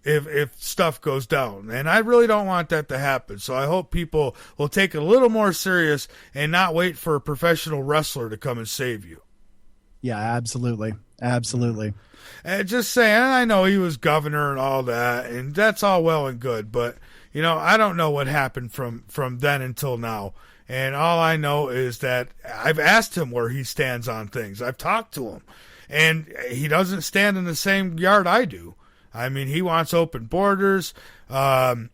if stuff goes down. And I really don't want that to happen. So I hope people will take it a little more serious and not wait for a professional wrestler to come and save you. Yeah, absolutely. Absolutely. And just saying, I know he was governor and all that, and that's all well and good, but, I don't know what happened from then until now. And all I know is that I've asked him where he stands on things. I've talked to him, and he doesn't stand in the same yard I do. I mean, he wants open borders. What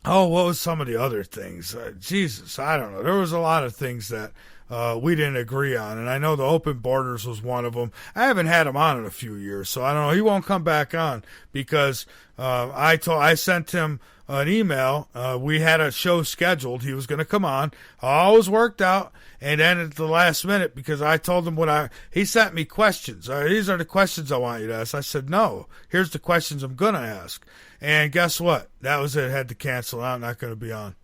was some of the other things? Jesus, I don't know. There was a lot of things that we didn't agree on, and I know the open borders was one of them. I haven't had him on in a few years, so I don't know. He won't come back on because I sent him an email. We had a show scheduled. He was going to come on. All was worked out, and then at the last minute, because I told him he sent me questions. These are the questions I want you to ask. I said, no, here's the questions I'm going to ask. And guess what? That was it. I had to cancel. I'm not going to be on.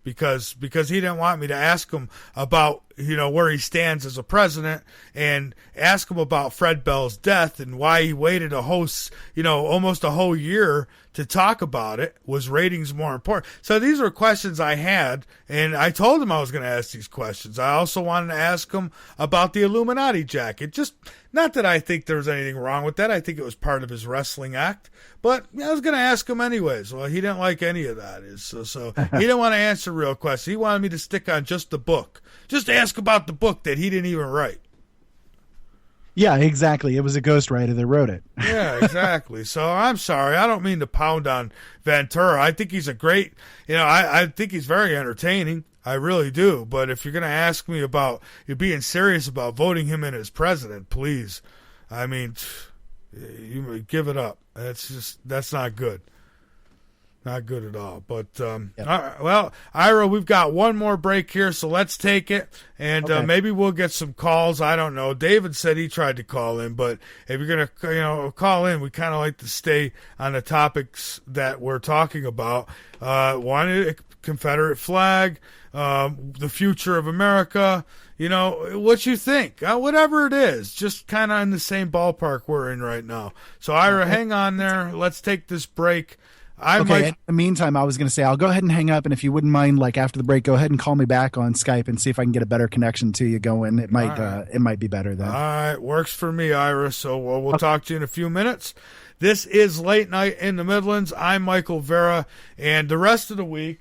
Because he didn't want me to ask him about, where he stands as a president and ask him about Fred Bell's death and why he waited almost a whole year to talk about it. Was ratings more important? So these were questions I had, and I told him I was going to ask these questions. I also wanted to ask him about the Illuminati jacket. Just not that I think there was anything wrong with that. I think it was part of his wrestling act. But I was going to ask him anyways. Well, he didn't like any of that. So he didn't want to answer real questions. He wanted me to stick on just the book. Just ask about the book that he didn't even write. Yeah, exactly. It was a ghostwriter that wrote it. Yeah, exactly. So I'm sorry. I don't mean to pound on Ventura. I think he's a great, I think he's very entertaining. I really do. But if you're going to ask me about you being serious about voting him in as president, please. I mean, you give it up. That's not good. Not good at all. But, all right, well, Ira, we've got one more break here, so let's take it. And maybe we'll get some calls. I don't know. David said he tried to call in, but if you're going to, call in, we kind of like to stay on the topics that we're talking about. One, Confederate flag, the future of America, what you think, whatever it is, just kind of in the same ballpark we're in right now. So, Ira, hang on there. Let's take this break. In the meantime, I was going to say, I'll go ahead and hang up, and if you wouldn't mind, after the break, go ahead and call me back on Skype and see if I can get a better connection to you going. It might be better then. All right, works for me, Ira. So we'll talk to you in a few minutes. This is Late Night in the Midlands. I'm Michael Vera, and the rest of the week,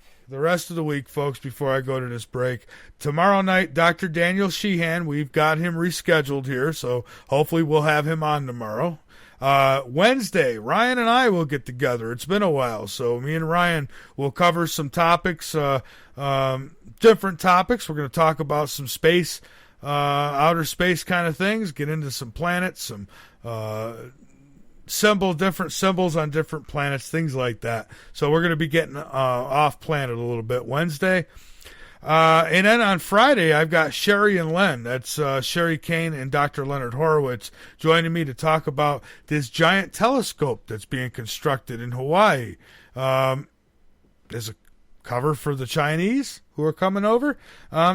folks, before I go to this break, tomorrow night, Dr. Daniel Sheehan, we've got him rescheduled here, so hopefully we'll have him on tomorrow. Wednesday, Ryan and I will get together. It's been a while, so me and Ryan will cover some topics, different topics. We're going to talk about some space, outer space kind of things, get into some planets, some different symbols on different planets, things like that. So we're going to be getting off planet a little bit Wednesday. And then on Friday, I've got Sherry and Len. That's Sherry Kane and Dr. Leonard Horowitz joining me to talk about this giant telescope that's being constructed in Hawaii. There's a cover for the Chinese who are coming over.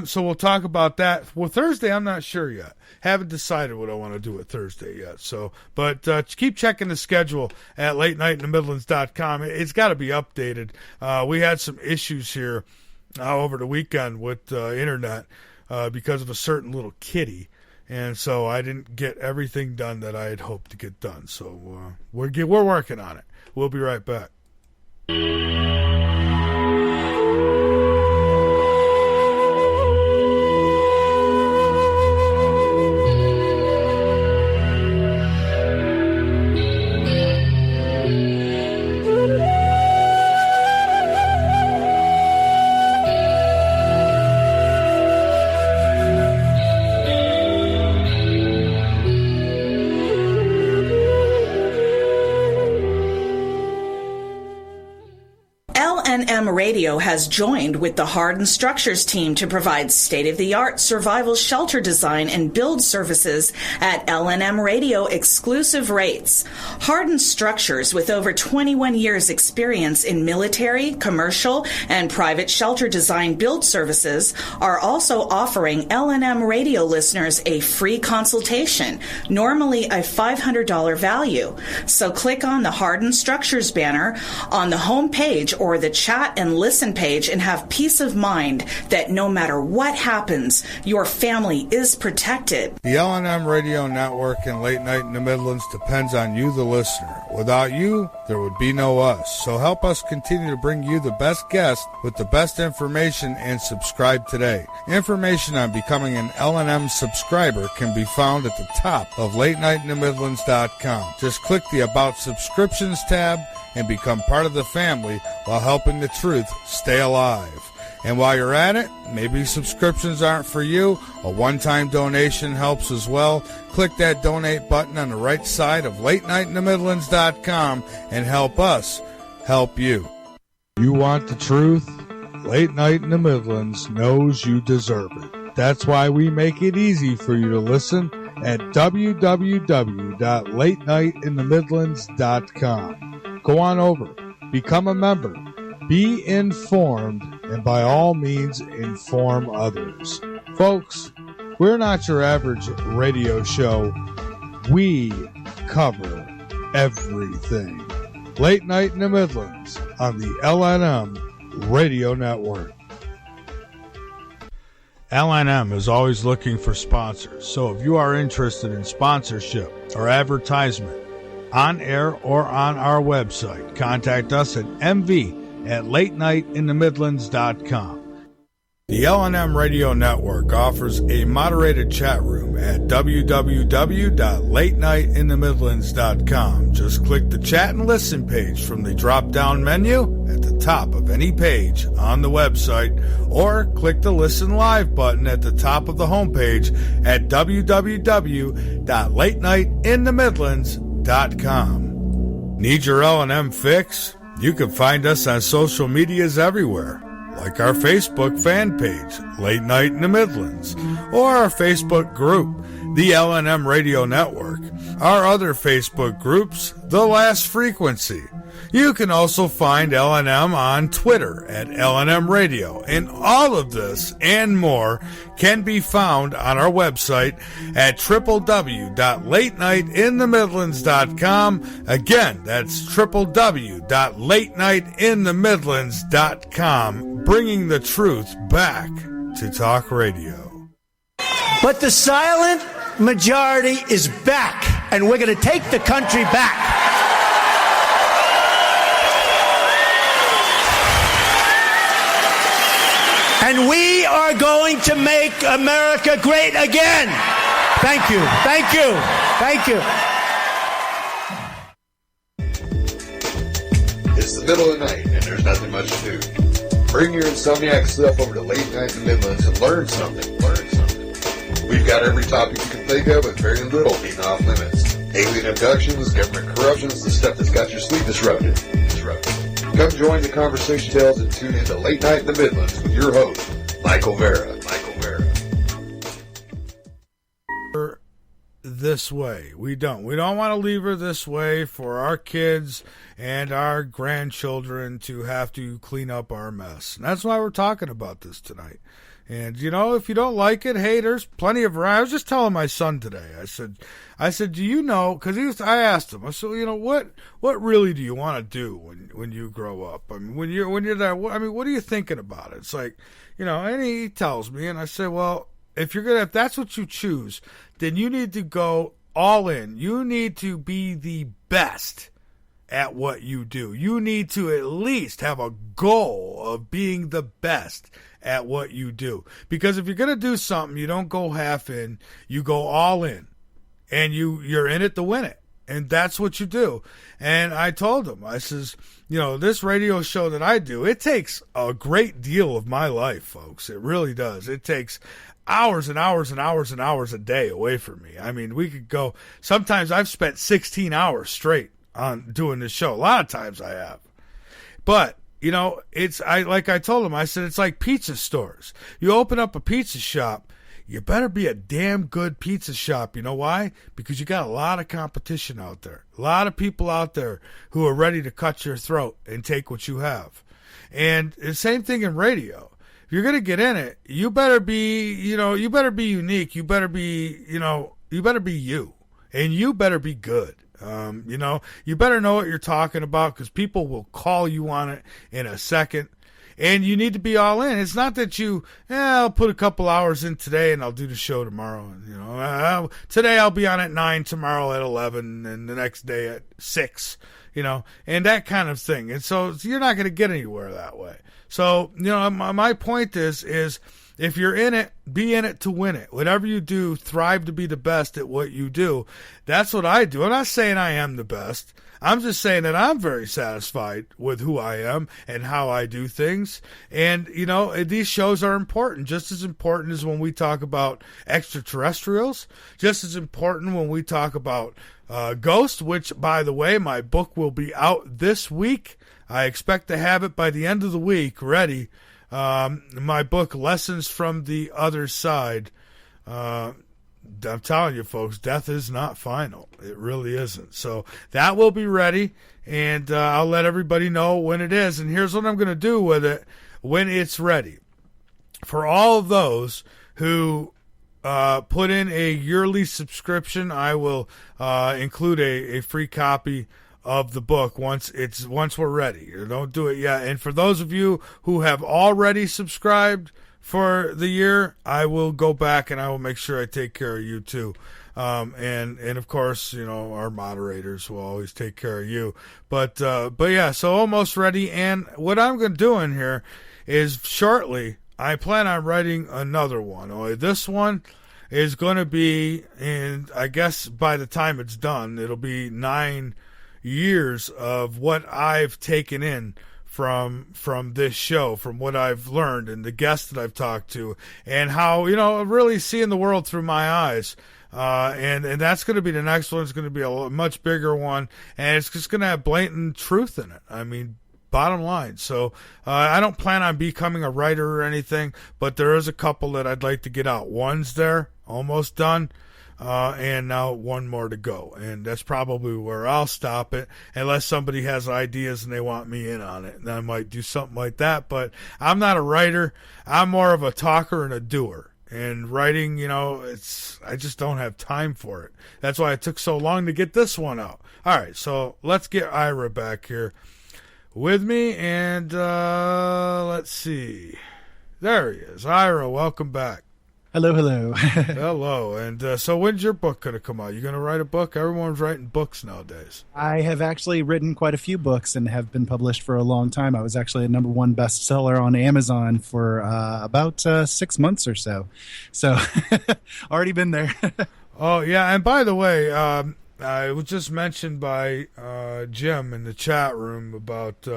So we'll talk about that. Well, Thursday, I'm not sure yet. Haven't decided what I want to do with Thursday yet. So, but keep checking the schedule at latenightinthemidlands.com. It's got to be updated. We had some issues here over the weekend with internet because of a certain little kitty, and so I didn't get everything done that I had hoped to get done. So we're working on it. We'll be right back. LNM Radio has joined with the Hardened Structures team to provide state-of-the-art survival shelter design and build services at LNM Radio exclusive rates. Hardened Structures, with over 21 years experience in military, commercial, and private shelter design build services, are also offering LNM Radio listeners a free consultation, normally a $500 value. So click on the Hardened Structures banner on the home page or the chat and listen page and have peace of mind that no matter what happens, your family is protected. The LNM Radio Network and Late Night in the Midlands depends on you, the listener. Without you, there would be no us. So help us continue to bring you the best guests with the best information and subscribe today. Information on becoming an LNM subscriber can be found at the top of LateNightInTheMidlands.com. Just click the About Subscriptions tab and become part of the family while helping the truth stay alive. And while you're at it, maybe subscriptions aren't for you. A one-time donation helps as well. Click that donate button on the right side of LateNightInTheMidlands.com and help us help you. You want the truth? Late Night in the Midlands knows you deserve it. That's why we make it easy for you to listen at www.latenightinthe.midlands.com. Go on over, become a member, be informed, and by all means, inform others. Folks, we're not your average radio show. We cover everything. Late Night in the Midlands on the LNM Radio Network. LNM is always looking for sponsors, so if you are interested in sponsorship or advertisement, on air or on our website, contact us at mv@latenightinthe.midlands.com. The LNM Radio Network offers a moderated chat room at www.latenightinthe.midlands.com. Just click the chat and listen page from the drop-down menu at the top of any page on the website, or click the Listen Live button at the top of the homepage at www.latenightinthe.midlands.com. Need your L&M fix? You can find us on social medias everywhere, like our Facebook fan page, Late Night in the Midlands, or our Facebook group, the LNM Radio Network. Our other Facebook groups, The Last Frequency. You can also find LNM on Twitter at LNM Radio, and all of this and more can be found on our website at www.latenightinthe.midlands.com. Again, that's www.latenightinthe.midlands.com, bringing the truth back to talk radio. But the silent majority is back, and we're going to take the country back. And we are going to make America great again. Thank you. Thank you. Thank you. It's the middle of the night, and there's nothing much to do. Bring your insomniac self over to Late Night in the Midlands and learn something. We've got every topic you can think of, with very little being off limits. Alien abductions, government corruptions, the stuff that's got your sleep disrupted. Come join the conversation tales and tune in to Late Night in the Midlands with your host, Michael Vera. This way. We don't want to leave her this way for our kids and our grandchildren to have to clean up our mess. And that's why we're talking about this tonight. And, you know, if you don't like it, hey, there's plenty of variety. I was just telling my son today, I said, do you know, because I asked him, I said, you know, what really do you want to do when you grow up? I mean, when you're there, what are you thinking about? It's like, you know, and he tells me, and I say, well, if that's what you choose, then you need to go all in. You need to be the best at what you do. You need to at least have a goal of being the best at what you do. Because if you're going to do something, you don't go half in, you go all in. And you're in it to win it. And that's what you do. And I told him, I says, you know, this radio show that I do, it takes a great deal of my life, folks. It really does. It takes hours and hours and hours and hours a day away from me. I mean, we could go, sometimes I've spent 16 hours straight on doing this show. A lot of times I have. But like I told him, I said, it's like pizza stores. You open up a pizza shop, you better be a damn good pizza shop. You know why? Because you got a lot of competition out there. A lot of people out there who are ready to cut your throat and take what you have. And the same thing in radio. If you're going to get in it, you better be, you better be unique. You better be, you better be you. And you better be good. You better know what you're talking about because people will call you on it in a second. And you need to be all in. It's not that I'll put a couple hours in today and I'll do the show tomorrow. Today I'll be on at 9, tomorrow at 11, and the next day at 6, and that kind of thing. And so you're not going to get anywhere that way. So, my point is if you're in it, be in it to win it. Whatever you do, thrive to be the best at what you do. That's what I do. I'm not saying I am the best. I'm just saying that I'm very satisfied with who I am and how I do things. And, these shows are important, just as important as when we talk about extraterrestrials, just as important when we talk about ghosts, which, by the way, my book will be out this week. I expect to have it by the end of the week ready. My book, Lessons from the Other Side. I'm telling you, folks, death is not final. It really isn't. So that will be ready, and I'll let everybody know when it is. And here's what I'm going to do with it when it's ready. For all of those who put in a yearly subscription, I will include a free copy of the book once we're ready. Don't do it yet. And for those of you who have already subscribed for the year, I will go back and I will make sure I take care of you too. And of course, our moderators will always take care of you. But yeah, so almost ready. And what I'm going to do in here is shortly, I plan on writing another one. Only this one is going to be, and I guess by the time it's done, it'll be 9 years of what I've taken in from this show, from what I've learned and the guests that I've talked to, and how, really seeing the world through my eyes. And that's going to be the next one. It's going to be a much bigger one, and it's just going to have blatant truth in it. I mean, bottom line. So I don't plan on becoming a writer or anything, but there is a couple that I'd like to get out. One's there, almost done. And now one more to go. And that's probably where I'll stop it, unless somebody has ideas and they want me in on it. And I might do something like that. But I'm not a writer. I'm more of a talker and a doer. And writing, I just don't have time for it. That's why it took so long to get this one out. All right, so let's get Ira back here with me. And let's see. There he is. Ira, welcome back. Hello. Hello. And so when's your book going to come out? You going to write a book? Everyone's writing books nowadays. I have actually written quite a few books and have been published for a long time. I was actually a #1 bestseller on Amazon for about 6 months or so. So already been there. Oh, yeah. And by the way, I was just mentioned by Jim in the chat room about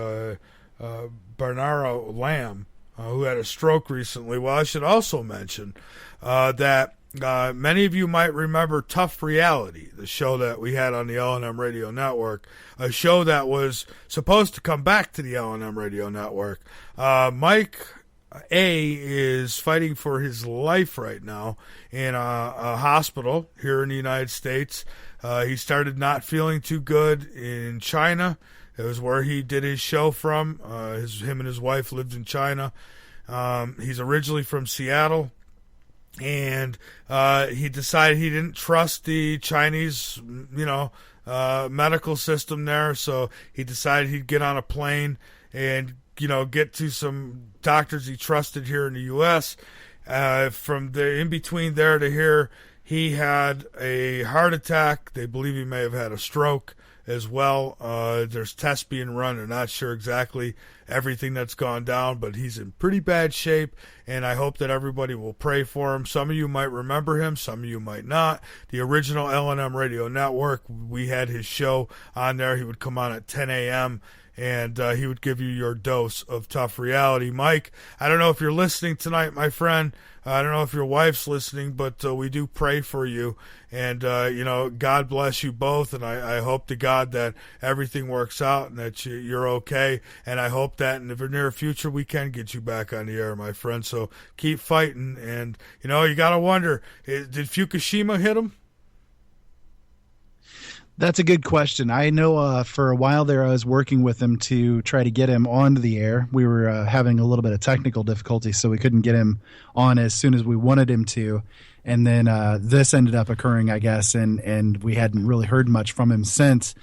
Bernardo Lamb, who had a stroke recently. Well, I should also mention that many of you might remember Tough Reality, the show that we had on the LNM Radio Network, a show that was supposed to come back to the LNM Radio Network. Mike A. is fighting for his life right now in a hospital here in the United States. He started not feeling too good in China. It was where he did his show from. Him and his wife lived in China. He's originally from Seattle, and he decided he didn't trust the Chinese, medical system there. So he decided he'd get on a plane and, get to some doctors he trusted here in the U.S. From the in between there to here, he had a heart attack. They believe he may have had a stroke as well. There's tests being run. They're not sure exactly everything that's gone down, but he's in pretty bad shape, and I hope that everybody will pray for him. Some of you might remember him, some of you might not. The original LNM Radio Network, we had his show on there. He would come on at 10 a.m., and he would give you your dose of Tough Reality. Mike, I don't know if you're listening tonight, my friend. I don't know if your wife's listening, but we do pray for you. And, God bless you both. And I hope to God that everything works out and that you're okay. And I hope that in the near future we can get you back on the air, my friend. So keep fighting. And, you got to wonder, did Fukushima hit him? That's a good question. I know for a while there I was working with him to try to get him onto the air. We were having a little bit of technical difficulty, so we couldn't get him on as soon as we wanted him to. And then this ended up occurring, I guess, and we hadn't really heard much from him since.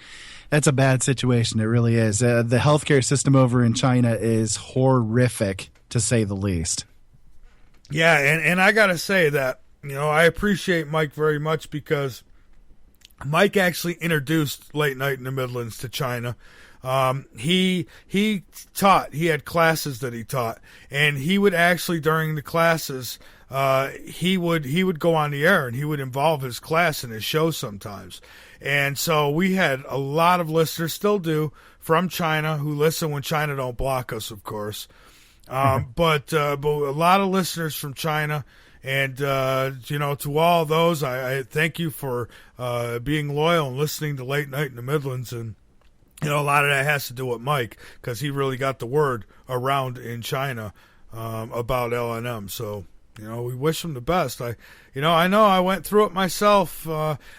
That's a bad situation. It really is. The healthcare system over in China is horrific, to say the least. Yeah, and I got to say that, I appreciate Mike very much because Mike actually introduced Late Night in the Midlands to China. He taught. He had classes that he taught, and he would actually during the classes, he would go on the air and he would involve his class in his show sometimes. And so we had a lot of listeners, still do, from China who listen when China don't block us, of course. But a lot of listeners from China. And, to all those, I thank you for being loyal and listening to Late Night in the Midlands. And, a lot of that has to do with Mike because he really got the word around in China about LNM. So, we wish him the best. I know I went through it myself.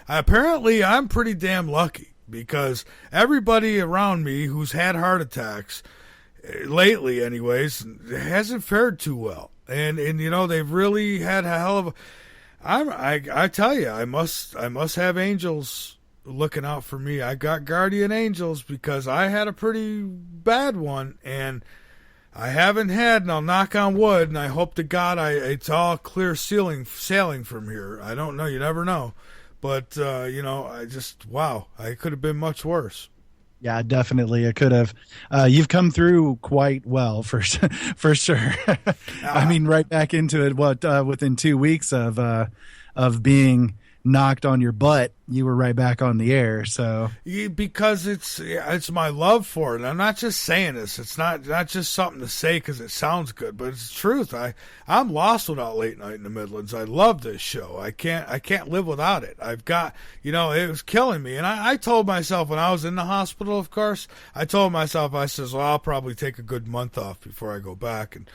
Apparently, I'm pretty damn lucky because everybody around me who's had heart attacks lately anyways hasn't fared too well. And they've really had a hell of a. I tell you, I must have angels looking out for me. I got guardian angels because I had a pretty bad one, and I haven't had. And I'll knock on wood, and I hope to God it's all clear sailing from here. I don't know, you never know, but I just I could have been much worse. Yeah, definitely. It could have. You've come through quite well, for sure. I mean, right back into it. Within 2 weeks of being knocked on your butt, you were right back on the air. So because it's my love for it. I'm not just saying this. It's not just something to say because it sounds good, but it's the truth. I'm lost without Late Night in the Midlands. I love this show. I can't live without it. I've got it was killing me, and I told myself when I was in the hospital, of course, I told myself, I says, well, I'll probably take a good month off before I go back, and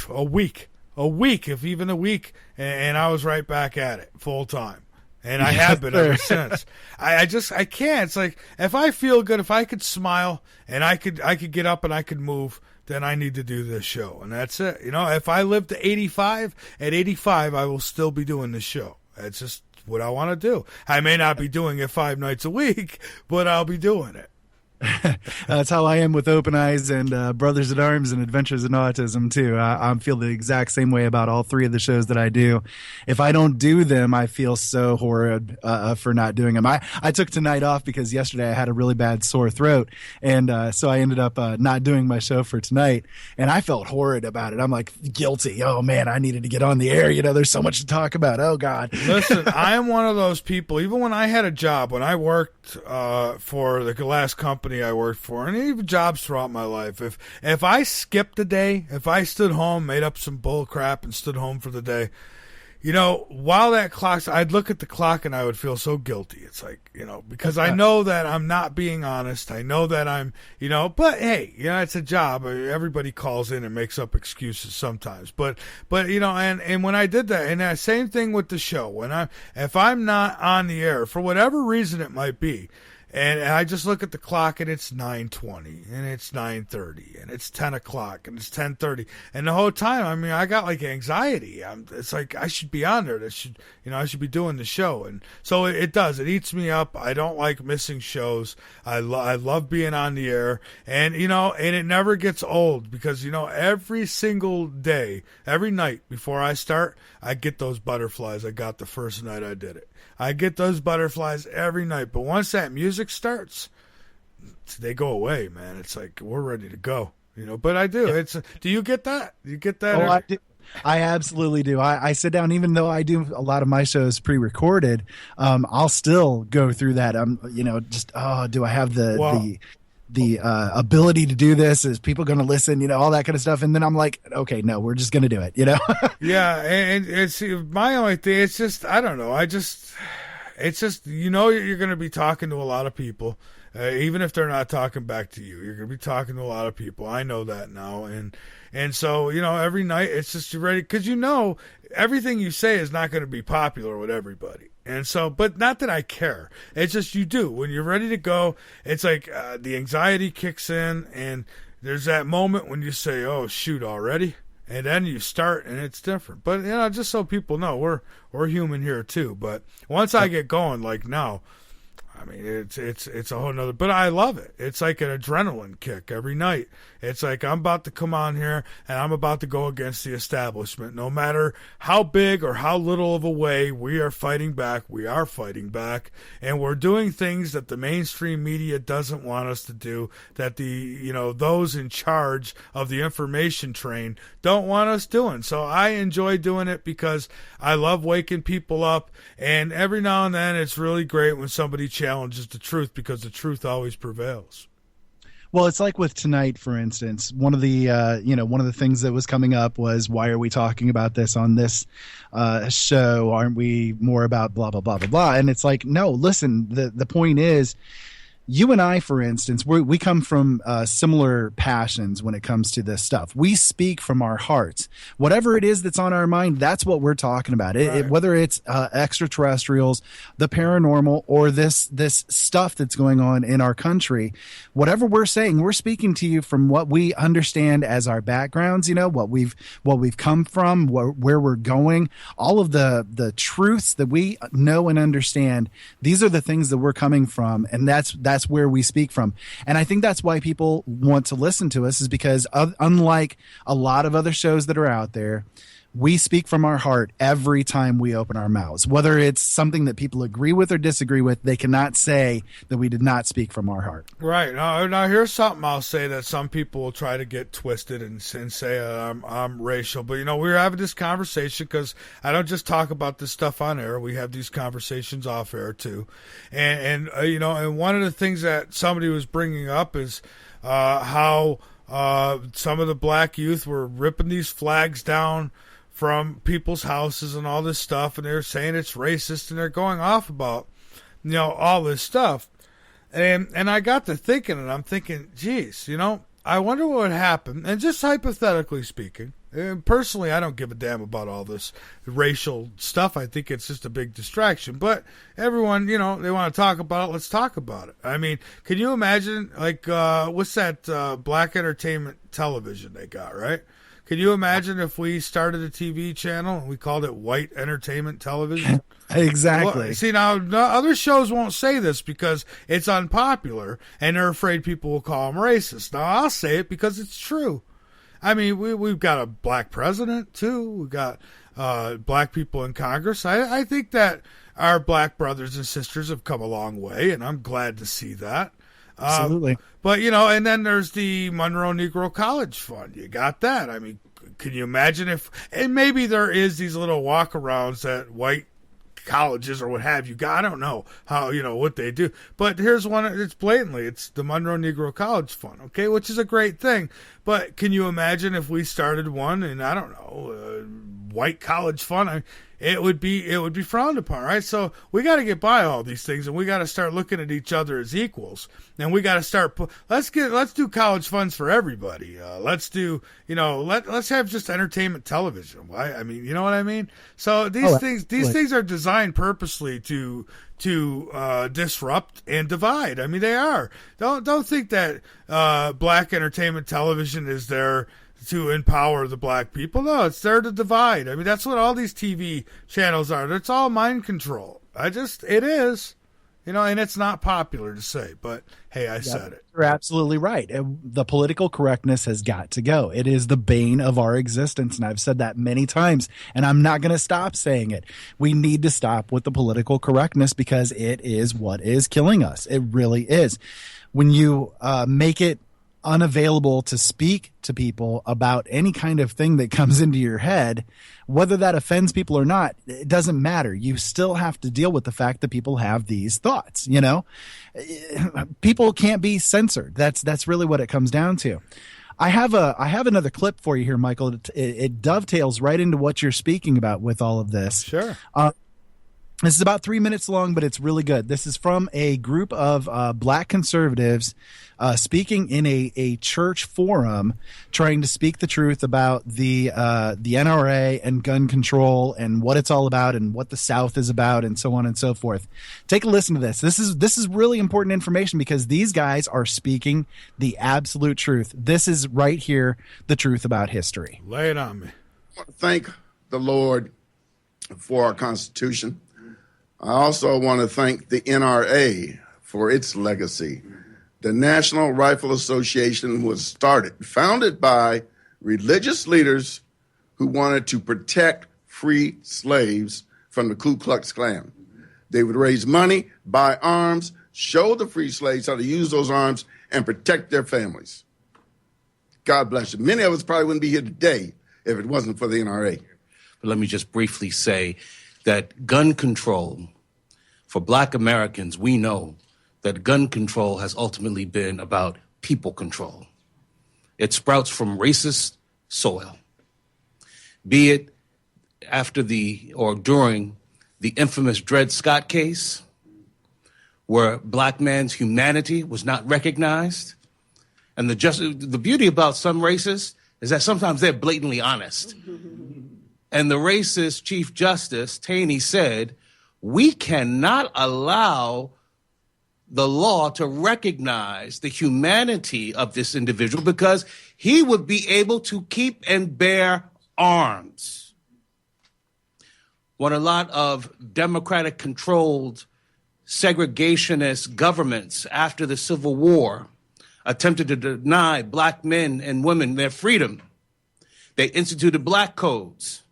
a week, if even a week, and I was right back at it full time. And I have been ever since. I can't. It's like if I feel good, if I could smile and I could get up and I could move, then I need to do this show, and that's it. If I live to 85, at 85 I will still be doing this show. That's just what I want to do. I may not be doing it 5 nights a week, but I'll be doing it. That's how I am with Open Eyes and Brothers at Arms and Adventures in Autism too. I feel the exact same way about all 3 of the shows that I do. If I don't do them, I feel so horrid for not doing them. I took tonight off because yesterday I had a really bad sore throat, and so I ended up not doing my show for tonight, and I felt horrid about it. I'm like guilty. Oh man, I needed to get on the air. There's so much to talk about. Oh God. Listen, I am one of those people. Even when I had a job, when I worked for the last company I worked for, and even jobs throughout my life, if I skipped a day, if I stood home, made up some bull crap and stood home for the day, while that clock's, I'd look at the clock and I would feel so guilty. It's like, because I know that I'm not being honest. I know that I'm, but hey, it's a job. Everybody calls in and makes up excuses sometimes, but and when I did that, and that same thing with the show, if I'm not on the air for whatever reason it might be, and I just look at the clock and it's 9:20 and it's 9:30 and it's 10 o'clock and it's 10:30. And the whole time, I got like anxiety. It's like I should be on there. I should be doing the show. And so it does. It eats me up. I don't like missing shows. I love being on the air. And, and it never gets old because, every single day, every night before I start, I get those butterflies I got the first night I did it. I get those butterflies every night, but once that music starts, they go away, man. It's like we're ready to go, But I do. Yeah. Do you get that? You get that? Oh, I do. I absolutely do. I sit down, even though I do a lot of my shows pre-recorded. I'll still go through that. Do I have the the ability to do this? Is people going to listen? All that kind of stuff. And then I'm like, okay, no, we're just going to do it. Yeah, and it's my only thing. It's just I don't know. It's just you're going to be talking to a lot of people. Even if they're not talking back to you, you're going to be talking to a lot of people. I know that now. And so, every night it's just you're ready because everything you say is not going to be popular with everybody. And so, but not that I care. It's just you do. When you're ready to go, it's like the anxiety kicks in and there's that moment when you say, oh, shoot, already? And then you start and it's different. But, just so people know, we're human here too. But once I get going, like now, I mean, it's a whole nother, but I love it. It's like an adrenaline kick every night. It's like I'm about to come on here and I'm about to go against the establishment. No matter how big or how little of a way, we are fighting back. We are fighting back. And we're doing things that the mainstream media doesn't want us to do, that those in charge of the information train don't want us doing. So I enjoy doing it because I love waking people up. And every now and then it's really great when somebody challenges the truth because the truth always prevails. Well, it's like with tonight, for instance, one of the things that was coming up was, why are we talking about this on this show? Aren't we more about blah, blah, blah, blah, blah? And it's like, no, listen, the point is, you and I, for instance, we come from similar passions when it comes to this stuff. We speak from our hearts. Whatever it is that's on our mind, that's what we're talking about. Right. Whether it's extraterrestrials, the paranormal, or this stuff that's going on in our country, whatever we're saying, we're speaking to you from what we understand as our backgrounds. What we've come from, where we're going, all of the truths that we know and understand. These are the things that we're coming from, and that's where we speak from. And I think that's why people want to listen to us, is because unlike a lot of other shows that are out there, we speak from our heart every time we open our mouths. Whether it's something that people agree with or disagree with, they cannot say that we did not speak from our heart. Right. Now here's something I'll say that some people will try to get twisted and say I'm racial. But, we're having this conversation because I don't just talk about this stuff on air. We have these conversations off air, too. And one of the things that somebody was bringing up is how some of the black youth were ripping these flags down from people's houses and all this stuff, and they're saying it's racist, and they're going off about, all this stuff. And I got to thinking, and I'm thinking, geez, I wonder what would happen. And just hypothetically speaking, personally, I don't give a damn about all this racial stuff. I think it's just a big distraction. But everyone, they want to talk about it. Let's talk about it. I mean, can you imagine, like, what's that black entertainment television they got, right? Can you imagine if we started a TV channel and we called it white entertainment television? Exactly. Well, see, now other shows won't say this because it's unpopular and they're afraid people will call them racist. Now, I'll say it because it's true. I mean, we've got a black president, too. We've got black people in Congress. I think that our black brothers and sisters have come a long way, and I'm glad to see that. Absolutely. But, and then there's the Monroe Negro College Fund. You got that. I mean, can you imagine if, and maybe there is these little walkarounds that white colleges or what have you got. I don't know how, what they do. But here's one, it's the Monroe Negro College Fund, okay, which is a great thing. But can you imagine if we started one and, I don't know, white college fund? It would be frowned upon, right? So we got to get by all these things, and we got to start looking at each other as equals. And we got to start. Let's do college funds for everybody. Let's do, let's have just entertainment television. Why? I mean, you know what I mean? So these things are designed purposely to disrupt and divide. I mean, they are. Don't think that black entertainment television is there to empower the black people. No, it's there to divide. I mean, that's what all these TV channels are. It's all mind control. It is, and it's not popular to say, but hey, I said it. You're absolutely right. The political correctness has got to go. It is the bane of our existence, and I've said that many times, and I'm not going to stop saying it. We need to stop with the political correctness because it is what is killing us. It really is. When you make it unavailable to speak to people about any kind of thing that comes into your head, whether that offends people or not, it doesn't matter. You still have to deal with the fact that people have these thoughts, you know? People can't be censored. That's really what it comes down to. I have another clip for you here, Michael. It dovetails right into what you're speaking about with all of this. Sure. This is about 3 minutes long, but it's really good. This is from a group of black conservatives speaking in a church forum, trying to speak the truth about the NRA and gun control and what it's all about and what the South is about and so on and so forth. Take a listen to this. This is really important information because these guys are speaking the absolute truth. This is right here, the truth about history. Lay it on me. I want to thank the Lord for our Constitution. I also want to thank the NRA for its legacy. The National Rifle Association was founded by religious leaders who wanted to protect free slaves from the Ku Klux Klan. They would raise money, buy arms, show the free slaves how to use those arms, and protect their families. God bless you. Many of us probably wouldn't be here today if it wasn't for the NRA. But let me just briefly say that gun control, for black Americans, we know that gun control has ultimately been about people control. It sprouts from racist soil, be it after or during the infamous Dred Scott case, where black man's humanity was not recognized. And the beauty about some racists is that sometimes they're blatantly honest. And the racist Chief Justice Taney said, we cannot allow the law to recognize the humanity of this individual because he would be able to keep and bear arms. When a lot of Democratic-controlled segregationist governments after the Civil War attempted to deny black men and women their freedom, they instituted black codes,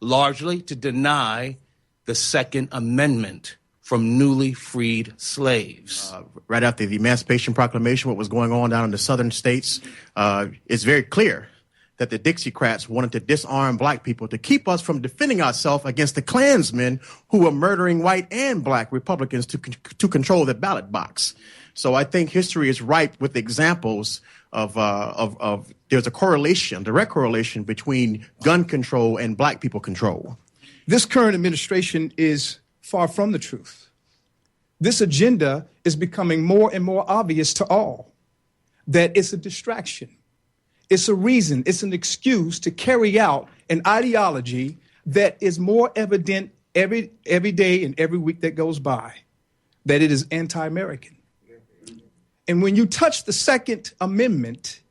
largely to deny the Second Amendment from newly freed slaves. Right after the Emancipation Proclamation, what was going on down in the southern states, it's very clear that the Dixiecrats wanted to disarm black people to keep us from defending ourselves against the Klansmen who were murdering white and black Republicans to control the ballot box. So I think history is ripe with examples of there's a correlation, direct correlation between gun control and black people control. This current administration is far from the truth. This agenda is becoming more and more obvious to all, that it's a distraction. It's a reason, it's an excuse to carry out an ideology that is more evident every day and every week that goes by, that it is anti-American. And when you touch the Second Amendment,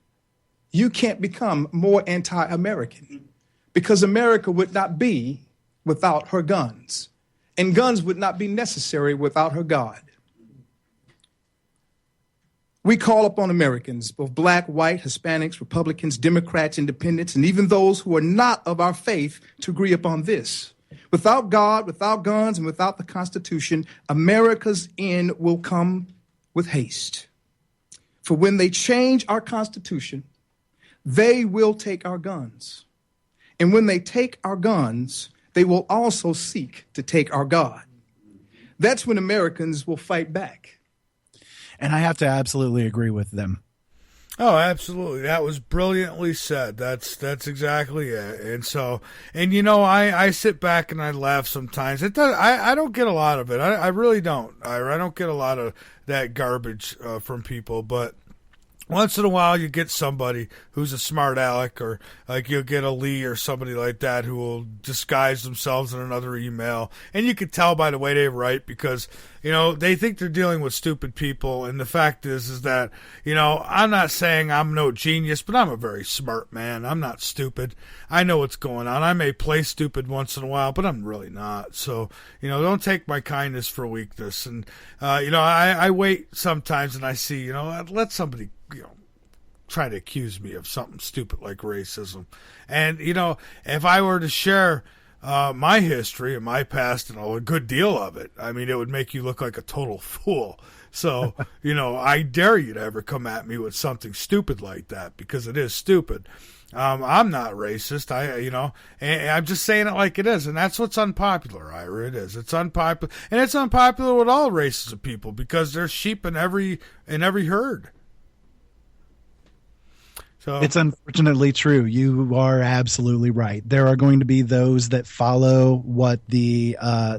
you can't become more anti-American because America would not be without her guns, and guns would not be necessary without her God. We call upon Americans, both black, white, Hispanics, Republicans, Democrats, Independents, and even those who are not of our faith to agree upon this. Without God, without guns, and without the Constitution, America's end will come with haste. For when they change our Constitution, they will take our guns. And when they take our guns, they will also seek to take our God. That's when Americans will fight back. And I have to absolutely agree with them. Oh, absolutely. That was brilliantly said. That's exactly it. And so, and you know, I sit back and I laugh sometimes. I don't get a lot of it. I really don't. I don't get a lot of that garbage from people, but once in a while you get somebody who's a smart aleck, or like you'll get a Lee or somebody like that who will disguise themselves in another email. And you can tell by the way they write because, you know, they think they're dealing with stupid people. And the fact is that, you know, I'm not saying I'm no genius, but I'm a very smart man. I'm not stupid. I know what's going on. I may play stupid once in a while, but I'm really not. So, you know, don't take my kindness for weakness. And, you know, I wait sometimes and I see, you know, let somebody, you know, try to accuse me of something stupid like racism. And, you know, if I were to share my history and my past and a good deal of it, I mean, it would make you look like a total fool. So, I dare you to ever come at me with something stupid like that, because it is stupid. I'm not racist. And I'm just saying it like it is. And that's what's unpopular, Ira. It is. It's unpopular. And it's unpopular with all races of people, because there's sheep in every herd. So it's unfortunately true. You are absolutely right. There are going to be those that follow what the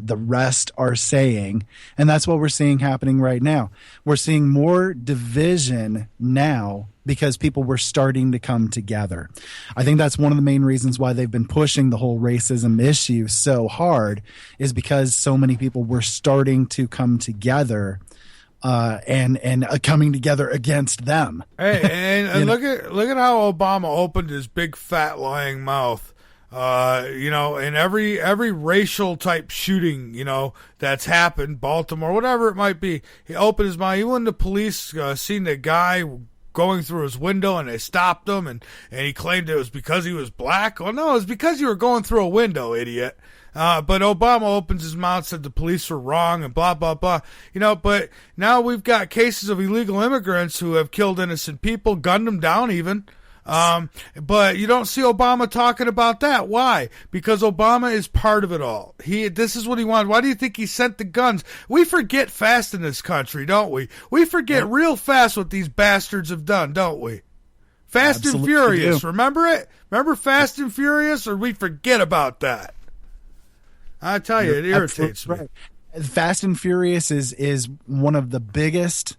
rest are saying, and that's what we're seeing happening right now. We're seeing more division now because people were starting to come together. I think that's one of the main reasons why they've been pushing the whole racism issue so hard, is because so many people were starting to come together. And coming together against them. Hey, and look at how Obama opened his big fat lying mouth. In every racial type shooting, that's happened, Baltimore, whatever it might be, he opened his mouth. Even when the police seen the guy going through his window and they stopped him, and he claimed it was because he was black. Well, no, it was because you were going through a window, idiot. But Obama opens his mouth, said the police were wrong and blah, blah, blah. But now we've got cases of illegal immigrants who have killed innocent people, gunned them down even. But you don't see Obama talking about that. Why? Because Obama is part of it all. This is what he wanted. Why do you think he sent the guns? We forget fast in this country, don't we? We forget real fast what these bastards have done, don't we? Fast and Furious, remember it? Remember Fast and Furious, or we forget about that? I tell you, it irritates me. Right. Fast and Furious is one of the biggest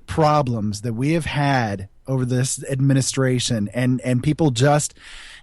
problems that we have had over this administration, and people just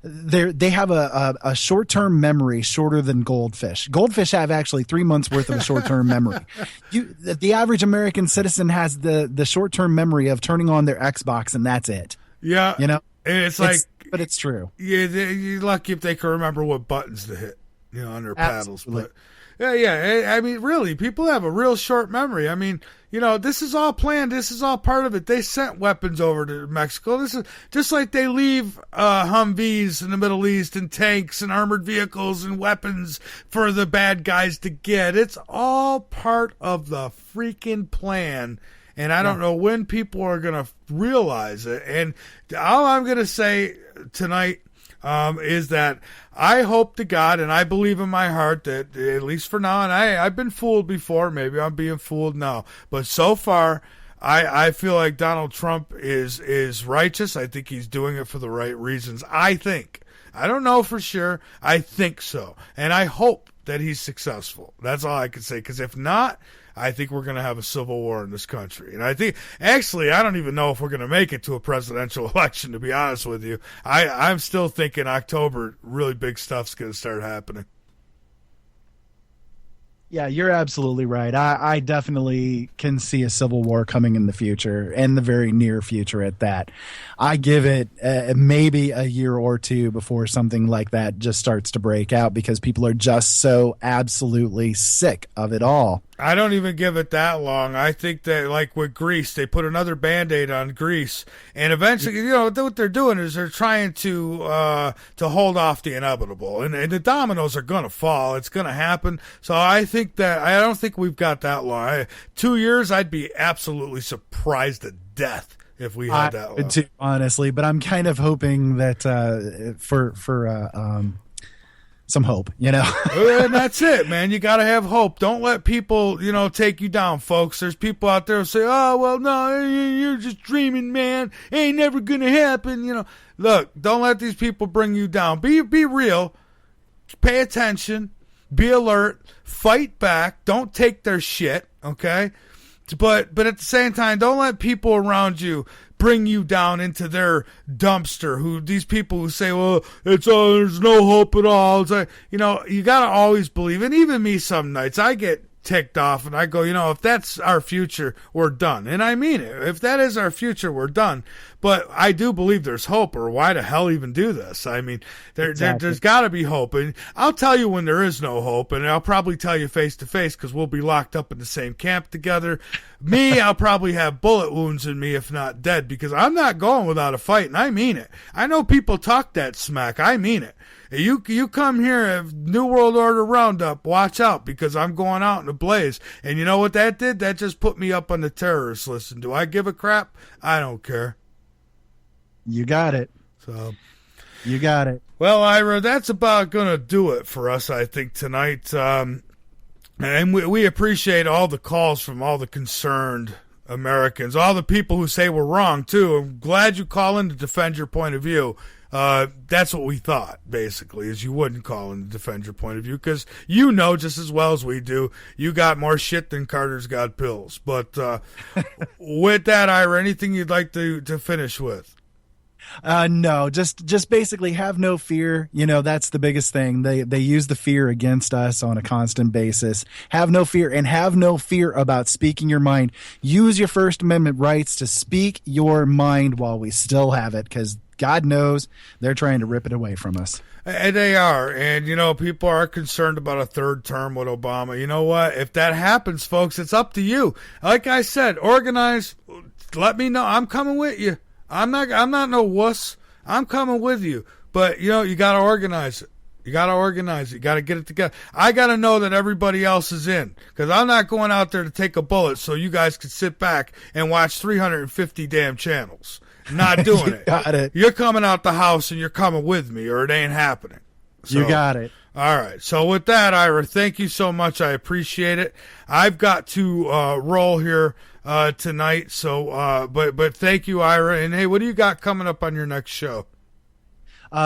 they have a short-term memory shorter than goldfish. Goldfish have actually 3 months worth of a short-term memory. The average American citizen has the short-term memory of turning on their Xbox, and that's it. Yeah, and it's but it's true. Yeah, you're lucky if they can remember what buttons to hit. On their paddles. But yeah. I mean, really, people have a real short memory. I mean, this is all planned. This is all part of it. They sent weapons over to Mexico. This is just like they leave Humvees in the Middle East and tanks and armored vehicles and weapons for the bad guys to get. It's all part of the freaking plan. And I don't know when people are going to realize it. And all I'm going to say tonight is that I hope to God, and I believe in my heart that, at least for now, and I've been fooled before, maybe I'm being fooled now, but so far, I feel like Donald Trump is righteous. I think he's doing it for the right reasons. I think. I don't know for sure. I think so. And I hope that he's successful. That's all I can say, because if not, I think we're going to have a civil war in this country. And I think, actually, I don't even know if we're going to make it to a presidential election, to be honest with you. I'm still thinking October, really big stuff's going to start happening. Yeah, you're absolutely right. I definitely can see a civil war coming in the future, and the very near future at that. I give it maybe a year or two before something like that just starts to break out, because people are just so absolutely sick of it all. I don't even give it that long. I think that, like with Greece, they put another Band-Aid on Greece, and eventually, what they're doing is they're trying to hold off the inevitable, and the dominoes are going to fall. It's going to happen. So I don't think we've got that long. 2 years, I'd be absolutely surprised to death if we had that long. Too, honestly, but I'm kind of hoping that for some hope, And that's it, man. You got to have hope. Don't let people, take you down, folks. There's people out there who say, oh, well, no, you're just dreaming, man. Ain't never going to happen, Look, don't let these people bring you down. Be real. Pay attention. Be alert. Fight back. Don't take their shit, okay? But at the same time, don't let people around you bring you down into their dumpster. These people who say, well, there's no hope at all. It's like, you got to always believe. And even me some nights, I get ticked off and I go, if that's our future, we're done. And I mean it. If that is our future, we're done. But I do believe there's hope, or why the hell even do this? I mean, there's got to be hope. And I'll tell you when there is no hope, and I'll probably tell you face to face, because we'll be locked up in the same camp together. I'll probably have bullet wounds in me, if not dead, because I'm not going without a fight, and I mean it. I know people talk that smack. I mean it. You come here at New World Order Roundup, watch out, because I'm going out in a blaze. And you know what that did? That just put me up on the terrorist list. And do I give a crap? I don't care. You got it. So, you got it. Well, Ira, that's about going to do it for us, I think, tonight. And we appreciate all the calls from all the concerned Americans, all the people who say we're wrong, too. I'm glad you call in to defend your point of view. That's what we thought, basically, is you wouldn't call in to defend your point of view, because you know just as well as we do, you got more shit than Carter's got pills. But with that, Ira, anything you'd like to finish with? No, just basically have no fear. You know, that's the biggest thing. They use the fear against us on a constant basis. Have no fear, and have no fear about speaking your mind. Use your First Amendment rights to speak your mind while we still have it, because God knows they're trying to rip it away from us. And they are. And, you know, people are concerned about a third term with Obama. You know what? If that happens, folks, it's up to you. Like I said, organize. Let me know. I'm coming with you. I'm not no wuss. I'm coming with you. But, you know, you got to organize it. You got to organize it. You got to get it together. I got to know that everybody else is in, because I'm not going out there to take a bullet so you guys can sit back and watch 350 damn channels. Not doing it. Got it. You're coming out the house and you're coming with me, or it ain't happening. So, you got it. All right. So with that, Ira, thank you so much. I appreciate it. I've got to roll here tonight. So, but thank you, Ira. And hey, what do you got coming up on your next show?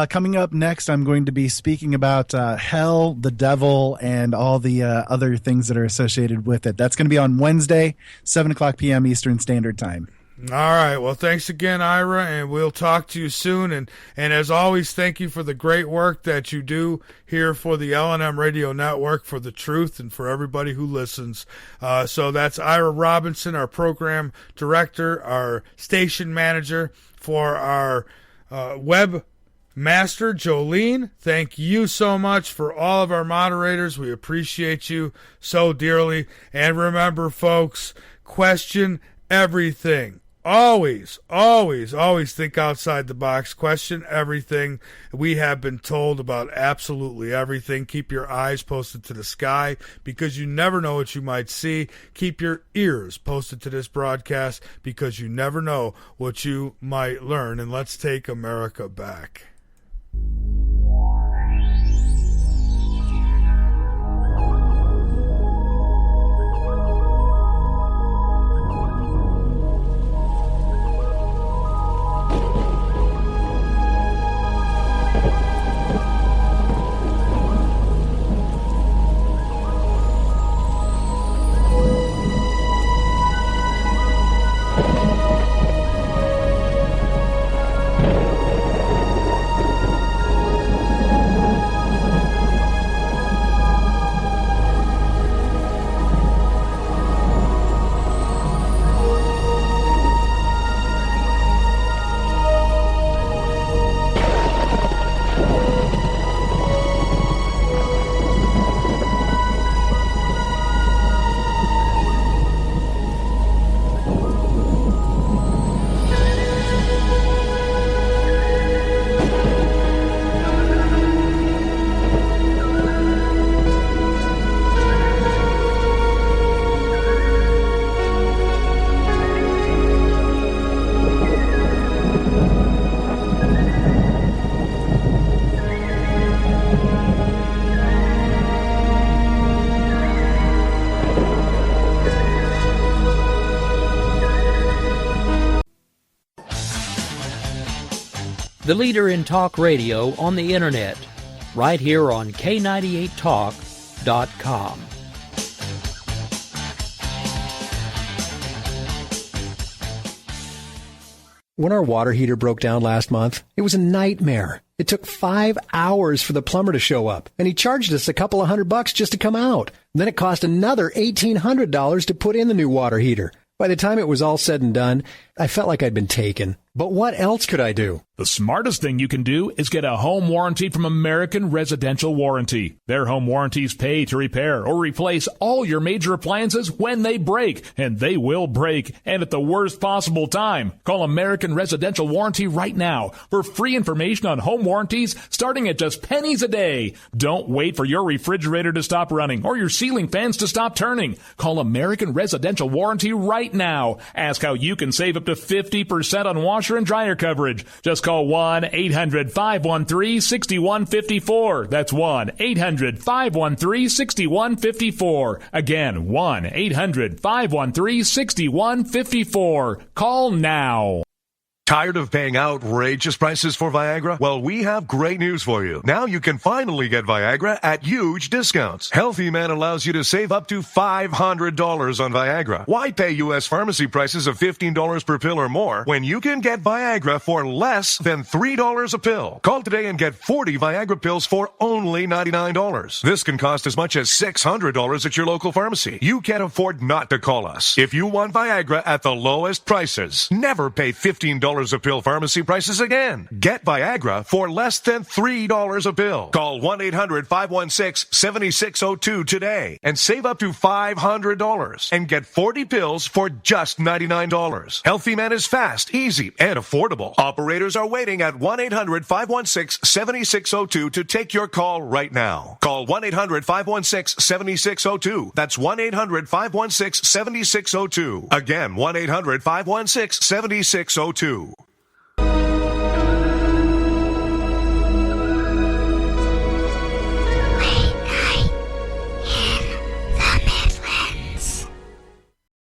Coming up next, I'm going to be speaking about hell, the devil, and all the other things that are associated with it. That's going to be on Wednesday, 7:00 p.m. Eastern Standard Time. All right. Well, thanks again, Ira, and we'll talk to you soon. And as always, thank you for the great work that you do here for the LNM Radio Network, for the truth, and for everybody who listens. So that's Ira Robinson, our program director, our station manager, for our web master, Jolene. Thank you so much for all of our moderators. We appreciate you so dearly. And remember, folks, question everything. Always, always, always think outside the box. Question everything. We have been told about absolutely everything. Keep your eyes posted to the sky, because you never know what you might see. Keep your ears posted to this broadcast, because you never know what you might learn. And let's take America back. The leader in talk radio on the internet, right here on K98Talk.com. When our water heater broke down last month, it was a nightmare. It took 5 hours for the plumber to show up, and he charged us a couple of $100 just to come out. And then it cost another $1,800 to put in the new water heater. By the time it was all said and done, I felt like I'd been taken. But what else could I do? The smartest thing you can do is get a home warranty from American Residential Warranty. Their home warranties pay to repair or replace all your major appliances when they break, and they will break, and at the worst possible time. Call American Residential Warranty right now for free information on home warranties starting at just pennies a day. Don't wait for your refrigerator to stop running or your ceiling fans to stop turning. Call American Residential Warranty right now. Ask how you can save up to 50% on washer and dryer coverage. Just call 1-800-513-6154. That's 1-800-513-6154. Again, 1-800-513-6154. Call now. Tired of paying outrageous prices for Viagra? Well, we have great news for you. Now you can finally get Viagra at huge discounts. Healthy Man allows you to save up to $500 on Viagra. Why pay U.S. pharmacy prices of $15 per pill or more when you can get Viagra for less than $3 a pill? Call today and get 40 Viagra pills for only $99. This can cost as much as $600 at your local pharmacy. You can't afford not to call us. If you want Viagra at the lowest prices, never pay $15 a pill pharmacy prices again. Get Viagra for less than $3 a pill. Call 1-800-516-7602 today and save up to $500 and get 40 pills for just $99. Healthy Man is fast, easy, and affordable. Operators are waiting at 1-800-516-7602 to take your call right now. Call 1-800-516-7602. That's 1-800-516-7602. Again, 1-800-516-7602.